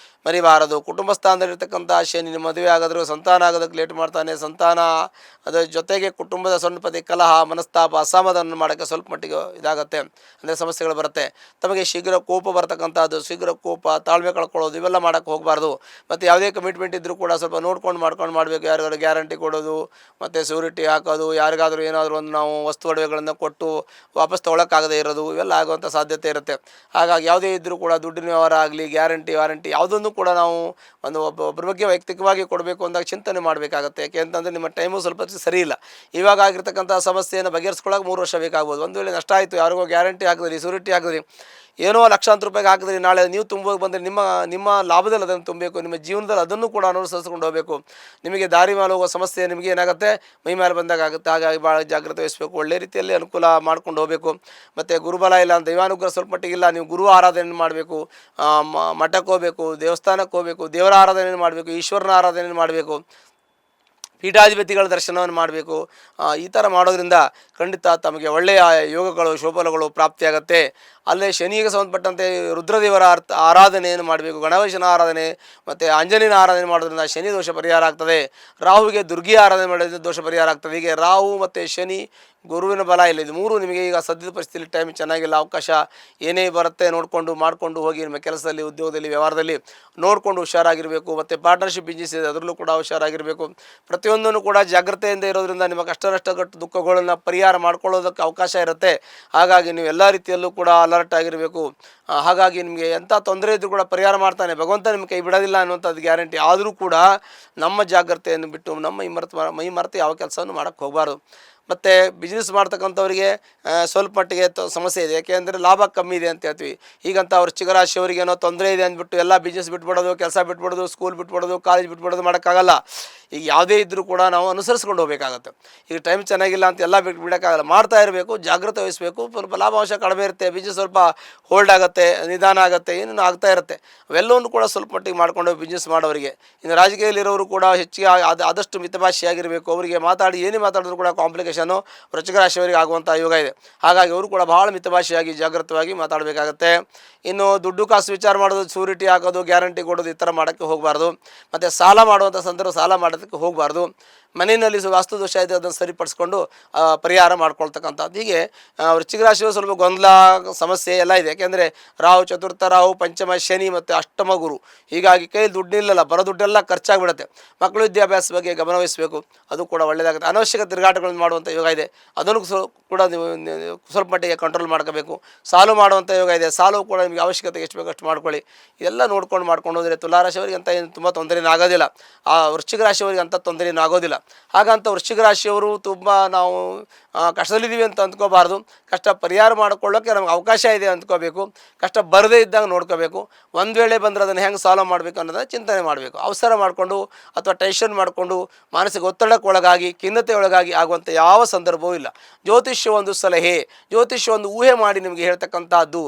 ಮರಿಬಾರದು. ಕುಟುಂಬ ಸ್ಥಾನದಲ್ಲಿರ್ತಕ್ಕಂಥ ಶನಿ ಮದುವೆ ಆಗೋದ್ರೂ ಸಂತಾನ ಆಗೋದಕ್ಕೆ ಲೇಟ್ ಮಾಡ್ತಾನೆ. ಸಂತಾನ ಅದರ ಜೊತೆಗೆ ಕುಟುಂಬದ ಸಣ್ಣಪತಿ ಕಲಹ, ಮನಸ್ತಾಪ, ಅಸಮಾಧಾನ ಮಾಡೋಕ್ಕೆ ಸ್ವಲ್ಪ ಮಟ್ಟಿಗೆ ಇದಾಗುತ್ತೆ, ಅಂದರೆ ಸಮಸ್ಯೆಗಳು ಬರುತ್ತೆ. ತಮಗೆ ಶೀಘ್ರ ಕೋಪ ಬರ್ತಕ್ಕಂಥದ್ದು, ಶೀಘ್ರ ಕೋಪ, ತಾಳ್ಮೆ ಕಳ್ಕೊಳ್ಳೋದು ಇವೆಲ್ಲ ಮಾಡೋಕ್ಕೆ ಹೋಗಬಾರ್ದು. ಮತ್ತು ಯಾವುದೇ ಕಮಿಟ್ಮೆಂಟ್ ಇದ್ದರೂ ಕೂಡ ಸ್ವಲ್ಪ ನೋಡ್ಕೊಂಡು ಮಾಡ್ಕೊಂಡು ಮಾಡಬೇಕು. ಯಾರಿಗಾದ್ರು ಗ್ಯಾರಂಟಿ ಕೊಡೋದು, ಮತ್ತು ಸೂರಿಟಿ ಹಾಕೋದು, ಯಾರಿಗಾದರೂ ಏನಾದರೂ ಒಂದು ನಾವು ವಸ್ತು ಒಡವೆಗಳನ್ನು ಕೊಟ್ಟು ವಾಪಸ್ ತೊಗೊಳಕ್ಕಾಗದೇ ಇರೋದು, ಇವೆಲ್ಲ ಆಗುವಂಥ ಸಾಧ್ಯತೆ ಇರುತ್ತೆ. ಹಾಗಾಗಿ ಯಾವುದೇ ಇದ್ದರೂ ಕೂಡ ದುಡ್ಡಿನ ವ್ಯವಹಾರ ಆಗಲಿ, ಗ್ಯಾರಂಟಿ ವಾರಂಟಿ ಯಾವುದೊಂದು ಕೂಡ ನಾವು ಒಬ್ಬರ ಬಗ್ಗೆ ವೈಯಕ್ತಿಕವಾಗಿ ಕೊಡಬೇಕು ಅಂದಾಗ ಚಿಂತನೆ ಮಾಡಬೇಕಾಗತ್ತೆ. ಯಾಕೆ ಅಂತಂದರೆ ನಿಮ್ಮ ಟೈಮು ಸ್ವಲ್ಪ ಸರಿ ಇಲ್ಲ. ಇವಾಗ ಆಗಿರ್ತಕ್ಕಂಥ ಸಮಸ್ಯೆಯನ್ನು ಬಗೆಹರಿಸ್ಕೊಳ್ಳೋಕೆ 3 ವರ್ಷ ಬೇಕಾಗ್ಬೋದು. ಒಂದು ವೇಳೆ ನಷ್ಟ ಆಯಿತು, ಯಾರಿಗೋ ಗ್ಯಾರಂಟಿ ಹಾಕಿದ್ರಿ, ಸೂರಿಟಿ ಹಾಕಿದ್ರಿ, ಏನೋ ಲಕ್ಷಾಂತರ ರೂಪಾಯಿಗೆ ಹಾಕಿದ್ರಿ, ನಾಳೆ ನೀವು ತುಂಬೋಗಿ ಬಂದರೆ ನಿಮ್ಮ ಲಾಭದಲ್ಲಿ ಅದನ್ನು ತುಂಬಬೇಕು. ನಿಮ್ಮ ಜೀವನದಲ್ಲಿ ಅದನ್ನು ಕೂಡ ಅನುಸರಿಸ್ಕೊಂಡು ಹೋಗಬೇಕು. ನಿಮಗೆ ದಾರಿ ಮೇಲೆ ಹೋಗೋ ಸಮಸ್ಯೆ ನಿಮಗೆ ಏನಾಗುತ್ತೆ, ಮೈ ಮೇಲೆ ಬಂದಾಗ ಆಗುತ್ತೆ. ಹಾಗಾಗಿ ಭಾಳ ಜಾಗ್ರತೆ ವಹಿಸಬೇಕು. ಒಳ್ಳೆ ರೀತಿಯಲ್ಲಿ ಅನುಕೂಲ ಮಾಡ್ಕೊಂಡು ಹೋಗಬೇಕು. ಮತ್ತು ಗುರುಬಲ ಇಲ್ಲ, ದೈವಾನುಗ್ರಹ ಸ್ವಲ್ಪ ಮಟ್ಟಿಗಿಲ್ಲ, ನೀವು ಗುರು ಆರಾಧನೆ ಮಾಡಬೇಕು, ಮಠಕ್ಕೆ ಹೋಗಬೇಕು, ದೇವಸ್ಥಾನಕ್ಕೆ ಹೋಗಬೇಕು, ದೇವರ ಆರಾಧನೆ ಮಾಡಬೇಕು, ಈಶ್ವರನ ಆರಾಧನೆ ಮಾಡಬೇಕು, ಪೀಠಾಧಿಪತಿಗಳ ದರ್ಶನವನ್ನು ಮಾಡಬೇಕು. ಈ ಥರ ಮಾಡೋದ್ರಿಂದ ಖಂಡಿತ ತಮಗೆ ಒಳ್ಳೆಯ ಯೋಗಗಳು, ಶೋಭಲಗಳು ಪ್ರಾಪ್ತಿಯಾಗತ್ತೆ. ಅಲ್ಲೇ ಶನಿಗೆ ಸಂಬಂಧಪಟ್ಟಂತೆ ರುದ್ರದೇವರ ಆರಾಧನೆಯನ್ನು ಮಾಡಬೇಕು. ಗಣೇಶನ ಆರಾಧನೆ ಮತ್ತು ಆಂಜನೇಯನ ಆರಾಧನೆ ಮಾಡೋದ್ರಿಂದ ಶನಿ ದೋಷ ಪರಿಹಾರ ಆಗ್ತದೆ. ರಾಹುವಿಗೆ ದುರ್ಗಿ ಆರಾಧನೆ ಮಾಡೋದ್ರಿಂದ ದೋಷ ಪರಿಹಾರ ಆಗ್ತದೆ. ಹೀಗೆ ರಾಹು ಮತ್ತು ಶನಿ, ಗುರುವಿನ ಬಲ ಇಲ್ಲ, ಇದು 3 ನಿಮಗೆ ಈಗ ಸದ್ಯದ ಪರಿಸ್ಥಿತಿಯಲ್ಲಿ ಟೈಮ್ ಚೆನ್ನಾಗಿಲ್ಲ. ಅವಕಾಶ ಏನೇ ಬರುತ್ತೆ ನೋಡಿಕೊಂಡು ಮಾಡಿಕೊಂಡು ಹೋಗಿ. ನಿಮ್ಮ ಕೆಲಸದಲ್ಲಿ, ಉದ್ಯೋಗದಲ್ಲಿ, ವ್ಯವಹಾರದಲ್ಲಿ ನೋಡಿಕೊಂಡು ಹುಷಾರಾಗಿರಬೇಕು. ಮತ್ತು ಪಾರ್ಟ್ನರ್ಶಿಪ್ ಬಿಸ್ನೆಸ್ ಇದೆ, ಅದರಲ್ಲೂ ಕೂಡ ಹುಷಾರಾಗಿರಬೇಕು. ಪ್ರತಿಯೊಂದನ್ನು ಕೂಡ ಜಾಗ್ರತೆಯಿಂದ ಇರೋದ್ರಿಂದ ನಿಮ್ಮ ಕಷ್ಟ ನಷ್ಟಗಟ್ಟು ದುಃಖಗಳನ್ನು ಪರಿಹಾರ ಮಾಡ್ಕೊಳ್ಳೋದಕ್ಕೆ ಅವಕಾಶ ಇರುತ್ತೆ. ಹಾಗಾಗಿ ನೀವು ಎಲ್ಲ ರೀತಿಯಲ್ಲೂ ಕೂಡ ಅಲರ್ಟ್ ಆಗಿರಬೇಕು. ಹಾಗಾಗಿ ನಿಮಗೆ ಎಂಥ ತೊಂದರೆ ಇದ್ದರೂ ಕೂಡ ಪರಿಹಾರ ಮಾಡ್ತಾನೆ ಭಗವಂತ, ನಿಮ್ಮ ಕೈ ಬಿಡೋದಿಲ್ಲ ಅನ್ನುವಂಥದ್ದು ಗ್ಯಾರಂಟಿ. ಆದರೂ ಕೂಡ ನಮ್ಮ ಜಾಗ್ರತೆಯನ್ನು ಬಿಟ್ಟು ನಮ್ಮ ಮೈ ಮರೆತು ಯಾವ ಕೆಲಸವನ್ನು ಮಾಡೋಕ್ಕೆ ಹೋಗಬಾರ್ದು. ಮತ್ತು ಬಿಸ್ನೆಸ್ ಮಾಡ್ತಕ್ಕಂಥವ್ರಿಗೆ ಸ್ವಲ್ಪ ಮಟ್ಟಿಗೆ ಸಮಸ್ಯೆ ಇದೆ. ಯಾಕೆಂದರೆ ಲಾಭ ಕಮ್ಮಿ ಇದೆ ಅಂತ ಹೇಳ್ತೀವಿ. ಈಗಂತ ವೃಶ್ಚಿಕ ರಾಶಿಯವರಿಗೆ ಏನೋ ತೊಂದರೆ ಇದೆ ಅಂದ್ಬಿಟ್ಟು ಎಲ್ಲ ಬಿಸ್ನೆಸ್ ಬಿಟ್ಬಿಡೋದು, ಕೆಲಸ ಬಿಟ್ಬಿಡೋದು, ಸ್ಕೂಲ್ ಬಿಟ್ಬಿಡೋದು, ಕಾಲೇಜ್ ಬಿಟ್ಬಿಡೋದು ಮಾಡೋಕ್ಕಾಗಲ್ಲ. ಈಗ ಯಾವುದೇ ಇದ್ದರೂ ಕೂಡ ನಾವು ಅನುಸರಿಸ್ಕೊಂಡು ಹೋಗಬೇಕಾಗತ್ತೆ. ಈಗ ಟೈಮ್ ಚೆನ್ನಾಗಿಲ್ಲ ಅಂತ ಎಲ್ಲ ಬಿಡೋಕ್ಕಾಗಲ್ಲ. ಮಾಡ್ತಾ ಇರಬೇಕು, ಜಾಗ್ರತೆ ವಹಿಸಬೇಕು. ಸ್ವಲ್ಪ ಲಾಭಾಂಶ ಕಡಿಮೆ ಇರುತ್ತೆ, ಬಿಸ್ನೆಸ್ ಸ್ವಲ್ಪ ಹೋಲ್ಡ್ ಆಗುತ್ತೆ, ನಿಧಾನ ಆಗುತ್ತೆ, ಏನೇನು ಆಗ್ತಾ ಇರುತ್ತೆ. ಅವೆಲ್ಲವನ್ನು ಕೂಡ ಸ್ವಲ್ಪ ಮಟ್ಟಿಗೆ ಮಾಡ್ಕೊಂಡು ಬಿಸ್ನೆಸ್ ಮಾಡೋರಿಗೆ. ಇನ್ನು ರಾಜಕೀಯದಲ್ಲಿರೋರು ಕೂಡ ಹೆಚ್ಚಿಗೆ ಆದಷ್ಟು ಮಿತಭಾಷೆಯಾಗಿರಬೇಕು. ಅವರಿಗೆ ಏನೇ ಮಾತಾಡಿದ್ರು ಕೂಡ ಕಾಂಪ್ಲಿಕೇಶನು ವೃಶ್ಚಿಕ ರಾಶಿಯವರಿಗೆ ಆಗುವಂಥ ಯೋಗ ಇದೆ. ಹಾಗಾಗಿ ಅವರು ಕೂಡ ಭಾಳ ಮಿತಭಾಷೆಯಾಗಿ ಜಾಗೃತವಾಗಿ ಮಾತಾಡಬೇಕಾಗತ್ತೆ. ಇನ್ನು ದುಡ್ಡು ಕಾಸು ವಿಚಾರ ಮಾಡೋದು, ಸೂರಿಟಿ ಹಾಕೋದು, ಗ್ಯಾರಂಟಿ ಕೊಡೋದು, ಈ ಥರ ಮಾಡೋಕ್ಕೆ ಹೋಗಬಾರ್ದು. ಮತ್ತು ಸಾಲ ಮಾಡುವಂಥ ಸಂದರ್ಭ ಸಾಲ ಮಾಡೋದಕ್ಕೆ ಹೋಗಬಾರ್ದು. ಮನೆಯಲ್ಲಿ ವಾಸ್ತು ದೋಷ ಇದೆ, ಅದನ್ನು ಸರಿಪಡಿಸ್ಕೊಂಡು ಪರಿಹಾರ ಮಾಡ್ಕೊಳ್ತಕ್ಕಂಥದ್ದು. ಹೀಗೆ ವೃಶ್ಚಿಕ ರಾಶಿಯು ಸ್ವಲ್ಪ ಗೊಂದಲ, ಸಮಸ್ಯೆ ಎಲ್ಲ ಇದೆ. ಯಾಕೆಂದರೆ ರಾಹು, ಚತುರ್ಥ ರಾಹು, ಪಂಚಮ ಶನಿ ಮತ್ತು ಅಷ್ಟಮ ಗುರು. ಹೀಗಾಗಿ ಕೈಲಿ ದುಡ್ಡು ನಿಲ್ಲಲ್ಲ, ಬರೋ ದುಡ್ಡೆಲ್ಲ ಖರ್ಚಾಗಿಬಿಡುತ್ತೆ. ಮಕ್ಕಳು ವಿದ್ಯಾಭ್ಯಾಸ ಬಗ್ಗೆ ಗಮನ ವಹಿಸಬೇಕು, ಅದು ಕೂಡ ಒಳ್ಳೆಯದಾಗುತ್ತೆ. ಅನವಶ್ಯಕ ತಿರುಗಾಟಗಳನ್ನು ಮಾಡುವಂಥ ಯೋಗ ಇದೆ, ಅದನ್ನು ಕೂಡ ನೀವು ಸ್ವಲ್ಪ ಮಟ್ಟಿಗೆ ಕಂಟ್ರೋಲ್ ಮಾಡ್ಕೋಬೇಕು. ಸಾಲು ಮಾಡುವಂಥ ಯೋಗ ಇದೆ, ಸಾಲು ಕೂಡ ನಿಮಗೆ ಅವಶ್ಯಕತೆ ಎಷ್ಟು ಬೇಕೋ ಅಷ್ಟು ಮಾಡ್ಕೊಳ್ಳಿ. ಇದೆಲ್ಲ ನೋಡ್ಕೊಂಡು ಹೋದರೆ ತುಲಾರಾಶಿಯವರಿಗೆ ಅಂತ ಏನು ತುಂಬ ತೊಂದರೆನೂ ಆಗೋದಿಲ್ಲ. ಆ ವೃಶ್ಚಿಕ ರಾಶಿಯವರಿಗೆ ಅಂಥ ತೊಂದರೆನೂ ಆಗೋದಿಲ್ಲ. ಹಾಗಂತ ವೃಶ್ಚಿಕ ರಾಶಿಯವರು ತುಂಬ ನಾವು ಕಷ್ಟದಲ್ಲಿದ್ದೀವಿ ಅಂತ ಅಂದ್ಕೋಬಾರ್ದು. ಕಷ್ಟ ಪರಿಹಾರ ಮಾಡಿಕೊಳ್ಳೋಕ್ಕೆ ನಮ್ಗೆ ಅವಕಾಶ ಇದೆ ಅಂದ್ಕೋಬೇಕು. ಕಷ್ಟ ಬರದೇ ಇದ್ದಾಗ ನೋಡ್ಕೋಬೇಕು. ಒಂದು ವೇಳೆ ಬಂದರೆ ಅದನ್ನು ಹೆಂಗೆ ಸಾಲ್ವ್ ಮಾಡಬೇಕು ಅನ್ನೋದನ್ನು ಚಿಂತನೆ ಮಾಡಬೇಕು. ಅವಸರ ಮಾಡಿಕೊಂಡು ಅಥವಾ ಟೆನ್ಷನ್ ಮಾಡಿಕೊಂಡು ಮಾನಸಿಕ ಒತ್ತಡಕ್ಕೆ ಒಳಗಾಗಿ, ಖಿನ್ನತೆ ಒಳಗಾಗಿ ಆಗುವಂಥ ಯಾವ ಸಂದರ್ಭವೂ ಇಲ್ಲ. ಜ್ಯೋತಿಷ್ಯ ಒಂದು ಸಲಹೆ, ಜ್ಯೋತಿಷ್ಯ ಒಂದು ಊಹೆ ಮಾಡಿ ನಿಮಗೆ ಹೇಳ್ತಕ್ಕಂಥದ್ದು.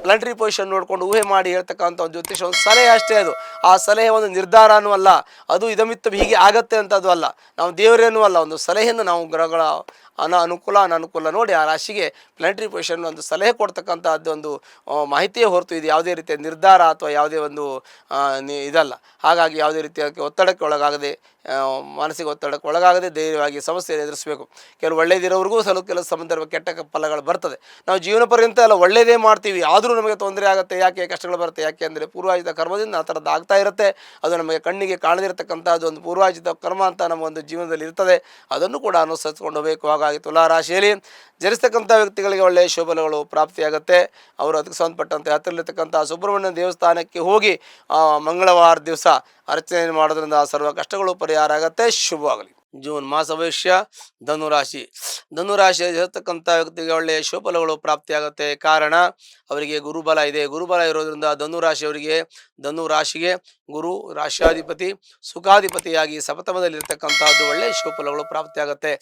ಪ್ಲಾನೆಟರಿ ಪೊಸಿಷನ್ ನೋಡಿಕೊಂಡು ಊಹೆ ಮಾಡಿ ಹೇಳ್ತಕ್ಕಂಥ ಒಂದು ಜ್ಯೋತಿಷ್ಯ ಒಂದು ಸಲಹೆ ಅಷ್ಟೇ. ಅದು ಆ ಸಲಹೆ ಒಂದು ನಿರ್ಧಾರನೂ ಅಲ್ಲ, ಅದು ಇದಮಿತ್ತ ಹೀಗೆ ಆಗತ್ತೆ ಅಂತದ್ದು ಅಲ್ಲ. ನಾವು ದೇವರೇನೂ ಅಲ್ಲ, ಒಂದು ಸಲಹೆಯನ್ನು ನಾವು ಗ್ರಹಗಳ ಅನುಕೂಲ ಅನನುಕೂಲ ನೋಡಿ ಆ ರಾಶಿಗೆ ಪ್ಲಾನೆಟರಿ ಪೊಸಿಷನ್ ಒಂದು ಸಲಹೆ ಕೊಡ್ತಕ್ಕಂಥದ್ದು ಒಂದು ಮಾಹಿತಿಯೇ ಹೊರತು ಇದು ಯಾವುದೇ ರೀತಿಯ ನಿರ್ಧಾರ ಅಥವಾ ಯಾವುದೇ ಒಂದು ಇದಲ್ಲ. ಹಾಗಾಗಿ ಯಾವುದೇ ರೀತಿಯ ಒತ್ತಡಕ್ಕೆ ಒಳಗಾಗದೆ, ಮಾನಸಿಕ ಒತ್ತಡಕ್ಕೆ ಒಳಗಾಗದೆ ಧೈರ್ಯವಾಗಿ ಸಮಸ್ಯೆಯನ್ನು ಎದುರಿಸಬೇಕು. ಕೆಲವು ಒಳ್ಳೆಯದಿರೋರಿಗೂ ಕೆಲವು ಸಂದರ್ಭ ಕೆಟ್ಟ ಫಲಗಳು ಬರ್ತದೆ. ನಾವು ಜೀವನ ಪರ್ಯಂತ ಎಲ್ಲ ಒಳ್ಳೆಯದೇ ಮಾಡ್ತೀವಿ, ಆದರೂ ನಮಗೆ ತೊಂದರೆ ಆಗುತ್ತೆ. ಯಾಕೆ ಕಷ್ಟಗಳು ಬರುತ್ತೆ? ಯಾಕೆ ಅಂದರೆ ಪೂರ್ವಾಜಿತ ಕರ್ಮದಿಂದ ಆ ಥರದ್ದು ಆಗ್ತಾ ಇರುತ್ತೆ. ಅದು ನಮಗೆ ಕಣ್ಣಿಗೆ ಕಾಣದಿರತಕ್ಕಂಥದ್ದು ಒಂದು ಪೂರ್ವಾಜಿತ ಕರ್ಮ ಅಂತ ನಮ್ಮ ಒಂದು ಜೀವನದಲ್ಲಿ ಇರ್ತದೆ. ಅದನ್ನು ಕೂಡ ಅನುಸರಿಸ್ಕೊಂಡು ಹೋಗಬೇಕು. ಹಾಗಾಗಿ ತುಲಾ ರಾಶಿಯಲ್ಲಿ ಜನಿಸ್ತಕ್ಕಂಥ ವ್ಯಕ್ತಿಗಳಿಗೆ ಒಳ್ಳೆಯ ಶುಭಗಳು ಪ್ರಾಪ್ತಿಯಾಗುತ್ತೆ. ಅವರು ಅದಕ್ಕೆ ಸಂಬಂಧಪಟ್ಟಂತೆ ಹತ್ತಿರಲಿರ್ತಕ್ಕಂಥ ಸುಬ್ರಹ್ಮಣ್ಯ ದೇವಸ್ಥಾನಕ್ಕೆ ಹೋಗಿ ಮಂಗಳವಾರ ದಿವಸ ಅರ್ಚನೆ ಮಾಡೋದ್ರಿಂದ ಸರ್ವ ಕಷ್ಟಗಳು ಪರಿಹಾರ ಆಗುತ್ತೆ. ಶುಭವಾಗಲಿ. ಜೂನ್ ಮಾಸ ಭವಿಷ್ಯ ಧನುರಾಶಿ. ಧನುರಾಶಿಯಲ್ಲಿ ಇರತಕ್ಕಂಥ ವ್ಯಕ್ತಿಗೆ ಒಳ್ಳೆಯ ಶುಭಫಲಗಳು ಪ್ರಾಪ್ತಿಯಾಗುತ್ತೆ. ಕಾರಣ ಅವರಿಗೆ ಗುರುಬಲ ಇದೆ. ಗುರುಬಲ ಇರೋದ್ರಿಂದ ಧನುರಾಶಿಗೆ ಗುರು ರಾಶ್ಯಾಧಿಪತಿ ಸುಖಾಧಿಪತಿಯಾಗಿ ಸಪ್ತಮದಲ್ಲಿರ್ತಕ್ಕಂಥದ್ದು ಒಳ್ಳೆಯ ಶುಭಫಲಗಳು ಪ್ರಾಪ್ತಿಯಾಗುತ್ತೆ.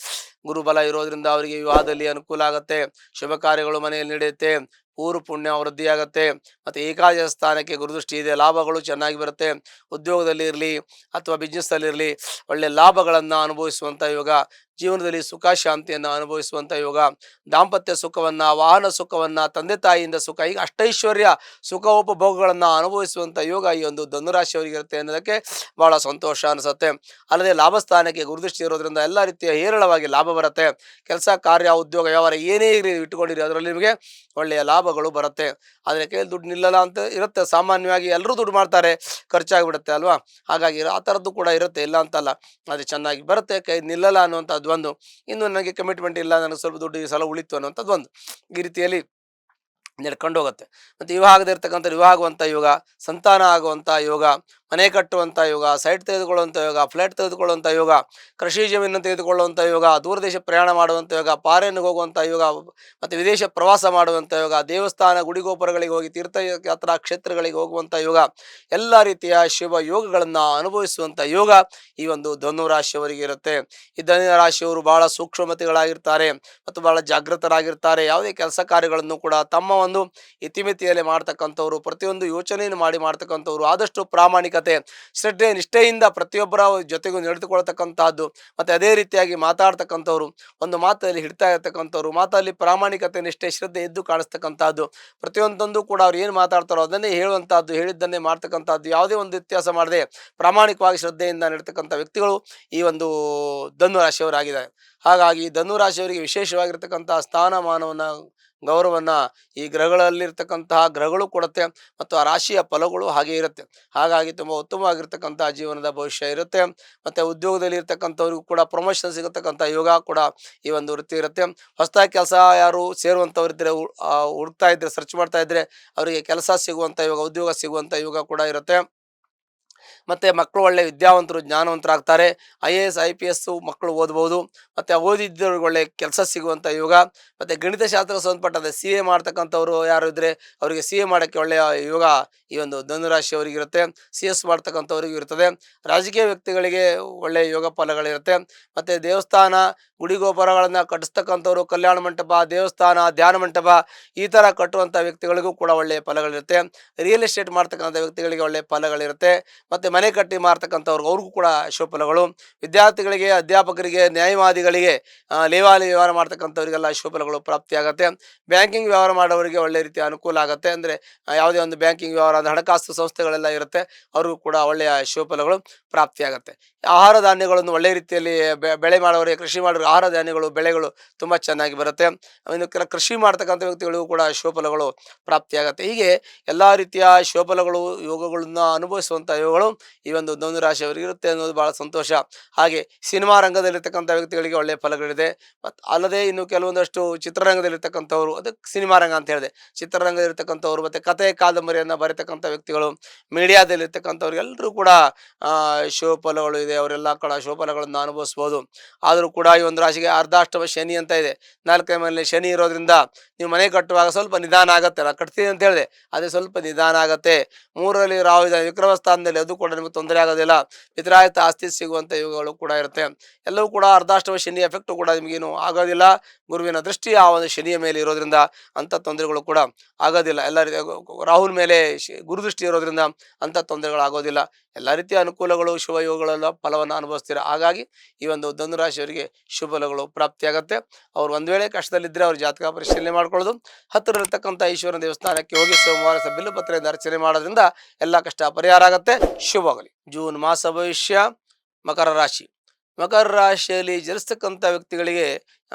ಗುರುಬಲ ಇರೋದ್ರಿಂದ ಅವರಿಗೆ ವಿವಾಹದಲ್ಲಿ ಅನುಕೂಲ ಆಗುತ್ತೆ. ಶುಭ ಕಾರ್ಯಗಳು ಮನೆಯಲ್ಲಿ ನಡೆಯುತ್ತೆ. ಪೂರ್ವ ಪುಣ್ಯ ವೃದ್ಧಿಯಾಗುತ್ತೆ. ಮತ್ತು ಏಕಾದಶ ಸ್ಥಾನಕ್ಕೆ ಗುರುದೃಷ್ಟಿ ಇದೆ. ಲಾಭಗಳು ಚೆನ್ನಾಗಿ ಬರುತ್ತೆ. ಉದ್ಯೋಗದಲ್ಲಿ ಇರಲಿ ಅಥವಾ ಬಿಸ್ನೆಸ್ಸಲ್ಲಿರಲಿ ಒಳ್ಳೆಯ ಲಾಭಗಳನ್ನು ಅನುಭವಿಸುವಂಥ ಯೋಗ. ಜೀವನದಲ್ಲಿ ಸುಖ ಶಾಂತಿಯನ್ನು ಅನುಭವಿಸುವಂಥ ಯೋಗ. ದಾಂಪತ್ಯ ಸುಖವನ್ನು, ವಾಹನ ಸುಖವನ್ನು, ತಂದೆ ತಾಯಿಯಿಂದ ಸುಖ, ಈಗ ಅಷ್ಟೈಶ್ವರ್ಯ ಸುಖೋಪಭೋಗಗಳನ್ನು ಅನುಭವಿಸುವಂಥ ಯೋಗ ಈ ಒಂದು ಧನುರಾಶಿಯವರಿಗೆ ಇರುತ್ತೆ ಅನ್ನೋದಕ್ಕೆ ಭಾಳ ಸಂತೋಷ ಅನಿಸುತ್ತೆ. ಅಲ್ಲದೆ ಲಾಭಸ್ಥಾನಕ್ಕೆ ಗುರುದೃಷ್ಟಿ ಇರೋದ್ರಿಂದ ಎಲ್ಲ ರೀತಿಯ ಹೇರಳವಾಗಿ ಲಾಭ ಬರುತ್ತೆ. ಕೆಲಸ ಕಾರ್ಯ ಉದ್ಯೋಗ ವ್ಯವಹಾರ ಏನೇ ಇಟ್ಕೊಂಡಿರಿ ಅದರಲ್ಲಿ ನಿಮಗೆ ಒಳ್ಳೆಯ ಲಾಭಗಳು ಬರುತ್ತೆ. ಆದರೆ ಕೈಯಲ್ಲಿ ದುಡ್ಡು ನಿಲ್ಲಲ್ಲ ಅಂತ ಇರುತ್ತೆ. ಸಾಮಾನ್ಯವಾಗಿ ಎಲ್ಲರೂ ದುಡ್ಡು ಮಾಡ್ತಾರೆ, ಖರ್ಚಾಗಿಬಿಡುತ್ತೆ ಅಲ್ವಾ. ಹಾಗಾಗಿ ಆ ಥರದ್ದು ಕೂಡ ಇರುತ್ತೆ, ಇಲ್ಲ ಅಂತಲ್ಲ. ಅದು ಚೆನ್ನಾಗಿ ಬರುತ್ತೆ, ಕೈ ನಿಲ್ಲಲ್ಲ ಅನ್ನುವಂಥದ್ದು ಒಂದು. ಇನ್ನು ನನಗೆ ಕಮಿಟ್ಮೆಂಟ್ ಇಲ್ಲ, ನನಗೆ ಸ್ವಲ್ಪ ದುಡ್ಡು ಈ ಸಲ ಉಳಿತು ಅನ್ನುವಂಥದ್ದು ಒಂದು. ಈ ರೀತಿಯಲ್ಲಿ ನಡ್ಕೊಂಡು ಹೋಗುತ್ತೆ. ಮತ್ತು ವಿವಾಹ ಆಗದಿರ್ತಕ್ಕಂಥ ವಿವಾಹ ಆಗುವಂಥ ಯೋಗ, ಸಂತಾನ ಆಗುವಂಥ ಯೋಗ, ಮನೆ ಕಟ್ಟುವಂಥ ಯೋಗ, ಸೈಟ್ ತೆಗೆದುಕೊಳ್ಳುವಂಥ ಯೋಗ, ಫ್ಲ್ಯಾಟ್ ತೆಗೆದುಕೊಳ್ಳುವಂಥ ಯೋಗ, ಕೃಷಿ ಜಮೀನನ್ನು ತೆಗೆದುಕೊಳ್ಳುವಂಥ ಯೋಗ, ದೂರದೇಶ ಪ್ರಯಾಣ ಮಾಡುವಂಥ ಯೋಗ, ಫಾರಿನ್ಗೆ ಹೋಗುವಂಥ ಯೋಗ, ಮತ್ತು ವಿದೇಶ ಪ್ರವಾಸ ಮಾಡುವಂಥ ಯೋಗ, ದೇವಸ್ಥಾನ ಗುಡಿಗೋಪುರಗಳಿಗೆ ಹೋಗಿ ತೀರ್ಥಯಾತ್ರಾ ಕ್ಷೇತ್ರಗಳಿಗೆ ಹೋಗುವಂಥ ಯೋಗ, ಎಲ್ಲ ರೀತಿಯ ಶುಭ ಯೋಗಗಳನ್ನು ಅನುಭವಿಸುವಂಥ ಯೋಗ ಈ ಒಂದು ಧನುರಾಶಿಯವರಿಗೆ ಇರುತ್ತೆ. ಈ ಧನುರಾಶಿಯವರು ಬಹಳ ಸೂಕ್ಷ್ಮಮತಿಗಳಾಗಿರ್ತಾರೆ ಮತ್ತು ಬಹಳ ಜಾಗೃತರಾಗಿರ್ತಾರೆ. ಯಾವುದೇ ಕೆಲಸ ಕಾರ್ಯಗಳನ್ನು ಕೂಡ ತಮ್ಮ ಒಂದು ಇತಿಮಿತಿಯಲ್ಲಿ ಮಾಡ್ತಕ್ಕಂಥವ್ರು, ಪ್ರತಿಯೊಂದು ಯೋಚನೆಯನ್ನು ಮಾಡ್ತಕ್ಕಂಥವ್ರು, ಆದಷ್ಟು ಪ್ರಾಮಾಣಿಕತೆ, ಶ್ರದ್ಧೆ, ನಿಷ್ಠೆಯಿಂದ ಪ್ರತಿಯೊಬ್ಬರ ಜೊತೆಗೂ ನಡೆದುಕೊಳ್ತಕ್ಕಂಥದ್ದು. ಮತ್ತು ಅದೇ ರೀತಿಯಾಗಿ ಮಾತಾಡ್ತಕ್ಕಂಥವ್ರು, ಒಂದು ಮಾತಲ್ಲಿ ಹಿಡ್ತಾ ಇರ್ತಕ್ಕಂಥವ್ರು, ಮಾತಲ್ಲಿ ಪ್ರಾಮಾಣಿಕತೆ, ನಿಷ್ಠೆ, ಶ್ರದ್ಧೆ ಎದ್ದು ಕಾಣಿಸ್ತಕ್ಕಂಥದ್ದು. ಪ್ರತಿಯೊಂದೊಂದು ಕೂಡ ಅವ್ರು ಏನು ಮಾತಾಡ್ತಾರೋ ಅದನ್ನೇ ಹೇಳುವಂಥದ್ದು, ಹೇಳಿದ್ದನ್ನೇ ಮಾಡ್ತಕ್ಕಂಥದ್ದು, ಯಾವುದೇ ಒಂದು ವ್ಯತ್ಯಾಸ ಮಾಡದೆ ಪ್ರಾಮಾಣಿಕವಾಗಿ ಶ್ರದ್ಧೆಯಿಂದ ನಡೀತಕ್ಕಂಥ ವ್ಯಕ್ತಿಗಳು ಈ ಒಂದು ಧನುರಾಶಿಯವರಾಗಿದ್ದಾರೆ. ಹಾಗಾಗಿ ಧನುರಾಶಿಯವರಿಗೆ ವಿಶೇಷವಾಗಿರ್ತಕ್ಕಂಥ ಸ್ಥಾನಮಾನವನ್ನು, ಗೌರವವನ್ನು ಈ ಗ್ರಹಗಳು ಕೊಡುತ್ತೆ. ಮತ್ತು ಆ ರಾಶಿಯ ಫಲಗಳು ಹಾಗೆ ಇರುತ್ತೆ. ಹಾಗಾಗಿ ತುಂಬ ಉತ್ತಮವಾಗಿರ್ತಕ್ಕಂಥ ಜೀವನದ ಭವಿಷ್ಯ ಇರುತ್ತೆ. ಮತ್ತು ಉದ್ಯೋಗದಲ್ಲಿ ಇರ್ತಕ್ಕಂಥವ್ರಿಗೂ ಕೂಡ ಪ್ರಮೋಷನ್ ಸಿಗತಕ್ಕಂಥ ಯೋಗ ಕೂಡ ಈ ಒಂದು ವೃತ್ತಿ ಇರುತ್ತೆ. ಹೊಸದಾಗಿ ಕೆಲಸ ಯಾರು ಸೇರುವಂಥವ್ರು ಇದ್ದರೆ, ಹುಡುಕ್ತಾ ಇದ್ದರೆ, ಸರ್ಚ್ ಮಾಡ್ತಾ ಇದ್ದರೆ ಅವರಿಗೆ ಕೆಲಸ ಸಿಗುವಂಥ ಯೋಗ, ಉದ್ಯೋಗ ಸಿಗುವಂಥ ಯೋಗ ಕೂಡ ಇರುತ್ತೆ. ಮತ್ತು ಮಕ್ಕಳು ಒಳ್ಳೆಯ ವಿದ್ಯಾವಂತರು, ಜ್ಞಾನವಂತರಾಗ್ತಾರೆ. IAS IPS ಮಕ್ಕಳು ಓದ್ಬೋದು. ಮತ್ತು ಓದಿದ್ದವ್ರಿಗೆ ಒಳ್ಳೆಯ ಕೆಲಸ ಸಿಗುವಂಥ ಯೋಗ. ಮತ್ತು ಗಣಿತಶಾಸ್ತ್ರಕ್ಕೆ ಸಂಬಂಧಪಟ್ಟಂತೆ CA ಮಾಡ್ತಕ್ಕಂಥವ್ರು ಯಾರು ಇದ್ದರೆ ಅವರಿಗೆ CA ಮಾಡೋಕ್ಕೆ ಒಳ್ಳೆಯ ಯೋಗ ಈ ಒಂದು ಧನುರಾಶಿಯವರಿಗಿರುತ್ತೆ. CS ಮಾಡ್ತಕ್ಕಂಥವ್ರಿಗೂ ಇರ್ತದೆ. ರಾಜಕೀಯ ವ್ಯಕ್ತಿಗಳಿಗೆ ಒಳ್ಳೆಯ ಯೋಗ ಫಲಗಳಿರುತ್ತೆ. ಮತ್ತು ದೇವಸ್ಥಾನ ಗುಡಿಗೋಪುರಗಳನ್ನು ಕಟ್ಟಿಸ್ತಕ್ಕಂಥವ್ರು, ಕಲ್ಯಾಣ ಮಂಟಪ, ದೇವಸ್ಥಾನ, ಧ್ಯಾನ ಮಂಟಪ ಈ ಥರ ಕಟ್ಟುವಂಥ ವ್ಯಕ್ತಿಗಳಿಗೂ ಕೂಡ ಒಳ್ಳೆಯ ಫಲಗಳಿರುತ್ತೆ. ರಿಯಲ್ ಎಸ್ಟೇಟ್ ಮಾಡ್ತಕ್ಕಂಥ ವ್ಯಕ್ತಿಗಳಿಗೆ ಒಳ್ಳೆಯ ಫಲಗಳಿರುತ್ತೆ. ಮತ್ತು ಮನೆ ಕಟ್ಟಿ ಮಾರ್ತಕ್ಕಂಥವ್ರು ಅವ್ರಿಗೂ ಕೂಡ ಶುಭಫಲಗಳು. ವಿದ್ಯಾರ್ಥಿಗಳಿಗೆ, ಅಧ್ಯಾಪಕರಿಗೆ, ನ್ಯಾಯವಾದಿಗಳಿಗೆ, ಲೇವಾಲಿ ವ್ಯವಹಾರ ಮಾಡ್ತಕ್ಕಂಥವರಿಗೆಲ್ಲ ಶುಭಫಲಗಳು ಪ್ರಾಪ್ತಿಯಾಗುತ್ತೆ. ಬ್ಯಾಂಕಿಂಗ್ ವ್ಯವಹಾರ ಮಾಡೋರಿಗೆ ಒಳ್ಳೆ ರೀತಿಯ ಅನುಕೂಲ ಆಗುತ್ತೆ. ಅಂದರೆ ಯಾವುದೇ ಒಂದು ಬ್ಯಾಂಕಿಂಗ್ ವ್ಯವಹಾರ, ಹಣಕಾಸು ಸಂಸ್ಥೆಗಳೆಲ್ಲ ಇರುತ್ತೆ, ಅವ್ರಿಗೂ ಕೂಡ ಒಳ್ಳೆಯ ಶುಭಫಲಗಳು ಪ್ರಾಪ್ತಿಯಾಗುತ್ತೆ. ಆಹಾರ ಧಾನ್ಯಗಳನ್ನು ಒಳ್ಳೆಯ ರೀತಿಯಲ್ಲಿ ಬೆಳೆ ಮಾಡೋರಿಗೆ, ಕೃಷಿ ಮಾಡೋರಿಗೆ ಆಹಾರ ಧಾನ್ಯಗಳು, ಬೆಳೆಗಳು ತುಂಬ ಚೆನ್ನಾಗಿ ಬರುತ್ತೆ. ಇನ್ನು ಕೃಷಿ ಮಾಡ್ತಕ್ಕಂಥ ವ್ಯಕ್ತಿಗಳಿಗೂ ಕೂಡ ಶುಭಫಲಗಳು ಪ್ರಾಪ್ತಿಯಾಗುತ್ತೆ. ಹೀಗೆ ಎಲ್ಲ ರೀತಿಯ ಶುಭಫಲಗಳು, ಯೋಗಗಳನ್ನು ಅನುಭವಿಸುವಂಥ ಯೋಗಗಳು ಈ ಒಂದು ಧನುರಾಶಿಯವರಿಗೆ ಇರುತ್ತೆ ಅನ್ನೋದು ಭಾಳ ಸಂತೋಷ. ಹಾಗೆ ಸಿನಿಮಾ ರಂಗದಲ್ಲಿರ್ತಕ್ಕಂಥ ವ್ಯಕ್ತಿಗಳಿಗೆ ಒಳ್ಳೆಯ ಫಲಗಳಿದೆ. ಮತ್ತು ಅಲ್ಲದೆ ಇನ್ನು ಕೆಲವೊಂದಷ್ಟು ಚಿತ್ರರಂಗದಲ್ಲಿರ್ತಕ್ಕಂಥವ್ರು, ಅದಕ್ಕೆ ಸಿನಿಮಾ ರಂಗ ಅಂತ ಹೇಳಿದೆ, ಚಿತ್ರರಂಗದಲ್ಲಿರ್ತಕ್ಕಂಥವ್ರು, ಮತ್ತು ಕತೆ ಕಾದಂಬರಿಯನ್ನು ಬರೀತಕ್ಕಂಥ ವ್ಯಕ್ತಿಗಳು, ಮೀಡಿಯಾದಲ್ಲಿರ್ತಕ್ಕಂಥವ್ರಿಗೆಲ್ಲರೂ ಕೂಡ ಶುಭಫಲಗಳು ಇದೆ. ಅವರೆಲ್ಲ ಕೂಡ ಶುಭಫಲಗಳನ್ನು ಅನುಭವಿಸ್ಬೋದು. ಆದರೂ ಕೂಡ ಈ ಒಂದು ರಾಶಿಗೆ ಅರ್ಧಾಷ್ಟಮ ಶನಿ ಅಂತ ಇದೆ. 4ನೇ ಮನೆಯಲ್ಲಿ ಶನಿ ಇರೋದ್ರಿಂದ ನೀವು ಮನೆ ಕಟ್ಟುವಾಗ ಸ್ವಲ್ಪ ನಿಧಾನ ಆಗುತ್ತೆ. ನಾನು ಕಟ್ತೀನಿ ಅಂತ ಹೇಳಿದೆ, ಅದೇ ಸ್ವಲ್ಪ ನಿಧಾನ ಆಗುತ್ತೆ. 3ರಲ್ಲಿ ರಾಹು ಇದೆ, ವಿಕ್ರಮ ಸ್ಥಾನದಲ್ಲಿ, ಅದು ಕೂಡ ನಿಮಗೆ ತೊಂದರೆ ಆಗೋದಿಲ್ಲ. ಪಿತ್ರಾಯತ ಆಸ್ತಿ ಸಿಗುವಂಥ ಯೋಗಗಳು ಕೂಡ ಇರುತ್ತೆ. ಎಲ್ಲವೂ ಕೂಡ ಅರ್ಧಾಷ್ಟಮ ಶನಿ ಎಫೆಕ್ಟು ಕೂಡ ನಿಮಗೇನು ಆಗೋದಿಲ್ಲ. ಗುರುವಿನ ದೃಷ್ಟಿ ಆ ಒಂದು ಶನಿಯ ಮೇಲೆ ಇರೋದ್ರಿಂದ ಅಂಥ ತೊಂದರೆಗಳು ಕೂಡ ಆಗೋದಿಲ್ಲ. ಎಲ್ಲ ರೀತಿಯ ರಾಹುಲ್ ಮೇಲೆ ಗುರುದೃಷ್ಟಿ ಇರೋದ್ರಿಂದ ಅಂಥ ತೊಂದರೆಗಳು ಆಗೋದಿಲ್ಲ. ಎಲ್ಲ ರೀತಿಯ ಅನುಕೂಲಗಳು, ಶುಭ ಯೋಗಗಳೆಲ್ಲ ಫಲವನ್ನು ಅನುಭವಿಸ್ತೀರ. ಹಾಗಾಗಿ ಈ ಒಂದು ಧನುರಾಶಿಯವರಿಗೆ ಶುಭ ಫಲಗಳು ಪ್ರಾಪ್ತಿಯಾಗುತ್ತೆ. ಅವ್ರು ಒಂದು ವೇಳೆ ಕಷ್ಟದಲ್ಲಿದ್ದರೆ ಅವ್ರ ಜಾತಕ ಪರಿಶೀಲನೆ ಮಾಡ್ಕೊಳ್ಳೋದು, ಹತ್ತಿರಲ್ಲಿರ್ತಕ್ಕಂಥ ಈಶ್ವರನ ದೇವಸ್ಥಾನಕ್ಕೆ ಹೋಗಿ ಸೋಮವಾರ ಬಿಲ್ಲುಪತ್ರೆಯಿಂದ ಅರ್ಚನೆ ಮಾಡೋದ್ರಿಂದ ಎಲ್ಲ ಕಷ್ಟ ಪರಿಹಾರ ಆಗುತ್ತೆ. ಶುಭವಾಗಲಿ. ಜೂನ್ ಮಾಸ ಭವಿಷ್ಯ ಮಕರ ರಾಶಿ. ಮಕರ ರಾಶಿಯಲ್ಲಿ ಜನಿಸ್ತಕ್ಕಂಥ ವ್ಯಕ್ತಿಗಳಿಗೆ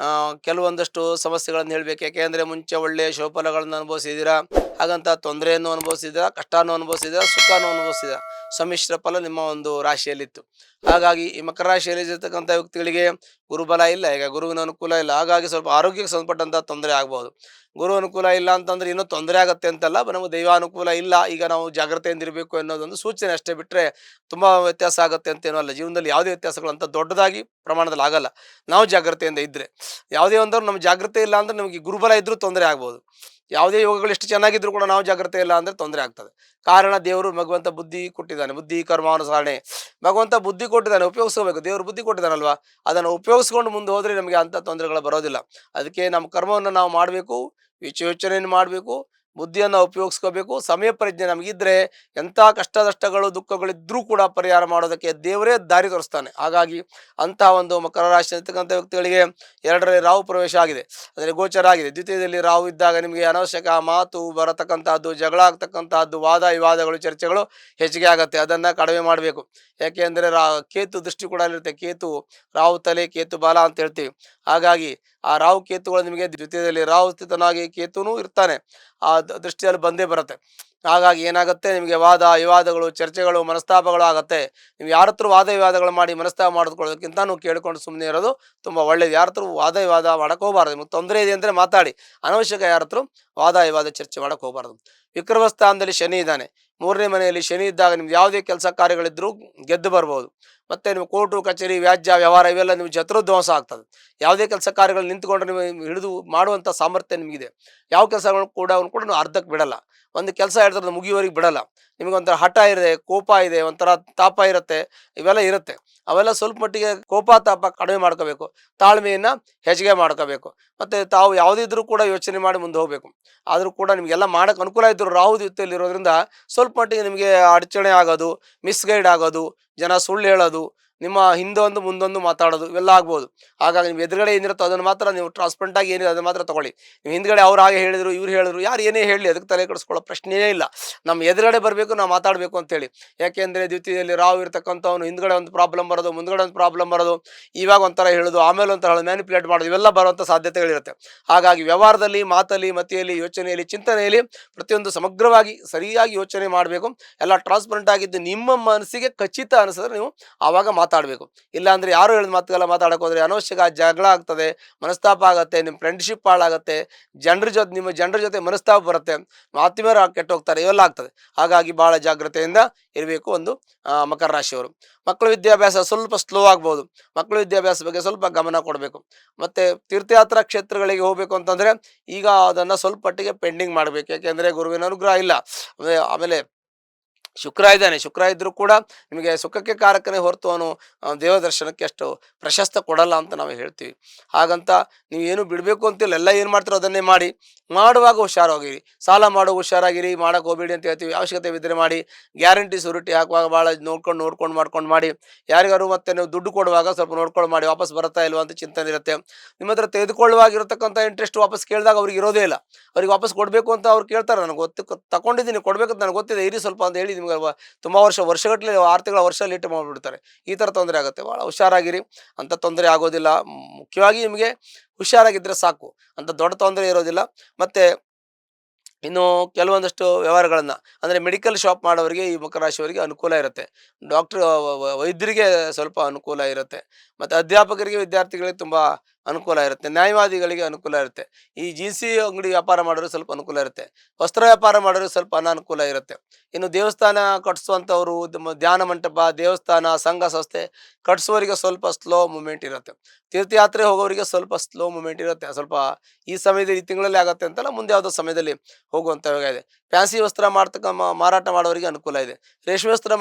ಕೆಲವೊಂದಷ್ಟು ಸಮಸ್ಯೆಗಳನ್ನು ಹೇಳಬೇಕು. ಯಾಕೆಂದರೆ ಮುಂಚೆ ಒಳ್ಳೆಯ ಶುಭಫಲಗಳನ್ನು ಅನುಭವಿಸಿದ್ದೀರಾ, ಹಾಗಂತ ತೊಂದರೆಯನ್ನು ಅನುಭವಿಸಿದ, ಕಷ್ಟನೂ ಅನುಭವಿಸಿದ, ಸುಖನೂ ಅನುಭವಿಸಿದ. ಸಮ್ಮಿಶ್ರ ಫಲ ನಿಮ್ಮ ಒಂದು ರಾಶಿಯಲ್ಲಿತ್ತು. ಹಾಗಾಗಿ ಈ ಮಕರ ರಾಶಿಯಲ್ಲಿರ್ತಕ್ಕಂಥ ವ್ಯಕ್ತಿಗಳಿಗೆ ಗುರುಬಲ ಇಲ್ಲ, ಈಗ ಗುರುವಿನ ಅನುಕೂಲ ಇಲ್ಲ. ಹಾಗಾಗಿ ಸ್ವಲ್ಪ ಆರೋಗ್ಯಕ್ಕೆ ಸಂಬಂಧಪಟ್ಟಂಥ ತೊಂದರೆ ಆಗ್ಬೋದು. ಗುರು ಅನುಕೂಲ ಇಲ್ಲ ಅಂತಂದ್ರೆ ಇನ್ನೂ ತೊಂದರೆ ಆಗುತ್ತೆ ಅಂತಲ್ಲ, ನಮಗೆ ದೈವಾನುಕೂಲ ಇಲ್ಲ, ಈಗ ನಾವು ಜಾಗ್ರತೆಯಿಂದ ಇರಬೇಕು ಅನ್ನೋದೊಂದು ಸೂಚನೆ ಅಷ್ಟೇ ಬಿಟ್ಟರೆ ತುಂಬ ವ್ಯತ್ಯಾಸ ಆಗುತ್ತೆ ಅಂತೇನೂ ಅಲ್ಲ. ಜೀವನದಲ್ಲಿ ಯಾವುದೇ ವ್ಯತ್ಯಾಸಗಳಂತ ದೊಡ್ಡದಾಗಿ ಪ್ರಮಾಣದಲ್ಲಿ ಆಗಲ್ಲ, ನಾವು ಜಾಗ್ರತೆಯಿಂದ ಇದ್ದರೆ. ಯಾವುದೇ ಒಂದವ್ರು ನಮ್ಮ ಜಾಗ್ರತೆ ಇಲ್ಲ ಅಂದರೆ ನಮಗೆ ಗುರುಬಲ ಇದ್ದರೂ ತೊಂದರೆ ಆಗ್ಬೋದು. ಯಾವುದೇ ಯೋಗಗಳು ಎಷ್ಟು ಚೆನ್ನಾಗಿದ್ರು ಕೂಡ ನಾವು ಜಾಗ್ರತೆ ಇಲ್ಲ ಅಂದರೆ ತೊಂದರೆ ಆಗ್ತದೆ. ಕಾರಣ ದೇವರು ಭಗವಂತ ಬುದ್ಧಿ ಕೊಟ್ಟಿದ್ದಾನೆ, ಬುದ್ಧಿ ಕರ್ಮಾನುಸಾರಣೆ. ಭಗವಂತ ಬುದ್ಧಿ ಕೊಟ್ಟಿದ್ದಾನೆ, ಉಪಯೋಗಿಸ್ಕೋಬೇಕು. ದೇವರು ಬುದ್ಧಿ ಕೊಟ್ಟಿದ್ದಾನಲ್ವಾ, ಅದನ್ನು ಉಪಯೋಗಿಸ್ಕೊಂಡು ಮುಂದೆ ಹೋದರೆ ನಮಗೆ ಅಂಥ ತೊಂದರೆಗಳು ಬರೋದಿಲ್ಲ. ಅದಕ್ಕೆ ನಮ್ಮ ಕರ್ಮವನ್ನು ನಾವು ಮಾಡಬೇಕು, ಯೋಚನೆಯನ್ನು ಮಾಡಬೇಕು, ಬುದ್ಧಿಯನ್ನು ಉಪಯೋಗಿಸ್ಕೋಬೇಕು. ಸಮಯ ಪ್ರಜ್ಞೆ ನಮಗಿದ್ರೆ ಎಂಥ ಕಷ್ಟದಷ್ಟಗಳು ದುಃಖಗಳಿದ್ರೂ ಕೂಡ ಪರಿಹಾರ ಮಾಡೋದಕ್ಕೆ ದೇವರೇ ದಾರಿ ತೋರಿಸ್ತಾನೆ. ಹಾಗಾಗಿ ಅಂತಹ ಒಂದು ಮಕರ ರಾಶಿ ಇರ್ತಕ್ಕಂಥ ವ್ಯಕ್ತಿಗಳಿಗೆ 2ರಲ್ಲಿ ರಾಹು ಪ್ರವೇಶ ಆಗಿದೆ, ಅಂದರೆ ಗೋಚರ ಆಗಿದೆ. ದ್ವಿತೀಯದಲ್ಲಿ ರಾಹು ಇದ್ದಾಗ ನಿಮಗೆ ಅನವಶ್ಯಕ ಮಾತು ಬರತಕ್ಕಂತಹದ್ದು, ಜಗಳ ಆಗ್ತಕ್ಕಂತಹದ್ದು, ವಾದ ವಿವಾದಗಳು, ಚರ್ಚೆಗಳು ಹೆಚ್ಚಿಗೆ ಆಗುತ್ತೆ. ಅದನ್ನು ಕಡಿಮೆ ಮಾಡಬೇಕು. ಯಾಕೆಂದರೆ ಕೇತು ದೃಷ್ಟಿ ಕೂಡ ಇರುತ್ತೆ. ಕೇತು ರಾಹು ತಲೆ, ಕೇತು ಬಾಲ ಅಂತ ಹೇಳ್ತೀವಿ. ಹಾಗಾಗಿ ಆ ರಾಹು ಕೇತುಗಳು ನಿಮಗೆ ದ್ವಿತೀಯದಲ್ಲಿ ರಾಹು ಸ್ಥಿತನಾಗಿ ಕೇತುನೂ ಇರ್ತಾನೆ, ಆ ದೃಷ್ಟಿಯಲ್ಲಿ ಬಂದೇ ಬರುತ್ತೆ. ಹಾಗಾಗಿ ಏನಾಗುತ್ತೆ, ನಿಮಗೆ ವಾದ ವಿವಾದಗಳು, ಚರ್ಚೆಗಳು, ಮನಸ್ತಾಪಗಳು ಆಗುತ್ತೆ. ನೀವು ಯಾರ ಹತ್ರ ವಾದ ವಿವಾದಗಳು ಮಾಡಿ ಮನಸ್ತಾಪ ಮಾಡಿಕೊಳ್ಳೋದಕ್ಕಿಂತ ನೀವು ಕೇಳಿಕೊಂಡು ಸುಮ್ಮನೆ ಇರೋದು ತುಂಬ ಒಳ್ಳೆಯದು. ಯಾರ ಹತ್ರ ವಾದ ವಿವಾದ ಮಾಡಕ್ಕೆ ಹೋಗಬಾರ್ದು. ನಿಮ್ಗೆ ತೊಂದರೆ ಇದೆ ಅಂದರೆ ಮಾತಾಡಿ, ಅನವಶ್ಯಕ ಯಾರ ಹತ್ರ ವಾದ ವಿವಾದ ಚರ್ಚೆ ಮಾಡಕ್ಕೆ ಹೋಗಬಾರ್ದು. ವಿಕ್ರಮ ಸ್ಥಾನದಲ್ಲಿ ಶನಿ ಇದ್ದಾನೆ. 3ನೇ ಮನೆಯಲ್ಲಿ ಶನಿ ಇದ್ದಾಗ ನಿಮ್ಗೆ ಯಾವುದೇ ಕೆಲಸ ಕಾರ್ಯಗಳಿದ್ರೂ ಗೆದ್ದು ಬರ್ಬೋದು. ಮತ್ತು ನೀವು ಕೋರ್ಟು ಕಚೇರಿ, ವ್ಯಾಜ್ಯ ವ್ಯವಹಾರ ಇವೆಲ್ಲ ನಿಮ್ಗೆ ಶತ್ರುಧ್ವಂಸ ಆಗ್ತದೆ. ಯಾವುದೇ ಕೆಲಸ ಕಾರ್ಯಗಳು ನಿಂತ್ಕೊಂಡ್ರೆ ನೀವು ಹಿಡಿದು ಮಾಡುವಂಥ ಸಾಮರ್ಥ್ಯ ನಿಮಗಿದೆ. ಯಾವ ಕೆಲಸಗಳು ಕೂಡ ನೀವು ಅರ್ಧಕ್ಕೆ ಬಿಡಲ್ಲ. ಒಂದು ಕೆಲಸ ಹೇಳ್ತಾರೆ ಮುಗಿಯುವವರೆಗೆ ಬಿಡಲ್ಲ. ನಿಮಗೊಂಥರ ಹಠ ಇದೆ, ಕೋಪ ಇದೆ, ಒಂಥರ ತಾಪ ಇರುತ್ತೆ, ಇವೆಲ್ಲ ಇರುತ್ತೆ. ಅವೆಲ್ಲ ಸ್ವಲ್ಪ ಮಟ್ಟಿಗೆ ಕೋಪ ತಾಪ ಕಡಿಮೆ ಮಾಡ್ಕೋಬೇಕು, ತಾಳ್ಮೆಯನ್ನು ಹೆಚ್ಚಿಗೆ ಮಾಡ್ಕೋಬೇಕು. ಮತ್ತು ತಾವು ಯಾವುದಿದ್ರೂ ಕೂಡ ಯೋಚನೆ ಮಾಡಿ ಮುಂದೆ ಹೋಗಬೇಕು. ಆದರೂ ಕೂಡ ನಿಮಗೆಲ್ಲ ಮಾಡೋಕ್ಕೆ ಅನುಕೂಲ ಇದ್ದರು ರಾಹು ದ್ವಿತೀಯದಲ್ಲಿರೋದ್ರಿಂದ ಸ್ವಲ್ಪ ಮಟ್ಟಿಗೆ ನಿಮಗೆ ಅಡಚಣೆ ಆಗೋದು, ಮಿಸ್ಗೈಡ್ ಆಗೋದು, ಜನ ಸುಳ್ಳು ಹೇಳೋದು, ನಿಮ್ಮ ಹಿಂದೊಂದು ಮುಂದೊಂದು ಮಾತಾಡೋದು, ಇವೆಲ್ಲ ಆಗ್ಬೋದು. ಹಾಗಾಗಿ ನೀವು ಎದುರುಗಡೆ ಏನಿರುತ್ತೋ ಅದನ್ನು ಮಾತ್ರ ನೀವು ಟ್ರಾನ್ಸ್ಪರೆಂಟಾಗಿ ಏನಿದೆ ಅದನ್ನು ಮಾತ್ರ ತೊಗೊಳ್ಳಿ. ನೀವು ಹಿಂದ್ಗಡೆ ಅವ್ರು ಹಾಗೆ ಹೇಳಿದರು, ಇವ್ರು ಹೇಳಿದ್ರು, ಯಾರು ಏನೇ ಹೇಳಲಿ ಅದಕ್ಕೆ ತಲೆ ಕೆಡಿಸ್ಕೊಳ್ಳೋ ಪ್ರಶ್ನೆಯೇ ಇಲ್ಲ. ನಮ್ಮ ಎದುರುಗಡೆ ಬರಬೇಕು, ನಾವು ಮಾತಾಡಬೇಕು ಅಂತೇಳಿ. ಯಾಕೆಂದರೆ ದ್ವಿತೀಯದಲ್ಲಿ ರಾಹು ಇರ್ತಕ್ಕಂಥವನು ಹಿಂದ್ಗಡೆ ಒಂದು ಪ್ರಾಬ್ಲಮ್ ಬರೋದು, ಮುಂದ್ಗಡೆ ಒಂದು ಪ್ರಾಬ್ಲಮ್ ಬರೋದು, ಇವಾಗ ಒಂಥರ ಹೇಳೋದು, ಆಮೇಲೆ ಒಂಥರ ಹೇಳೋದು, ಮ್ಯಾನಿಪುಲೇಟ್ ಮಾಡೋದು, ಇವೆಲ್ಲ ಬರುವಂಥ ಸಾಧ್ಯತೆಗಳಿರುತ್ತೆ. ಹಾಗಾಗಿ ವ್ಯವಹಾರದಲ್ಲಿ, ಮಾತಲ್ಲಿ, ಮತಿಯಲ್ಲಿ, ಯೋಚನೆಯಲ್ಲಿ, ಚಿಂತನೆಯಲ್ಲಿ ಪ್ರತಿಯೊಂದು ಸಮಗ್ರವಾಗಿ ಸರಿಯಾಗಿ ಯೋಚನೆ ಮಾಡಬೇಕು. ಎಲ್ಲ ಟ್ರಾನ್ಸ್ಪರೆಂಟ್ ಆಗಿದ್ದು ನಿಮ್ಮ ಮನಸ್ಸಿಗೆ ಖಚಿತ ಅನಿಸಿದ್ರೆ ನೀವು ಆವಾಗ ಮಾತಾಡಬೇಕು. ಇಲ್ಲಾಂದರೆ ಯಾರು ಹೇಳಿದ ಮಾತುಗೆಲ್ಲ ಮಾತಾಡೋಕೆ ಹೋದರೆ ಅನವಶ್ಯಕ ಜಗಳ ಆಗ್ತದೆ, ಮನಸ್ತಾಪ ಆಗುತ್ತೆ, ನಿಮ್ಮ ಫ್ರೆಂಡ್ಶಿಪ್ ಹಾಳಾಗುತ್ತೆ, ನಿಮ್ಮ ಜನರ ಜೊತೆ ಮನಸ್ತಾಪ ಬರುತ್ತೆ, ಆತ್ಮೀಯರು ಕೆಟ್ಟೋಗ್ತಾರೆ, ಇವೆಲ್ಲ ಆಗ್ತದೆ. ಹಾಗಾಗಿ ಭಾಳ ಜಾಗ್ರತೆಯಿಂದ ಇರಬೇಕು ಒಂದು ಮಕರ ರಾಶಿಯವರು. ಮಕ್ಕಳ ವಿದ್ಯಾಭ್ಯಾಸ ಸ್ವಲ್ಪ ಸ್ಲೋ ಆಗ್ಬೋದು. ಮಕ್ಕಳ ವಿದ್ಯಾಭ್ಯಾಸ ಬಗ್ಗೆ ಸ್ವಲ್ಪ ಗಮನ ಕೊಡಬೇಕು. ಮತ್ತು ತೀರ್ಥಯಾತ್ರಾ ಕ್ಷೇತ್ರಗಳಿಗೆ ಹೋಗಬೇಕು ಅಂತಂದರೆ ಈಗ ಅದನ್ನು ಸ್ವಲ್ಪ ಮಟ್ಟಿಗೆ ಪೆಂಡಿಂಗ್ ಮಾಡಬೇಕು. ಯಾಕೆಂದರೆ ಗುರುವಿನ ಅನುಗ್ರಹ ಇಲ್ಲ. ಆಮೇಲೆ ಶುಕ್ರ ಇದ್ದಾನೆ. ಶುಕ್ರ ಇದ್ದರೂ ಕೂಡ ನಿಮಗೆ ಸುಖಕ್ಕೆ ಕಾರಕನೇ ಹೊರತು ಅವನು ದೇವ ದರ್ಶನಕ್ಕೆ ಅಷ್ಟು ಪ್ರಶಸ್ತ ಕೊಡಲ್ಲ ಅಂತ ನಾವು ಹೇಳ್ತೀವಿ. ಹಾಗಂತ ನೀವು ಏನು ಬಿಡಬೇಕು ಅಂತಿಲ್ಲ, ಎಲ್ಲ ಏನು ಮಾಡ್ತಾರೋ ಅದನ್ನೇ ಮಾಡಿ. ಮಾಡುವಾಗ ಹುಷಾರಾಗಿರಿ, ಸಾಲ ಮಾಡೋ ಹುಷಾರಾಗಿರಿ, ಮಾಡೋಕೆ ಹೋಗಬೇಡಿ ಅಂತ ಹೇಳ್ತೀವಿ. ಅವಶ್ಯಕತೆ ಬಿದ್ದರೆ ಮಾಡಿ. ಗ್ಯಾರಂಟಿ ಸುರುಟಿ ಹಾಕುವಾಗ ಭಾಳ ನೋಡ್ಕೊಂಡು ಮಾಡ್ಕೊಂಡು ಮಾಡಿ. ಯಾರಿಗಾರು ಮತ್ತೆ ನೀವು ದುಡ್ಡು ಕೊಡುವಾಗ ಸ್ವಲ್ಪ ನೋಡ್ಕೊಂಡು ಮಾಡಿ, ವಾಪಸ್ ಬರುತ್ತಾ ಇಲ್ವ ಅಂತ ಚಿಂತನೆ ಇರುತ್ತೆ. ನಿಮ್ಮ ಹತ್ರ ತೆಗೆದುಕೊಳ್ಳುವಾಗಿರತಕ್ಕಂಥ ಇಂಟ್ರೆಸ್ಟ್ ವಾಪಸ್ ಕೇಳಿದಾಗ ಅವ್ರಿಗೆ ಇರೋದೇ ಇಲ್ಲ. ಅವ್ರಿಗೆ ವಾಪಸ್ ಕೊಡಬೇಕು ಅಂತ ಅವ್ರು ಕೇಳ್ತಾರೆ, ನನಗೆ ತಗೊಂಡಿದ್ದೀನಿ ಕೊಡಬೇಕಂತ ನನಗೆ ಗೊತ್ತಿದೆ, ಇರಿ ಸ್ವಲ್ಪ ಅಂತ ಹೇಳಿ ನಿಮ್ಗೆ ತುಂಬ ವರ್ಷಗಟ್ಟಲೆ 6 ತಿಂಗಳ ವರ್ಷ ಲೇಟ್ ಮಾಡಿಬಿಡ್ತಾರೆ. ಈ ಥರ ತೊಂದರೆ ಆಗುತ್ತೆ. ಭಾಳ ಹುಷಾರಾಗಿರಿ, ಅಂಥ ತೊಂದರೆ ಆಗೋದಿಲ್ಲ. ಮುಖ್ಯವಾಗಿ ನಿಮಗೆ ಹುಷಾರಾಗಿದ್ದರೆ ಸಾಕು, ಅಂಥ ದೊಡ್ಡ ತೊಂದರೆ ಇರೋದಿಲ್ಲ. ಮತ್ತು ಇನ್ನು ಕೆಲವೊಂದಷ್ಟು ವ್ಯವಹಾರಗಳನ್ನು ಅಂದರೆ ಮೆಡಿಕಲ್ ಶಾಪ್ ಮಾಡೋರಿಗೆ ಈ ಮಕರ ರಾಶಿಯವರಿಗೆ ಅನುಕೂಲ ಇರುತ್ತೆ. ವೈದ್ಯರಿಗೆ ಸ್ವಲ್ಪ ಅನುಕೂಲ ಇರುತ್ತೆ. ಮತ್ತು ಅಧ್ಯಾಪಕರಿಗೆ, ವಿದ್ಯಾರ್ಥಿಗಳಿಗೆ ತುಂಬ ಅನುಕೂಲ ಇರುತ್ತೆ. ನ್ಯಾಯವಾದಿಗಳಿಗೆ ಅನುಕೂಲ ಇರುತ್ತೆ. ಈ ಜೀನ್ಸಿ ಅಂಗಡಿ ವ್ಯಾಪಾರ ಮಾಡೋರಿಗೆ ಸ್ವಲ್ಪ ಅನುಕೂಲ ಇರುತ್ತೆ. ವಸ್ತ್ರ ವ್ಯಾಪಾರ ಮಾಡೋರಿಗೆ ಸ್ವಲ್ಪ ಅನಾನುಕೂಲ ಇರುತ್ತೆ. ಇನ್ನು ದೇವಸ್ಥಾನ ಕಟ್ಟಿಸುವಂಥವ್ರು, ಧ್ಯಾನ ಮಂಟಪ, ದೇವಸ್ಥಾನ, ಸಂಘ ಸಂಸ್ಥೆ ಕಟ್ಟಿಸುವವರಿಗೆ ಸ್ವಲ್ಪ ಸ್ಲೋ ಮೂಮೆಂಟ್ ಇರುತ್ತೆ. ತೀರ್ಥಯಾತ್ರೆ ಹೋಗೋರಿಗೆ ಸ್ವಲ್ಪ ಸ್ಲೋ ಮೂಮೆಂಟ್ ಇರುತ್ತೆ. ಸ್ವಲ್ಪ ಈ ಸಮಯದಲ್ಲಿ, ಈ ತಿಂಗಳಲ್ಲಿ ಆಗುತ್ತೆ ಅಂತಲ್ಲ, ಮುಂದೆ ಯಾವುದೋ ಸಮಯದಲ್ಲಿ ಹೋಗುವಂಥವಾಗ ಇದೆ. ಫ್ಯಾನ್ಸಿ ವಸ್ತ್ರ ಮಾರಾಟ ಮಾಡೋರಿಗೆ ಅನುಕೂಲ ಇದೆ. ರೇಷ್ಮೆ ವಸ್ತ್ರ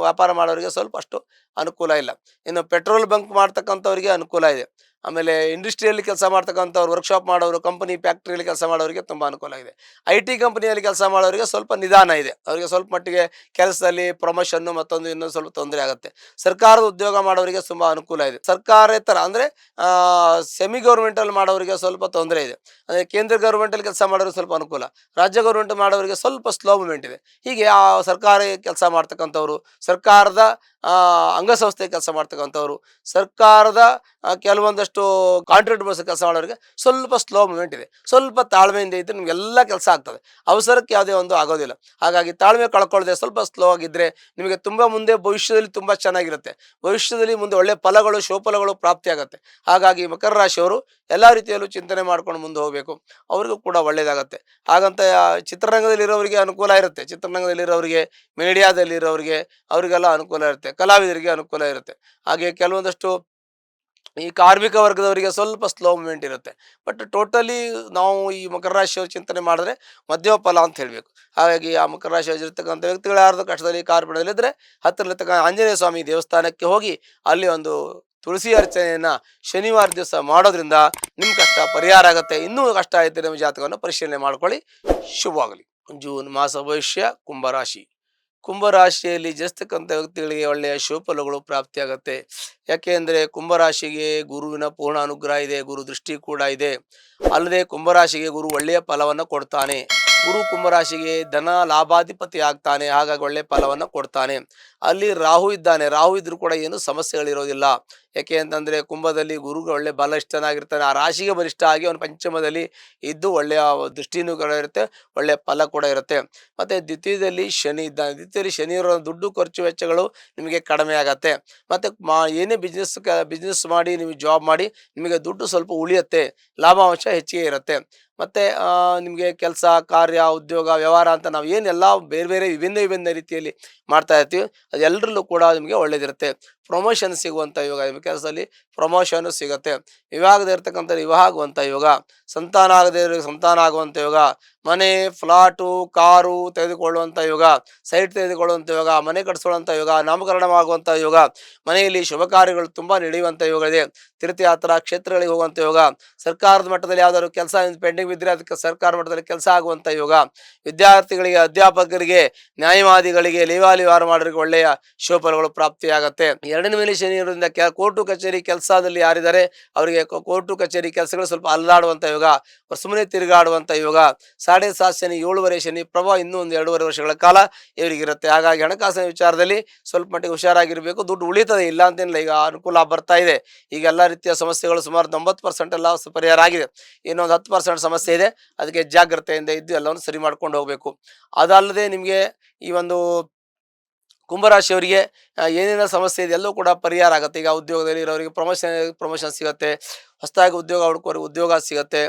ವ್ಯಾಪಾರ ಮಾಡೋರಿಗೆ ಸ್ವಲ್ಪ ಅಷ್ಟು ಅನುಕೂಲ ಇಲ್ಲ. ಇನ್ನು ಪೆಟ್ರೋಲ್ ಬಂಕ್ ಮಾಡ್ತಕ್ಕಂಥವ್ರಿಗೆ ಅನುಕೂಲ ಇದೆ. ಆಮೇಲೆ ಇಂಡಸ್ಟ್ರಿಯಲ್ಲಿ ಕೆಲಸ ಮಾಡ್ತಕ್ಕಂಥವ್ರು, ವರ್ಕ್ಶಾಪ್ ಮಾಡೋರು, ಕಂಪನಿ ಫ್ಯಾಕ್ಟ್ರಿಯಲ್ಲಿ ಕೆಲಸ ಮಾಡೋರಿಗೆ ತುಂಬ ಅನುಕೂಲ ಇದೆ. IT ಕಂಪನಿಯಲ್ಲಿ ಕೆಲಸ ಮಾಡೋರಿಗೆ ಸ್ವಲ್ಪ ನಿಧಾನ ಇದೆ. ಅವರಿಗೆ ಸ್ವಲ್ಪ ಮಟ್ಟಿಗೆ ಕೆಲಸದಲ್ಲಿ ಪ್ರಮೋಷನ್ನು ಮತ್ತೊಂದು ಇನ್ನೊಂದು ಸ್ವಲ್ಪ ತೊಂದರೆ ಆಗುತ್ತೆ. ಸರ್ಕಾರದ ಉದ್ಯೋಗ ಮಾಡೋರಿಗೆ ತುಂಬ ಅನುಕೂಲ ಇದೆ. ಸರ್ಕಾರೇತರ ಅಂದರೆ ಸೆಮಿ ಗೌರ್ಮೆಂಟಲ್ಲಿ ಮಾಡೋರಿಗೆ ಸ್ವಲ್ಪ ತೊಂದರೆ ಇದೆ. ಅಂದರೆ ಕೇಂದ್ರ ಗೌರ್ಮೆಂಟಲ್ಲಿ ಕೆಲಸ ಮಾಡೋರಿಗೆ ಸ್ವಲ್ಪ ಅನುಕೂಲ, ರಾಜ್ಯ ಗೌರ್ಮೆಂಟ್ ಮಾಡೋರಿಗೆ ಸ್ವಲ್ಪ ಸ್ಲೋ ಮೂಮೆಂಟ್ ಇದೆ. ಹೀಗೆ ಆ ಸರ್ಕಾರಿ ಕೆಲಸ ಮಾಡ್ತಕ್ಕಂಥವ್ರು, ಸರ್ಕಾರದ ಅಂಗಸಂಸ್ಥೆ ಕೆಲಸ ಮಾಡ್ತಕ್ಕಂಥವ್ರು, ಸರ್ಕಾರದ ಕೆಲವೊಂದಷ್ಟು ಕೆಲವೊಂದಷ್ಟು ಕಾಂಟ್ರಾಕ್ಟ್ ಬೇಸ್ ಕೆಲಸ ಮಾಡೋರಿಗೆ ಸ್ವಲ್ಪ ಸ್ಲೋ ಮೂವ್ಮೆಂಟ್ ಇದೆ. ಸ್ವಲ್ಪ ತಾಳ್ಮೆಯಿಂದ ಇದ್ದರೆ ನಿಮಗೆಲ್ಲ ಕೆಲಸ ಆಗ್ತದೆ. ಅವಸರಕ್ಕೆ ಯಾವುದೇ ಒಂದು ಆಗೋದಿಲ್ಲ. ಹಾಗಾಗಿ ತಾಳ್ಮೆ ಕಳ್ಕೊಳ್ಳದೆ ಸ್ವಲ್ಪ ಸ್ಲೋ ಆಗಿದ್ದರೆ ನಿಮಗೆ ತುಂಬ ಮುಂದೆ ಭವಿಷ್ಯದಲ್ಲಿ ತುಂಬ ಚೆನ್ನಾಗಿರುತ್ತೆ. ಭವಿಷ್ಯದಲ್ಲಿ ಮುಂದೆ ಒಳ್ಳೆ ಫಲಗಳು ಶುಭಫಲಗಳು ಪ್ರಾಪ್ತಿಯಾಗುತ್ತೆ. ಹಾಗಾಗಿ ಮಕರ ರಾಶಿಯವರು ಎಲ್ಲ ರೀತಿಯಲ್ಲೂ ಚಿಂತನೆ ಮಾಡ್ಕೊಂಡು ಮುಂದೆ ಹೋಗಬೇಕು. ಅವ್ರಿಗೂ ಕೂಡ ಒಳ್ಳೆಯದಾಗತ್ತೆ. ಹಾಗಂತ ಚಿತ್ರರಂಗದಲ್ಲಿರೋರಿಗೆ ಅನುಕೂಲ ಇರುತ್ತೆ. ಚಿತ್ರರಂಗದಲ್ಲಿರೋರಿಗೆ, ಮೀಡಿಯಾದಲ್ಲಿರೋರಿಗೆ ಅವರಿಗೆಲ್ಲ ಅನುಕೂಲ ಇರುತ್ತೆ. ಕಲಾವಿದರಿಗೆ ಅನುಕೂಲ ಇರುತ್ತೆ. ಹಾಗೆ ಕೆಲವೊಂದಷ್ಟು ಈ ಕಾರ್ಮಿಕ ವರ್ಗದವರಿಗೆ ಸ್ವಲ್ಪ ಸ್ಲೋ ಮೂವ್ಮೆಂಟ್ ಇರುತ್ತೆ. ಬಟ್ ಟೋಟಲಿ ನಾವು ಈ ಮಕರ ರಾಶಿಯವರು ಚಿಂತನೆ ಮಾಡಿದ್ರೆ ಮಧ್ಯಮ ಫಲ ಅಂತ ಹೇಳಬೇಕು. ಹಾಗಾಗಿ ಆ ಮಕರ ರಾಶಿಯಲ್ಲಿರ್ತಕ್ಕಂಥ ವ್ಯಕ್ತಿಗಳು ಯಾರ್ದು ಕಷ್ಟದಲ್ಲಿ ಕಾರ್ಪಣ್ಯದಲ್ಲಿದ್ದರೆ ಹತ್ತಿರಲ್ಲಿರ್ತಕ್ಕಂಥ ಆಂಜನೇಯ ಸ್ವಾಮಿ ದೇವಸ್ಥಾನಕ್ಕೆ ಹೋಗಿ ಅಲ್ಲಿ ಒಂದು ತುಳಸಿ ಅರ್ಚನೆಯನ್ನು ಶನಿವಾರ ದಿವಸ ಮಾಡೋದ್ರಿಂದ ನಿಮ್ಮ ಕಷ್ಟ ಪರಿಹಾರ ಆಗುತ್ತೆ. ಇನ್ನೂ ಕಷ್ಟ ಆಯಿತು ನಿಮ್ಮ ಜಾತಕವನ್ನು ಪರಿಶೀಲನೆ ಮಾಡ್ಕೊಳ್ಳಿ. ಶುಭವಾಗಲಿ. ಜೂನ್ ಮಾಸ ಭವಿಷ್ಯ ಕುಂಭರಾಶಿ. ಕುಂಭರಾಶಿಯಲ್ಲಿ ಜನಿಸ್ತಕ್ಕಂಥ ವ್ಯಕ್ತಿಗಳಿಗೆ ಒಳ್ಳೆಯ ಶುಭಫಲಗಳು ಪ್ರಾಪ್ತಿಯಾಗತ್ತೆ. ಯಾಕೆ ಅಂದರೆ ಕುಂಭರಾಶಿಗೆ ಗುರುವಿನ ಪೂರ್ಣ ಅನುಗ್ರಹ ಇದೆ, ಗುರು ದೃಷ್ಟಿ ಕೂಡ ಇದೆ. ಅಲ್ಲದೆ ಕುಂಭರಾಶಿಗೆ ಗುರು ಒಳ್ಳೆಯ ಫಲವನ್ನು ಕೊಡ್ತಾನೆ. ಗುರು ಕುಂಭರಾಶಿಗೆ ಧನ ಲಾಭಾಧಿಪತಿ ಆಗ್ತಾನೆ. ಹಾಗಾಗಿ ಒಳ್ಳೆಯ ಫಲವನ್ನು ಕೊಡ್ತಾನೆ. ಅಲ್ಲಿ ರಾಹು ಇದ್ದಾನೆ. ರಾಹು ಇದ್ರೂ ಕೂಡ ಏನು ಸಮಸ್ಯೆಗಳಿರೋದಿಲ್ಲ. ಯಾಕೆ ಅಂತಂದರೆ ಕುಂಭದಲ್ಲಿ ಗುರುಗೆ ಒಳ್ಳೆ ಬಲಿಷ್ಠನಾಗಿರ್ತಾನೆ. ಆ ರಾಶಿಗೆ ಬಲಿಷ್ಠ ಆಗಿ ಅವನು ಪಂಚಮದಲ್ಲಿ ಇದ್ದು ಒಳ್ಳೆಯ ದೃಷ್ಟಿನೂ ಕೂಡ ಇರುತ್ತೆ, ಒಳ್ಳೆಯ ಫಲ ಕೂಡ ಇರುತ್ತೆ. ಮತ್ತು ದ್ವಿತೀಯದಲ್ಲಿ ಶನಿ ಇದ್ದಾನೆ. ದ್ವಿತೀಯದಲ್ಲಿ ಶನಿಯವರ ದುಡ್ಡು ಖರ್ಚು ವೆಚ್ಚಗಳು ನಿಮಗೆ ಕಡಿಮೆ ಆಗತ್ತೆ. ಮತ್ತು ಏನೇ ಬಿಸ್ನೆಸ್ ಮಾಡಿ ನೀವು ಜಾಬ್ ಮಾಡಿ ನಿಮಗೆ ದುಡ್ಡು ಸ್ವಲ್ಪ ಉಳಿಯುತ್ತೆ, ಲಾಭಾಂಶ ಹೆಚ್ಚಿಗೆ ಇರುತ್ತೆ. ಮತ್ತು ನಿಮಗೆ ಕೆಲಸ ಕಾರ್ಯ ಉದ್ಯೋಗ ವ್ಯವಹಾರ ಅಂತ ನಾವು ಏನೆಲ್ಲ ಬೇರೆ ಬೇರೆ ವಿಭಿನ್ನ ರೀತಿಯಲ್ಲಿ ಮಾಡ್ತಾ ಇರ್ತೀವಿ ಅದೆಲ್ಲರಲ್ಲೂ ಕೂಡ ನಿಮಗೆ ಒಳ್ಳೆಯದಿರುತ್ತೆ. ಪ್ರಮೋಷನ್ ಸಿಗುವಂಥ ಯೋಗ, ನಿಮ್ಮ ಕೆಲಸದಲ್ಲಿ ಪ್ರಮೋಷನ್ನು ಸಿಗುತ್ತೆ. ವಿವಾಹದ ಇರ್ತಕ್ಕಂಥ ವಿವಾಹ ಆಗುವಂಥ ಯೋಗ, ಸಂತಾನ ಆಗದೇ ಇರೋ ಸಂತಾನ ಆಗುವಂಥ ಯೋಗ, ಮನೆ ಫ್ಲಾಟು ಕಾರು ತೆಗೆದುಕೊಳ್ಳುವಂಥ ಯೋಗ, ಸೈಟ್ ತೆಗೆದುಕೊಳ್ಳುವಂಥ ಯೋಗ, ಮನೆ ಕಟ್ಟಿಸ್ಕೊಳ್ಳುವಂಥ ಯೋಗ, ನಾಮಕರಣವಾಗುವಂಥ ಯೋಗ, ಮನೆಯಲ್ಲಿ ಶುಭ ಕಾರ್ಯಗಳು ತುಂಬ ನಡೆಯುವಂಥ ಯೋಗ ಇದೆ. ತೀರ್ಥಯಾತ್ರಾ ಕ್ಷೇತ್ರಗಳಿಗೆ ಹೋಗುವಂಥ ಯೋಗ, ಸರ್ಕಾರದ ಮಟ್ಟದಲ್ಲಿ ಯಾವ್ದಾದ್ರು ಕೆಲಸ ಪೆಂಡಿಂಗ್ ಬಿದ್ದರೆ ಅದಕ್ಕೆ ಸರ್ಕಾರ ಮಟ್ಟದಲ್ಲಿ ಕೆಲಸ ಆಗುವಂಥ ಯೋಗ, ವಿದ್ಯಾರ್ಥಿಗಳಿಗೆ ಅಧ್ಯಾಪಕರಿಗೆ ನ್ಯಾಯವಾದಿಗಳಿಗೆ ಲೇವಾಲಿವಾರ ಮಾಡೋರಿಗೆ ಒಳ್ಳೆಯ ಶುಭಫಲಗಳು ಪ್ರಾಪ್ತಿಯಾಗತ್ತೆ. ಎರಡನೇ ಮೇಲೆ ಶನಿ ಇರೋದ್ರಿಂದ ಕೋರ್ಟು ಕಚೇರಿ ಕೆಲಸದಲ್ಲಿ ಯಾರಿದ್ದಾರೆ ಅವರಿಗೆ ಕೋರ್ಟು ಕಚೇರಿ ಕೆಲಸಗಳು ಸ್ವಲ್ಪ ಅಲ್ಲಾಡುವಂಥ ಯೋಗ, ಸುಮ್ಮನೆ ತಿರುಗಾಡುವಂಥ ಯೋಗ. 7.5 ಶನಿ 7.5 ಶನಿ ಪ್ರಭಾವ ಇನ್ನೂ ಒಂದು 2.5 ವರ್ಷಗಳ ಕಾಲ ಇವರಿಗಿರುತ್ತೆ. ಹಾಗಾಗಿ ಹಣಕಾಸಿನ ವಿಚಾರದಲ್ಲಿ ಸ್ವಲ್ಪ ಮಟ್ಟಿಗೆ ಹುಷಾರಾಗಿರಬೇಕು. ದುಡ್ಡು ಉಳಿತದೆ, ಇಲ್ಲ ಅಂತೇನಿಲ್ಲ, ಈಗ ಅನುಕೂಲ ಬರ್ತಾ ಇದೆ. ಈಗ ಎಲ್ಲ ರೀತಿಯ ಸಮಸ್ಯೆಗಳು ಸುಮಾರು 90% ಎಲ್ಲ ಪರಿಹಾರ ಆಗಿದೆ. ಇನ್ನೊಂದು 10% ಸಮಸ್ಯೆ ಇದೆ, ಅದಕ್ಕೆ ಜಾಗ್ರತೆಯಿಂದ ಇದ್ದು ಎಲ್ಲವನ್ನು ಸರಿ ಮಾಡ್ಕೊಂಡು ಹೋಗಬೇಕು. ಅದಲ್ಲದೆ ನಿಮಗೆ ಈ ಒಂದು ಕುಂಭರಾಶಿಯವರಿಗೆ ಏನೇನೋ ಸಮಸ್ಯೆ ಇದೆ ಎಲ್ಲವೂ ಕೂಡ ಪರಿಹಾರ ಆಗುತ್ತೆ. ಈಗ ಉದ್ಯೋಗದಲ್ಲಿ ಇರೋರಿಗೆ ಪ್ರಮೋಷನ್ ಸಿಗುತ್ತೆ, ಹೊಸದಾಗಿ ಉದ್ಯೋಗ ಹುಡುಕೋರಿಗೆ ಉದ್ಯೋಗ ಸಿಗುತ್ತೆ.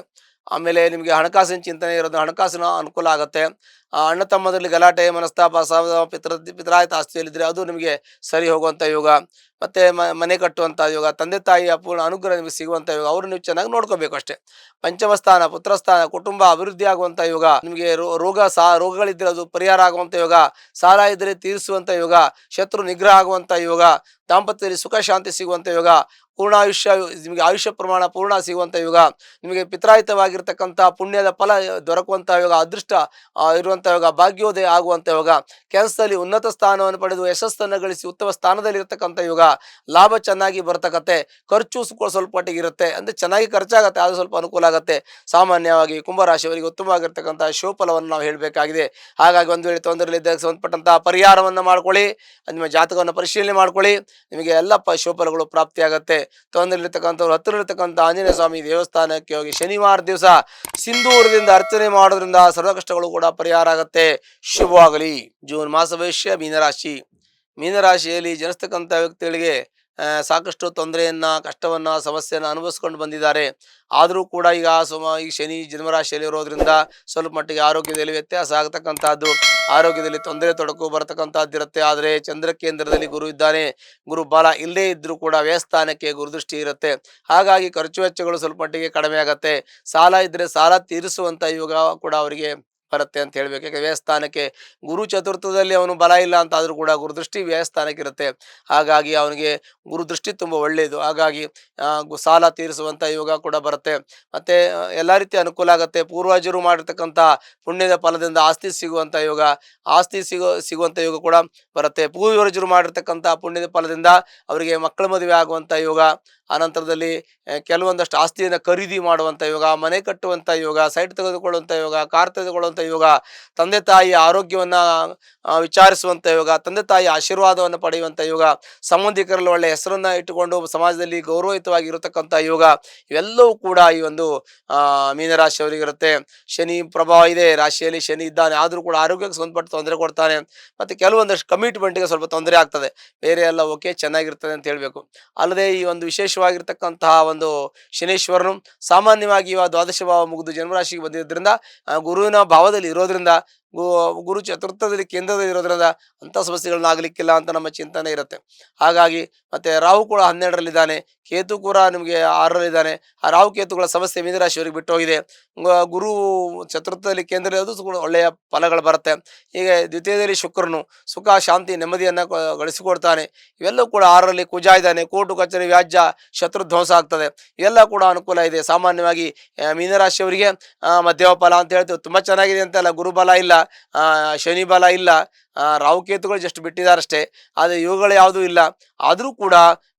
ಆಮೇಲೆ ನಿಮಗೆ ಹಣಕಾಸಿನ ಚಿಂತನೆ ಇರೋದು ಹಣಕಾಸಿನ ಅನುಕೂಲ ಆಗುತ್ತೆ. ಅಣ್ಣ ತಮ್ಮದಲ್ಲಿ ಗಲಾಟೆ ಮನಸ್ತಾಪ ಪಿತ್ರಾಯಿತ ಆಸ್ತಿಯಲ್ಲಿದ್ದರೆ ಅದು ನಿಮಗೆ ಸರಿ ಹೋಗುವಂಥ ಯೋಗ. ಮತ್ತು ಮನೆ ಕಟ್ಟುವಂಥ ಯೋಗ, ತಂದೆ ತಾಯಿಯ ಪೂರ್ಣ ಅನುಗ್ರಹ ನಿಮಗೆ ಸಿಗುವಂಥ ಯೋಗ, ಅವರು ನೀವು ಚೆನ್ನಾಗಿ ನೋಡ್ಕೋಬೇಕು ಅಷ್ಟೇ. ಪಂಚಮ ಸ್ಥಾನ ಪುತ್ರಸ್ಥಾನ ಕುಟುಂಬ ಅಭಿವೃದ್ಧಿ ಆಗುವಂಥ ಯೋಗ, ನಿಮಗೆ ರೋಗಗಳಿದ್ದರೆ ಅದು ಪರಿಹಾರ ಆಗುವಂಥ ಯೋಗ, ಸಾಲ ಇದ್ದರೆ ತೀರಿಸುವಂಥ ಯೋಗ, ಶತ್ರು ನಿಗ್ರಹ ಆಗುವಂಥ ಯೋಗ, ದಾಂಪತ್ಯದಲ್ಲಿ ಸುಖ ಶಾಂತಿ ಸಿಗುವಂಥ ಯೋಗ, ಪೂರ್ಣಾಯುಷ್ಯ ನಿಮಗೆ ಆಯುಷ್ಯ ಪ್ರಮಾಣ ಪೂರ್ಣ ಸಿಗುವಂಥ ಯೋಗ, ನಿಮಗೆ ಪಿತ್ರಾಯಿತವಾಗಿರ್ತಕ್ಕಂಥ ಪುಣ್ಯದ ಫಲ ದೊರಕುವಂಥ ಯೋಗ, ಅದೃಷ್ಟ ಇರುವಂಥ ಯೋಗ, ಭಾಗ್ಯೋದಯ ಆಗುವಂಥ ಯೋಗ, ಕೆಲಸದಲ್ಲಿ ಉನ್ನತ ಸ್ಥಾನವನ್ನು ಪಡೆದು ಯಶಸ್ಸನ್ನು ಗಳಿಸಿ ಉತ್ತಮ ಸ್ಥಾನದಲ್ಲಿರ್ತಕ್ಕಂಥ ಯೋಗ, ಲಾಭ ಚೆನ್ನಾಗಿ ಬರ್ತಕ್ಕಂತೆ, ಖರ್ಚು ಸ್ವಲ್ಪ ಮಟ್ಟಿಗೆ ಇರುತ್ತೆ, ಅಂದರೆ ಚೆನ್ನಾಗಿ ಖರ್ಚಾಗುತ್ತೆ, ಅದು ಸ್ವಲ್ಪ ಅನುಕೂಲ ಆಗುತ್ತೆ. ಸಾಮಾನ್ಯವಾಗಿ ಕುಂಭರಾಶಿಯವರಿಗೆ ಉತ್ತಮವಾಗಿರ್ತಕ್ಕಂಥ ಶುಭಫಲವನ್ನು ನಾವು ಹೇಳಬೇಕಾಗಿದೆ. ಹಾಗಾಗಿ ಒಂದು ವೇಳೆ ತೊಂದರೆಯಲ್ಲಿದ್ದಾಗ ಸಂಬಂಧಪಟ್ಟಂತಹ ಪರಿಹಾರವನ್ನು ಮಾಡ್ಕೊಳ್ಳಿ, ನಿಮ್ಮ ಜಾತಕವನ್ನು ಪರಿಶೀಲನೆ ಮಾಡ್ಕೊಳ್ಳಿ, ನಿಮಗೆ ಎಲ್ಲ ಶುಭಫಲಗಳು ಪ್ರಾಪ್ತಿಯಾಗುತ್ತೆ. ತೊಂದರೆಯಲ್ಲಿರ್ತಕ್ಕಂಥವ್ರು ಹತ್ತಿರಲಿರ್ತಕ್ಕಂಥ ಆಂಜನೇಯ ಸ್ವಾಮಿ ದೇವಸ್ಥಾನಕ್ಕೆ ಹೋಗಿ ಶನಿವಾರ ದಿವಸ ಸಿಂಧೂರದಿಂದ ಅರ್ಚನೆ ಮಾಡೋದ್ರಿಂದ ಸರ್ವ ಕಷ್ಟಗಳು ಕೂಡ ಪರಿಹಾರ ಆಗುತ್ತೆ. ಶುಭವಾಗಲಿ. ಜೂನ್ ಮಾಸ ಭವಿಷ್ಯ ಮೀನರಾಶಿ. ಮೀನರಾಶಿಯಲ್ಲಿ ಜನಿಸ್ತಕ್ಕಂಥ ವ್ಯಕ್ತಿಗಳಿಗೆ ಸಾಕಷ್ಟು ತೊಂದರೆಯನ್ನು ಕಷ್ಟವನ್ನು ಸಮಸ್ಯೆಯನ್ನು ಅನುಭವಿಸ್ಕೊಂಡು ಬಂದಿದ್ದಾರೆ. ಆದರೂ ಕೂಡ ಈಗ ಈ ಶನಿ ಜನ್ಮರಾಶಿಯಲ್ಲಿ ಇರೋದ್ರಿಂದ ಸ್ವಲ್ಪ ಮಟ್ಟಿಗೆ ಆರೋಗ್ಯದಲ್ಲಿ ವ್ಯತ್ಯಾಸ ಆಗತಕ್ಕಂಥದ್ದು, ಆರೋಗ್ಯದಲ್ಲಿ ತೊಂದರೆ ತೊಡಕು ಬರತಕ್ಕಂಥದ್ದು ಇರುತ್ತೆ. ಆದರೆ ಚಂದ್ರ ಕೇಂದ್ರದಲ್ಲಿ ಗುರು ಇದ್ದಾನೆ, ಗುರು ಬಲ ಇಲ್ಲದೇ ಇದ್ದರೂ ಕೂಡ ವ್ಯಯಸ್ಥಾನಕ್ಕೆ ಗುರುದೃಷ್ಟಿ ಇರುತ್ತೆ. ಹಾಗಾಗಿ ಖರ್ಚು ವೆಚ್ಚಗಳು ಸ್ವಲ್ಪ ಮಟ್ಟಿಗೆ ಕಡಿಮೆ ಆಗುತ್ತೆ. ಸಾಲ ಇದ್ದರೆ ಸಾಲ ತೀರಿಸುವಂಥ ಯೋಗ ಕೂಡ ಅವರಿಗೆ ಬರುತ್ತೆ ಅಂತ ಹೇಳ್ಬೇಕು. ಯಾಕೆ ವ್ಯಯಸ್ಥಾನಕ್ಕೆ ಗುರು ಚತುರ್ಥದಲ್ಲಿ ಅವನು ಬಲ ಇಲ್ಲ ಅಂತ ಆದರೂ ಕೂಡ ಗುರುದೃಷ್ಟಿ ವ್ಯಯಸ್ಥಾನಕ್ಕೆ ಇರುತ್ತೆ. ಹಾಗಾಗಿ ಅವನಿಗೆ ಗುರುದೃಷ್ಟಿ ತುಂಬ ಒಳ್ಳೆಯದು. ಹಾಗಾಗಿ ಸಾಲ ತೀರಿಸುವಂಥ ಯೋಗ ಕೂಡ ಬರುತ್ತೆ. ಮತ್ತು ಎಲ್ಲ ರೀತಿಯ ಅನುಕೂಲ ಆಗುತ್ತೆ. ಪೂರ್ವಜರು ಮಾಡಿರ್ತಕ್ಕಂಥ ಪುಣ್ಯದ ಫಲದಿಂದ ಆಸ್ತಿ ಸಿಗುವಂಥ ಯೋಗ, ಆಸ್ತಿ ಸಿಗುವಂಥ ಯೋಗ ಕೂಡ ಬರುತ್ತೆ. ಪೂರ್ವಜರು ಮಾಡಿರ್ತಕ್ಕಂಥ ಪುಣ್ಯದ ಫಲದಿಂದ ಅವರಿಗೆ ಮಕ್ಕಳ ಮದುವೆ ಆಗುವಂಥ ಯೋಗ, ಆನಂತರದಲ್ಲಿ ಕೆಲವೊಂದಷ್ಟು ಆಸ್ತಿಯನ್ನು ಖರೀದಿ ಮಾಡುವಂಥ ಯೋಗ, ಮನೆ ಕಟ್ಟುವಂಥ ಯೋಗ, ಸೈಟ್ ತೆಗೆದುಕೊಳ್ಳುವಂಥ ಯೋಗ, ಕಾರ್ ತೆಗೆದುಕೊಳ್ಳುವಂಥ ಯೋಗ, ತಂದೆ ತಾಯಿಯ ಆರೋಗ್ಯವನ್ನು ವಿಚಾರಿಸುವಂಥ ಯೋಗ, ತಂದೆ ತಾಯಿಯ ಆಶೀರ್ವಾದವನ್ನು ಪಡೆಯುವಂಥ ಯೋಗ, ಸಂಬಂಧಿಕರಲ್ಲಿ ಒಳ್ಳೆಯ ಹೆಸರನ್ನು ಇಟ್ಟುಕೊಂಡು ಸಮಾಜದಲ್ಲಿ ಗೌರವಯುತವಾಗಿ ಇರತಕ್ಕಂಥ ಯೋಗ, ಇವೆಲ್ಲವೂ ಕೂಡ ಈ ಒಂದು ಮೀನರಾಶಿಯವರಿಗಿರುತ್ತೆ. ಶನಿ ಪ್ರಭಾವ ಇದೆ, ರಾಶಿಯಲ್ಲಿ ಶನಿ ಇದ್ದಾನೆ, ಆದರೂ ಕೂಡ ಆರೋಗ್ಯಕ್ಕೆ ಸಂಬಂಧಪಟ್ಟ ತೊಂದರೆ ಕೊಡ್ತಾನೆ. ಮತ್ತು ಕೆಲವೊಂದಷ್ಟು ಕಮಿಟ್ಮೆಂಟ್ಗೆ ಸ್ವಲ್ಪ ತೊಂದರೆ ಆಗ್ತದೆ. ಬೇರೆ ಎಲ್ಲ ಓಕೆ ಚೆನ್ನಾಗಿರ್ತದೆ ಅಂತ ಹೇಳಬೇಕು. ಅಲ್ಲದೆ ಈ ಒಂದು ವಿಶೇಷವಾಗಿರ್ತಕ್ಕಂತಹ ಒಂದು ಶನೀಶ್ವರನು ಸಾಮಾನ್ಯವಾಗಿ ದ್ವಾದಶ ಭಾವ ಮುಗಿದು ಜನ್ಮರಾಶಿಗೆ ಬಂದಿದ್ದರಿಂದ ಗುರುವಿನ ಭಾವದಲ್ಲಿ ಇರೋದ್ರಿಂದ ಗುರು ಚತುರ್ಥದಲ್ಲಿ ಕೇಂದ್ರದಲ್ಲಿ ಇರೋದ್ರಿಂದ ಅಂಥ ಸಮಸ್ಯೆಗಳನ್ನ ಆಗಲಿಕ್ಕಿಲ್ಲ ಅಂತ ನಮ್ಮ ಚಿಂತನೆ ಇರುತ್ತೆ. ಹಾಗಾಗಿ ಮತ್ತೆ ರಾಹು ಕೂಡ 12ರಲ್ಲಿದ್ದಾನೆ, ಕೇತು ಕೂಡ ನಿಮಗೆ 6ರಲ್ಲಿದ್ದಾನೆ. ಆ ರಾಹು ಕೇತುಗಳ ಸಮಸ್ಯೆ ಮೀನರಾಶಿಯವರಿಗೆ ಬಿಟ್ಟು ಹೋಗಿದೆ. ಗುರು ಚತುರ್ಥದಲ್ಲಿ ಕೇಂದ್ರ ಇರೋದು ಕೂಡ ಒಳ್ಳೆಯ ಫಲಗಳು ಬರುತ್ತೆ. ಹೀಗೆ ದ್ವಿತೀಯದಲ್ಲಿ ಶುಕ್ರನು ಸುಖ ಶಾಂತಿ ನೆಮ್ಮದಿಯನ್ನು ಗಳಿಸಿಕೊಡ್ತಾನೆ. ಇವೆಲ್ಲವೂ ಕೂಡ 6ರಲ್ಲಿ ಕುಜ ಇದ್ದಾನೆ, ಕೋರ್ಟು ಕಚೇರಿ ವ್ಯಾಜ್ಯ ಶತ್ರು ಧ್ವಂಸ ಆಗ್ತದೆ. ಇವೆಲ್ಲ ಕೂಡ ಅನುಕೂಲ ಇದೆ. ಸಾಮಾನ್ಯವಾಗಿ ಮೀನರಾಶಿಯವರಿಗೆ ಮಧ್ಯಮ ಫಲ ಅಂತ ಹೇಳ್ತೀವಿ. ತುಂಬ ಚೆನ್ನಾಗಿದೆ ಅಂತಲ್ಲ, ಗುರುಬಲ ಇಲ್ಲ, ಶನಿ ಬಲ ಇಲ್ಲ, ರಾಹುಕೇತುಗಳು ಜಸ್ಟ್ ಬಿಟ್ಟಿದ್ದಾರಷ್ಟೇ. ಆದರೆ ಇವುಗಳು ಯಾವುದೂ ಇಲ್ಲ. ಆದರೂ ಕೂಡ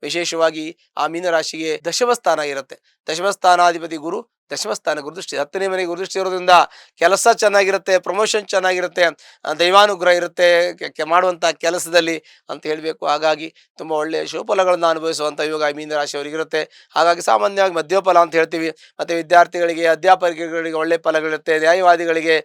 ವಿಶೇಷವಾಗಿ ಆ ಮೀನರಾಶಿಗೆ ದಶಮಸ್ಥಾನ ಇರುತ್ತೆ. ದಶಮಸ್ಥಾನಾಧಿಪತಿ ಗುರು, ದಶಮಸ್ಥಾನ ಗುರುದೃಷ್ಟಿ, 10ನೇ ಮನೆಗೆ ಗುರುದೃಷ್ಟಿ ಇರೋದ್ರಿಂದ ಕೆಲಸ ಚೆನ್ನಾಗಿರುತ್ತೆ, ಪ್ರಮೋಷನ್ ಚೆನ್ನಾಗಿರುತ್ತೆ, ದೈವಾನುಗ್ರಹ ಇರುತ್ತೆ ಮಾಡುವಂಥ ಕೆಲಸದಲ್ಲಿ ಅಂತ ಹೇಳಬೇಕು. ಹಾಗಾಗಿ ತುಂಬ ಒಳ್ಳೆಯ ಶುಭಫಲಗಳನ್ನು ಅನುಭವಿಸುವಂಥ ಯೋಗ ಮೀನರಾಶಿಯವರಿಗಿರುತ್ತೆ. ಹಾಗಾಗಿ ಸಾಮಾನ್ಯವಾಗಿ ಮಧ್ಯಫಲ ಅಂತ ಹೇಳ್ತೀವಿ. ಮತ್ತು ವಿದ್ಯಾರ್ಥಿಗಳಿಗೆ, ಅಧ್ಯಾಪಕರಿಗೆ ಒಳ್ಳೆಯ ಫಲಗಳಿರುತ್ತೆ. ನ್ಯಾಯವಾದಿಗಳಿಗೆ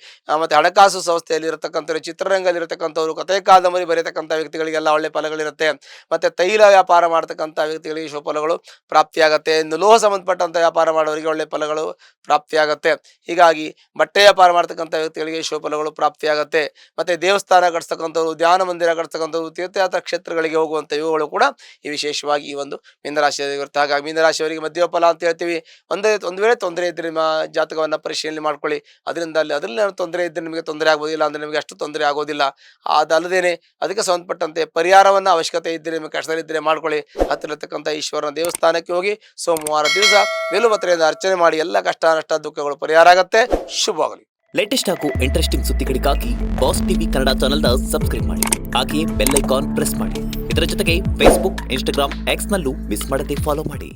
ಮತ್ತು ಹಣಕಾಸು ಸಂಸ್ಥೆಯಲ್ಲಿ ಇರತಕ್ಕಂಥವ್ರು, ಚಿತ್ರರಂಗದಲ್ಲಿ ಇರತಕ್ಕಂಥವ್ರು, ಕಥೆ ಕಾದಂಬರಿ ಬರೆಯತಕ್ಕಂಥ ವ್ಯಕ್ತಿಗಳಿಗೆಲ್ಲ ಒಳ್ಳೆಯ ಫಲಗಳಿರುತ್ತೆ. ಮತ್ತು ತೈಲ ವ್ಯಾಪಾರ ಮಾಡ್ತಕ್ಕಂಥ ವ್ಯಕ್ತಿಗಳಿಗೆ ಶುಭಫಲಗಳು ಪ್ರಾಪ್ತಿಯಾಗತ್ತೆ. ಇನ್ನು ಲೋಹ ಸಂಬಂಧಪಟ್ಟಂಥ ವ್ಯಾಪಾರ ಮಾಡೋರಿಗೆ ಒಳ್ಳೆಯ ಫಲಗಳು ಪ್ರಾಪ್ತಿಯಾಗತ್ತೆ. ಹೀಗಾಗಿ ಬಟ್ಟೆ ವ್ಯಾಪಾರ ಮಾಡ್ತಕ್ಕಂಥ ವ್ಯಕ್ತಿಗಳಿಗೆ ಶುಭಫಲಗಳು ಪ್ರಾಪ್ತಿಯಾಗತ್ತೆ. ಮತ್ತು ದೇವಸ್ಥಾನ ಕಟ್ಸ್ತಕ್ಕಂಥವ್ರು, ಧ್ಯಾನ ಮಂದಿರ ಕಟ್ಸ್ತಕ್ಕಂಥವ್ರು, ತೀರ್ಥಯಾತ್ರಾ ಕ್ಷೇತ್ರಗಳಿಗೆ ಹೋಗುವಂಥ ಇವುಗಳು ಕೂಡ ಈ ವಿಶೇಷವಾಗಿ ಈ ಒಂದು ಮೀನರಾಶಿಯವರಿಗಿರುತ್ತೆ. ಹಾಗಾಗಿ ಮೀನರಾಶಿಯವರಿಗೆ ಮಧ್ಯಮ ಫಲ ಅಂತ ಹೇಳ್ತೀವಿ. ಒಂದು ವೇಳೆ ತೊಂದರೆ ಇದ್ದರೆ ನಿಮ್ಮ ಜಾತಕವನ್ನು ಪರಿಶೀಲನೆ ಮಾಡ್ಕೊಳ್ಳಿ. ಅದರಲ್ಲಿ ತೊಂದರೆ ಇದ್ದರೆ ನಿಮಗೆ ತೊಂದರೆ ಆಗೋದಿಲ್ಲ, ಅಂದರೆ ನಿಮಗೆ ಅಷ್ಟು ತೊಂದರೆ ಆಗೋದಿಲ್ಲ. ಅದಲ್ಲದೇನೆ ಅದಕ್ಕೆ ಸಂಬಂಧಪಟ್ಟಂತೆ ಪರಿಹಾರವನ್ನು ಅವಶ್ಯಕತೆ ಇದ್ದರೆ, ನಿಮಗೆ ಕಷ್ಟದಲ್ಲಿದ್ದರೆ ಮಾಡ್ಕೊಳ್ಳಿ. ಹತ್ತಿರತಕ್ಕಂಥ ಈಶ್ವರನ ದೇವಸ್ಥಾನಕ್ಕೆ ಹೋಗಿ ಸೋಮವಾರ ದಿವಸ ವೇಲುಪತ್ರೆಯಿಂದ ಅರ್ಚನೆ ಮಾಡಿ ಎಲ್ಲ ಕಷ್ಟ ನಷ್ಟ ದುಃಖಗಳು ಪರಿಹಾರ ಆಗತ್ತೆ. ಶುಭವಾಗಲಿ. ಲೇಟೆಸ್ಟ್ ಹಾಗೂ ಇಂಟ್ರೆಸ್ಟಿಂಗ್ ಸುದ್ದಿಗಳಿಗಾಗಿ ಬಾಸ್ ಟಿವಿ ಕನ್ನಡ ಚಾನೆಲ್ನ ಸಬ್ಸ್ಕ್ರೈಬ್ ಮಾಡಿ. ಹಾಗೆಯೇ ಬೆಲ್ ಐಕಾನ್ ಪ್ರೆಸ್ ಮಾಡಿ. ಇದರ ಜೊತೆಗೆ ಫೇಸ್ಬುಕ್, ಇನ್ಸ್ಟಾಗ್ರಾಮ್, ಎಕ್ಸ್ನಲ್ಲೂ ಮಿಸ್ ಮಾಡದೆ ಫಾಲೋ ಮಾಡಿ.